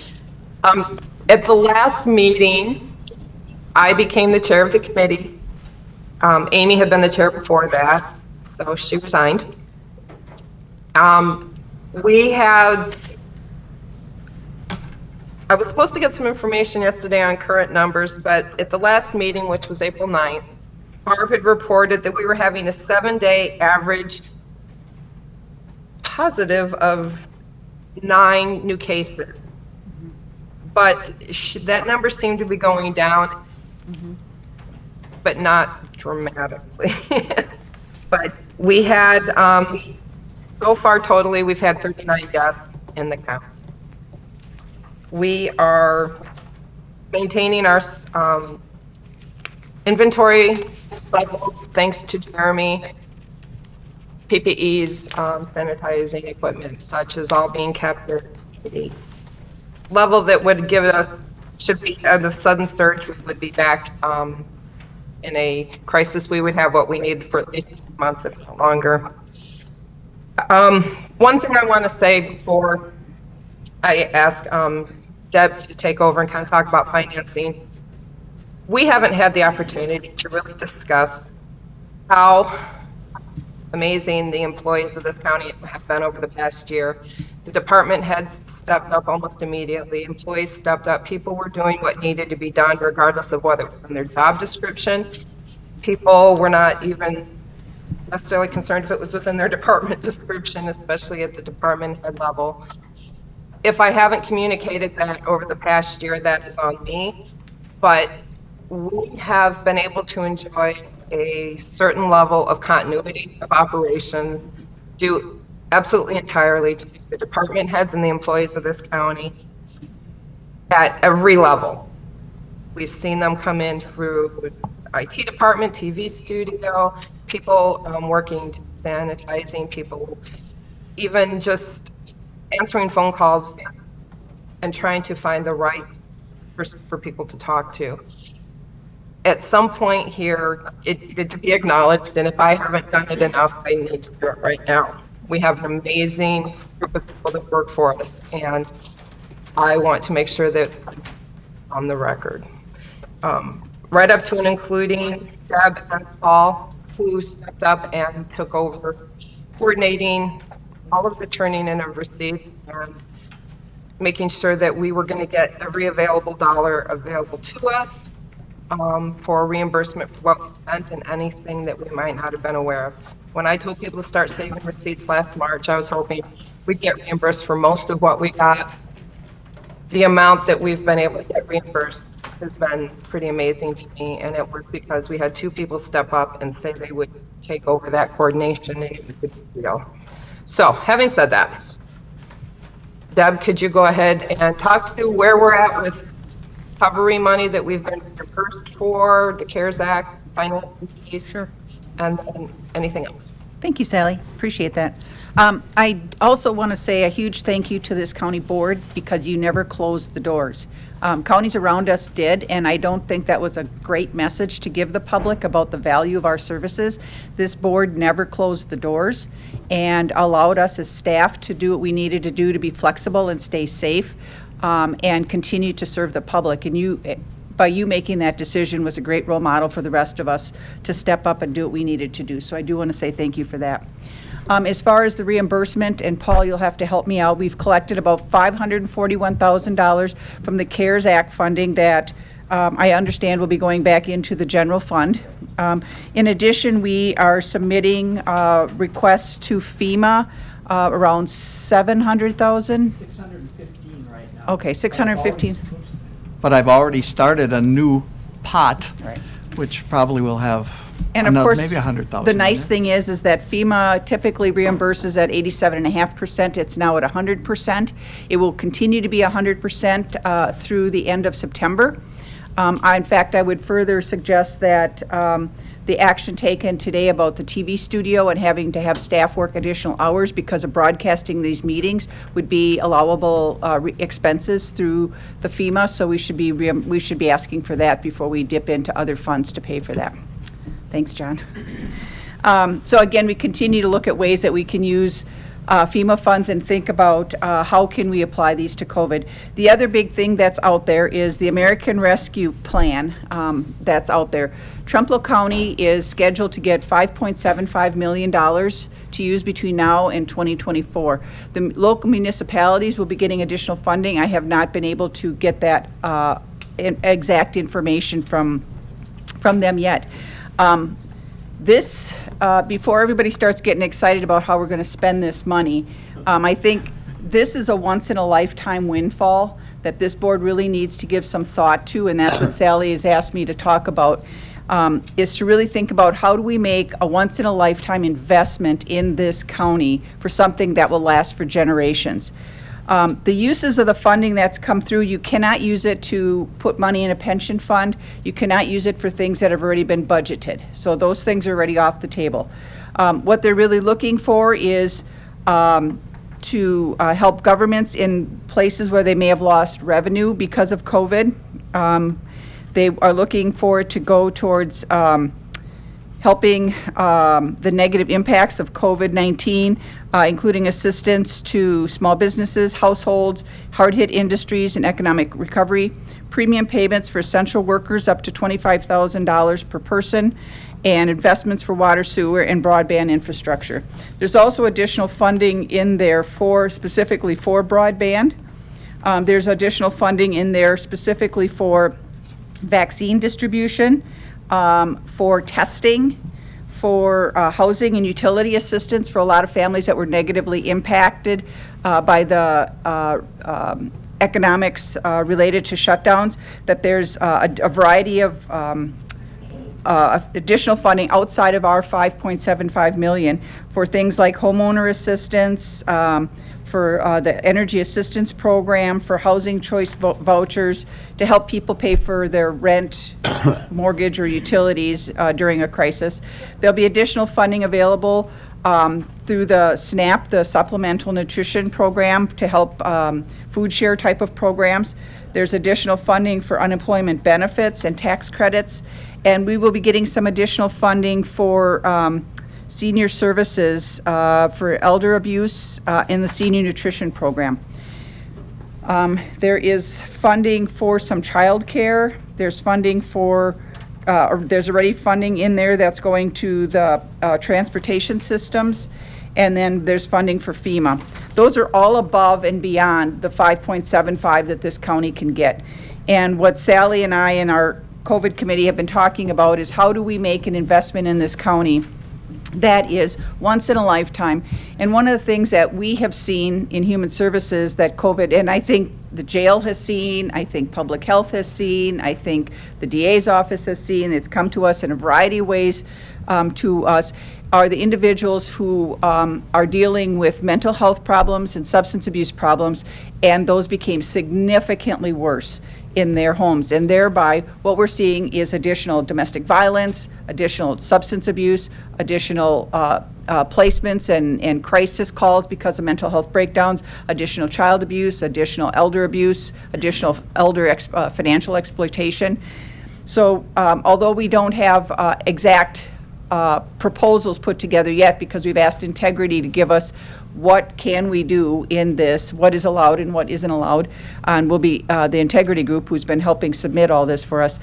At the last meeting, I became the chair of the committee. Amy had been the chair before that, so she resigned. I was supposed to get some information yesterday on current numbers, but at the last meeting, which was April 9th, Barb had reported that we were having a 7-day average positive of 9 new cases. But that number seemed to be going down. but not dramatically. But we had, so far totally, we've had 39 deaths in the county. We are maintaining our inventory levels, thanks to Jeremy. PPEs, sanitizing equipment, such as all being kept at a level that would give us, should be at a sudden surge, we would be back in a crisis. We would have what we need for at least 2 months, if not longer. One thing I want to say before I ask Deb to take over and kind of talk about financing, we haven't had the opportunity to really discuss how amazing the employees of this county have been over the past year. The department heads stepped up almost immediately. Employees stepped up. People were doing what needed to be done regardless of whether it was in their job description. People were not even necessarily concerned if it was within their department description, especially at the department head level. If I haven't communicated that over the past year, that is on me. But we have been able to enjoy a certain level of continuity of operations due absolutely entirely to the department heads and the employees of this county at every level. We've seen them come in through IT department, TV studio, people working, sanitizing, people even just answering phone calls and trying to find the right person for people to talk to. At some point here, it needed to be acknowledged, and if I haven't done it enough, I need to do it right now. We have an amazing group of people that work for us, and I want to make sure that it's on the record. Right up to and including Deb and Paul, who stepped up and took over coordinating all of the turning in of receipts and making sure that we were going to get every available dollar available to us for reimbursement for what we spent and anything that we might not have been aware of. When I told people to start saving receipts last March, I was hoping we'd get reimbursed for most of what we got. The amount that we've been able to get reimbursed has been pretty amazing to me, and it was because we had 2 people step up and say they would take over that coordination, and it was a big deal. So, having said that, Deb, could you go ahead and talk to where we're at with recovery money that we've been reimbursed for, the CARES Act, financing piece, sure, and anything else? Thank you, Sally. Appreciate that. I also want to say a huge thank you to this county board because you never closed the doors. Counties around us did, and I don't think that was a great message to give the public about the value of our services. This board never closed the doors and allowed us as staff to do what we needed to do to be flexible and stay safe and continue to serve the public. And by you making that decision was a great role model for the rest of us to step up and do what we needed to do. So I do want to say thank you for that. As far as the reimbursement, and Paul, you'll have to help me out, we've collected about $541,000 from the CARES Act funding that I understand will be going back into the general fund. In addition, we are submitting requests to FEMA around $700,000. 615 right now. Okay, 615. But I've already started a new pot, Right. which probably will have And of another, course, maybe 100,000. the nice thing is that FEMA typically reimburses at 87.5%. It's now at 100%. It will continue to be 100% through the end of September. In fact, I would further suggest that the action taken today about the TV studio and having to have staff work additional hours because of broadcasting these meetings would be allowable expenses through the FEMA. So we should be asking for that before we dip into other funds to pay for that. Thanks, John. So again, we continue to look at ways that we can use FEMA funds and think about how can we apply these to COVID. The other big thing that's out there is the American Rescue Plan that's out there. Trempealeau County is scheduled to get $5.75 million to use between now and 2024. The local municipalities will be getting additional funding. I have not been able to get that exact information from them yet. Before everybody starts getting excited about how we're going to spend this money, I think this is a once-in-a-lifetime windfall that this board really needs to give some thought to, and that's what Sally has asked me to talk about. is to really think about how do we make a once-in-a-lifetime investment in this county for something that will last for generations. The uses of the funding that's come through, you cannot use it to put money in a pension fund. You cannot use it for things that have already been budgeted. So those things are already off the table. What they're really looking for is to help governments in places where they may have lost revenue because of COVID. They are looking for it to go towards helping the negative impacts of COVID-19, including assistance to small businesses, households, hard-hit industries, and economic recovery, premium payments for essential workers up to $25,000 per person, and investments for water, sewer, and broadband infrastructure. There's also additional funding in there specifically for broadband. There's additional funding in there specifically for vaccine distribution, for testing, for housing and utility assistance for a lot of families that were negatively impacted by the economics related to shutdowns, that there's a variety of additional funding outside of our $5.75 million for things like homeowner assistance, for the energy assistance program, for housing choice vouchers to help people pay for their rent, mortgage, or utilities during a crisis. There'll be additional funding available through the SNAP, the Supplemental Nutrition Program, to help food share type of programs. There's additional funding for unemployment benefits and tax credits, and we will be getting some additional funding for senior services for elder abuse in the senior nutrition program. There is funding for some child care. There's funding for, there's already funding in there that's going to the transportation systems, and then there's funding for FEMA. Those are all above and beyond the 5.75 that this county can get. And what Sally and I and our COVID committee have been talking about is how do we make an investment in this county that is once in a lifetime. And one of the things that we have seen in human services that COVID, and I think the jail has seen, I think public health has seen, I think the DA's office has seen, it's come to us in a variety of ways to us, are the individuals who are dealing with mental health problems and substance abuse problems, and those became significantly worse in their homes. And thereby, what we're seeing is additional domestic violence, additional substance abuse, additional placements and crisis calls because of mental health breakdowns, additional child abuse, additional elder abuse, additional elder financial exploitation. So although we don't have exact proposals put together yet, because we've asked Integrity to give us what can we do in this, what is allowed and what isn't allowed, and will be the Integrity Group who's been helping submit all this for us.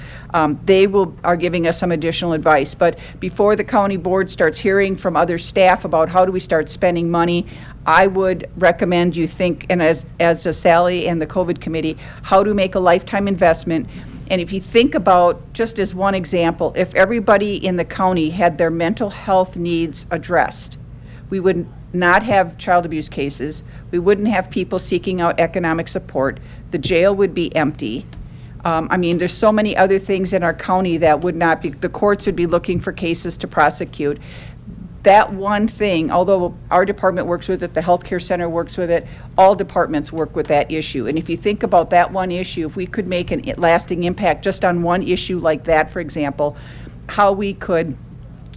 They are giving us some additional advice, but before the county board starts hearing from other staff about how do we start spending money, I would recommend you think, and as does Sally and the COVID committee, how to make a lifetime investment. And if you think about, just as one example, if everybody in the county had their mental health needs addressed, we would not have child abuse cases, we wouldn't have people seeking out economic support, the jail would be empty. I mean, there's so many other things in our county that would not be, the courts would be looking for cases to prosecute. That one thing, although our department works with it, the healthcare center works with it, all departments work with that issue. And if you think about that one issue, if we could make a lasting impact just on one issue like that, for example, how we could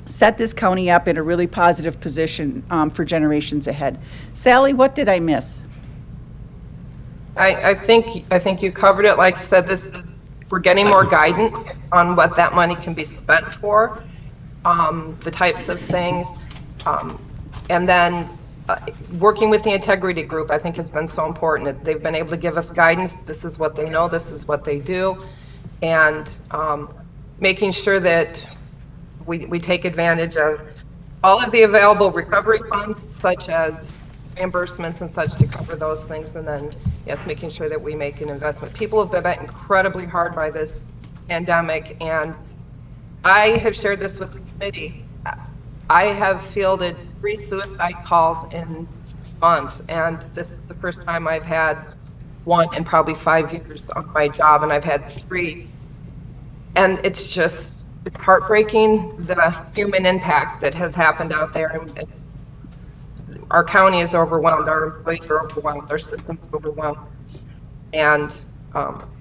set this county up in a really positive position for generations ahead. Sally, what did I miss? I think you covered it. Like I said, we're getting more guidance on what that money can be spent for, the types of things, and then working with the Integrity Group, I think, has been so important. They've been able to give us guidance. This is what they know, this is what they do, and making sure that we take advantage of all of the available recovery funds, such as reimbursements and such, to cover those things, and then, yes, making sure that we make an investment. People have been hit incredibly hard by this pandemic, and I have shared this with the committee. I have fielded 3 suicide calls in 3 months, and this is the first time I've had one in probably 5 years on my job, and I've had 3. And it's just, it's heartbreaking, the human impact that has happened out there. And our county is overwhelmed, our employees are overwhelmed, our system's overwhelmed. And it's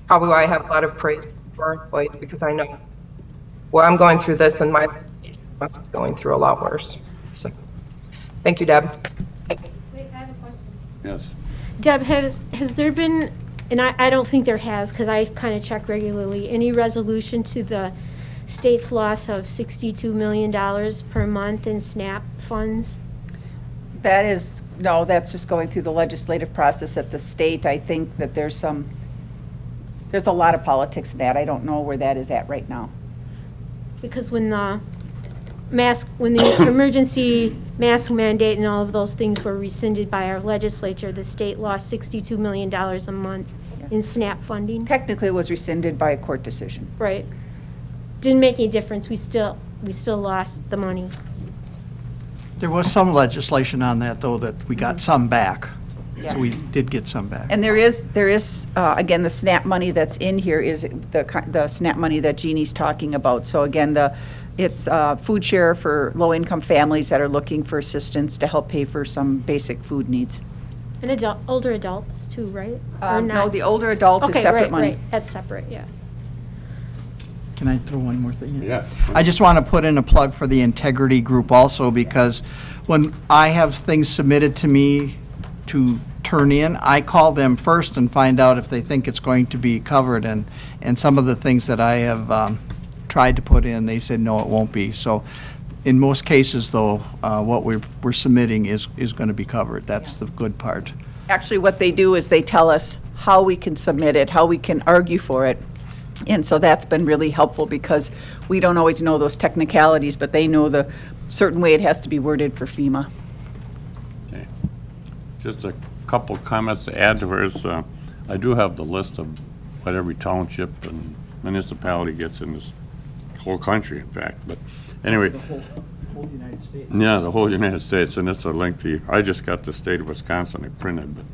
probably why I have a lot of praise for our employees, because I know, well, I'm going through this and my employees must be going through a lot worse. So, thank you, Deb. Yes. Deb, has there been, and I don't think there has, because I kind of check regularly, any resolution to the state's loss of $62 million per month in SNAP funds? That is, no, that's just going through the legislative process at the state. I think that there's a lot of politics in that. I don't know where that is at right now. Because when the emergency mask mandate and all of those things were rescinded by our legislature, the state lost $62 million a month in SNAP funding. Technically, it was rescinded by a court decision. Right. Didn't make any difference. We still lost the money. There was some legislation on that, though, that we got some back. Yeah. So we did get some back. And there is again, the SNAP money that's in here is the SNAP money that Jeannie's talking about. So again, it's food share for low-income families that are looking for assistance to help pay for some basic food needs. And older adults too, right? Or No, not? the older adult is separate money. Right, that's separate, yeah. Can I throw one more thing in? Yes. I just want to put in a plug for the integrity group also, because when I have things submitted to me to turn in, I call them first and find out if they think it's going to be covered. And some of the things that I have tried to put in, they said, no, it won't be. So in most cases, though, what we're submitting is going to be covered. That's the good part. Actually, what they do is they tell us how we can submit it, how we can argue for it. And so that's been really helpful, because we don't always know those technicalities, but they know the certain way it has to be worded for FEMA. Okay. Just a couple comments to add to hers. I do have the list of what every township and municipality gets in this whole country, in fact. But anyway. The whole United States. Yeah, the whole United States, and it's a lengthy, I just got the state of Wisconsin, I printed, but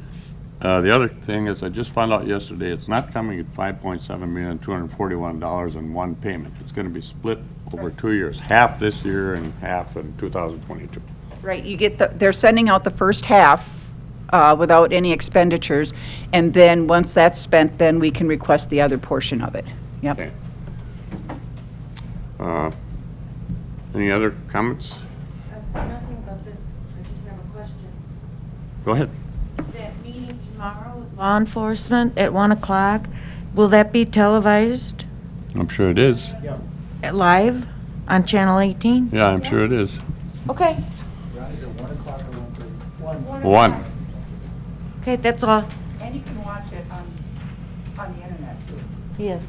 the other thing is, I just found out yesterday, it's not coming at $5.7,241 in one payment. It's gonna be split over 2 years, half this year and half in 2022. Right, you get they're sending out the first half without any expenditures, and then once that's spent, then we can request the other portion of it. Yep. Okay. Any other comments? Nothing about this, I just have a question. Go ahead. That meeting tomorrow with law enforcement at 1 o'clock, will that be televised I'm sure it is. live on Channel 18? Yeah, I'm sure it is. Okay. 1. Okay, that's all. And you can watch it on the internet, too. Yes.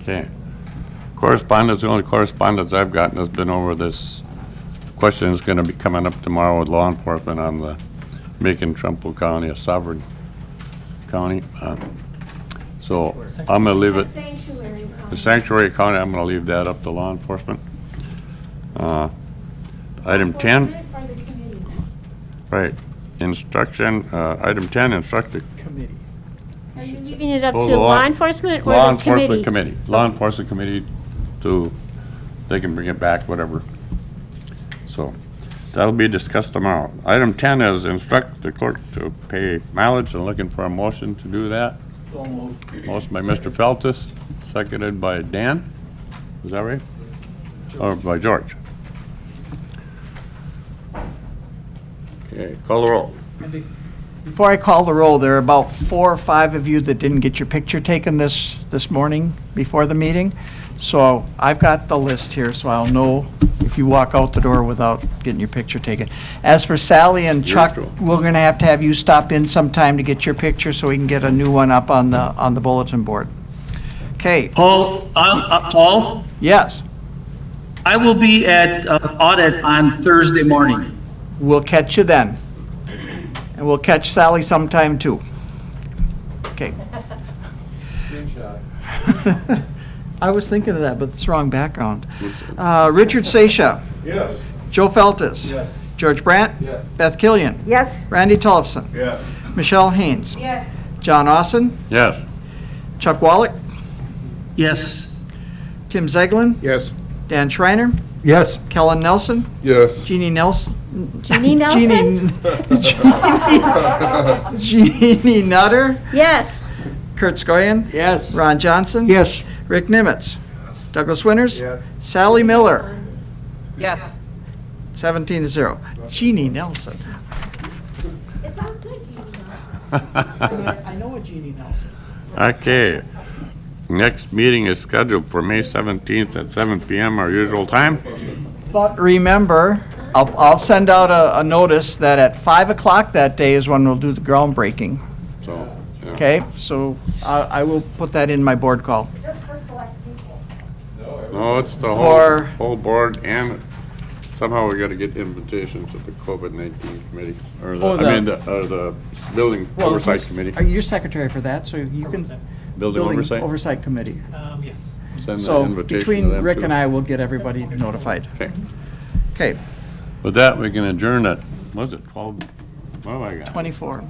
Okay. Correspondence, the only correspondence I've gotten has been over this question is going to be coming up tomorrow with law enforcement on the making Trempealeau County a sovereign county. So I'm going to leave it. The sanctuary county, I'm going to leave that up to law enforcement. Item 10. Right. Instruction, item 10, instruct the Committee. Are you leaving it up Oh, to the law enforcement or Law the committee? enforcement committee. Law enforcement committee they can bring it back, whatever. So that'll be discussed tomorrow. Item 10 is instruct the clerk to pay mileage, and looking for a motion to do that. Motion by Mr. Feltus, seconded by Dan. Is that right? Or by George? Okay, call the roll. Before I call the roll, there are about 4 or 5 of you that didn't get your picture taken this morning before the meeting. So I've got the list here, so I'll know if you walk out the door without getting your picture taken. As for Sally and Chuck, we're going to have you stop in sometime to get your picture so we can get a new one up on the bulletin board. Okay. Paul, Paul? Yes. I will be at Audit on Thursday morning. We'll catch you then. And we'll catch Sally sometime too. Okay. I was thinking of that, but it's the wrong background. Richard Seisha. Yes. Joe Feltus. Yes. George Brandt. Yes. Beth Killian. Yes. Randy Tollefson. Yes. Michelle Haynes. Yes. John Austin. Yes. Chuck Wallach. Yes. Tim Zeglin, Yes. Dan Schreiner, Yes. Kellen Nelson, Yes. Jeannie Nelson. Jeannie Nelson? Jeannie Nutter, Yes. Kurt Skoyan. Yes. Ron Johnson. Yes. Rick Nimitz. Douglas Winters. Sally Miller. Yes. 17-0. Jeannie Nelson. It sounds good, Jeannie. I know a Jeannie Nelson. Okay. Next meeting is scheduled for May 17th at 7 PM, our usual time. But remember, I'll send out a notice that at 5 o'clock that day is when we'll do the groundbreaking. So, yeah. Okay, so I will put that in my board call. No, it's the For- whole board, and somehow we gotta get invitations to the COVID-19 committee, or Oh, the building oversight committee. Are you secretary for that, so you can? Building oversight? Oversight committee. Yes. Send the So invitation to between them, Rick too. and I, we'll get everybody notified. Okay. Okay, With that, we can adjourn at, was it 12? What have I got? 24.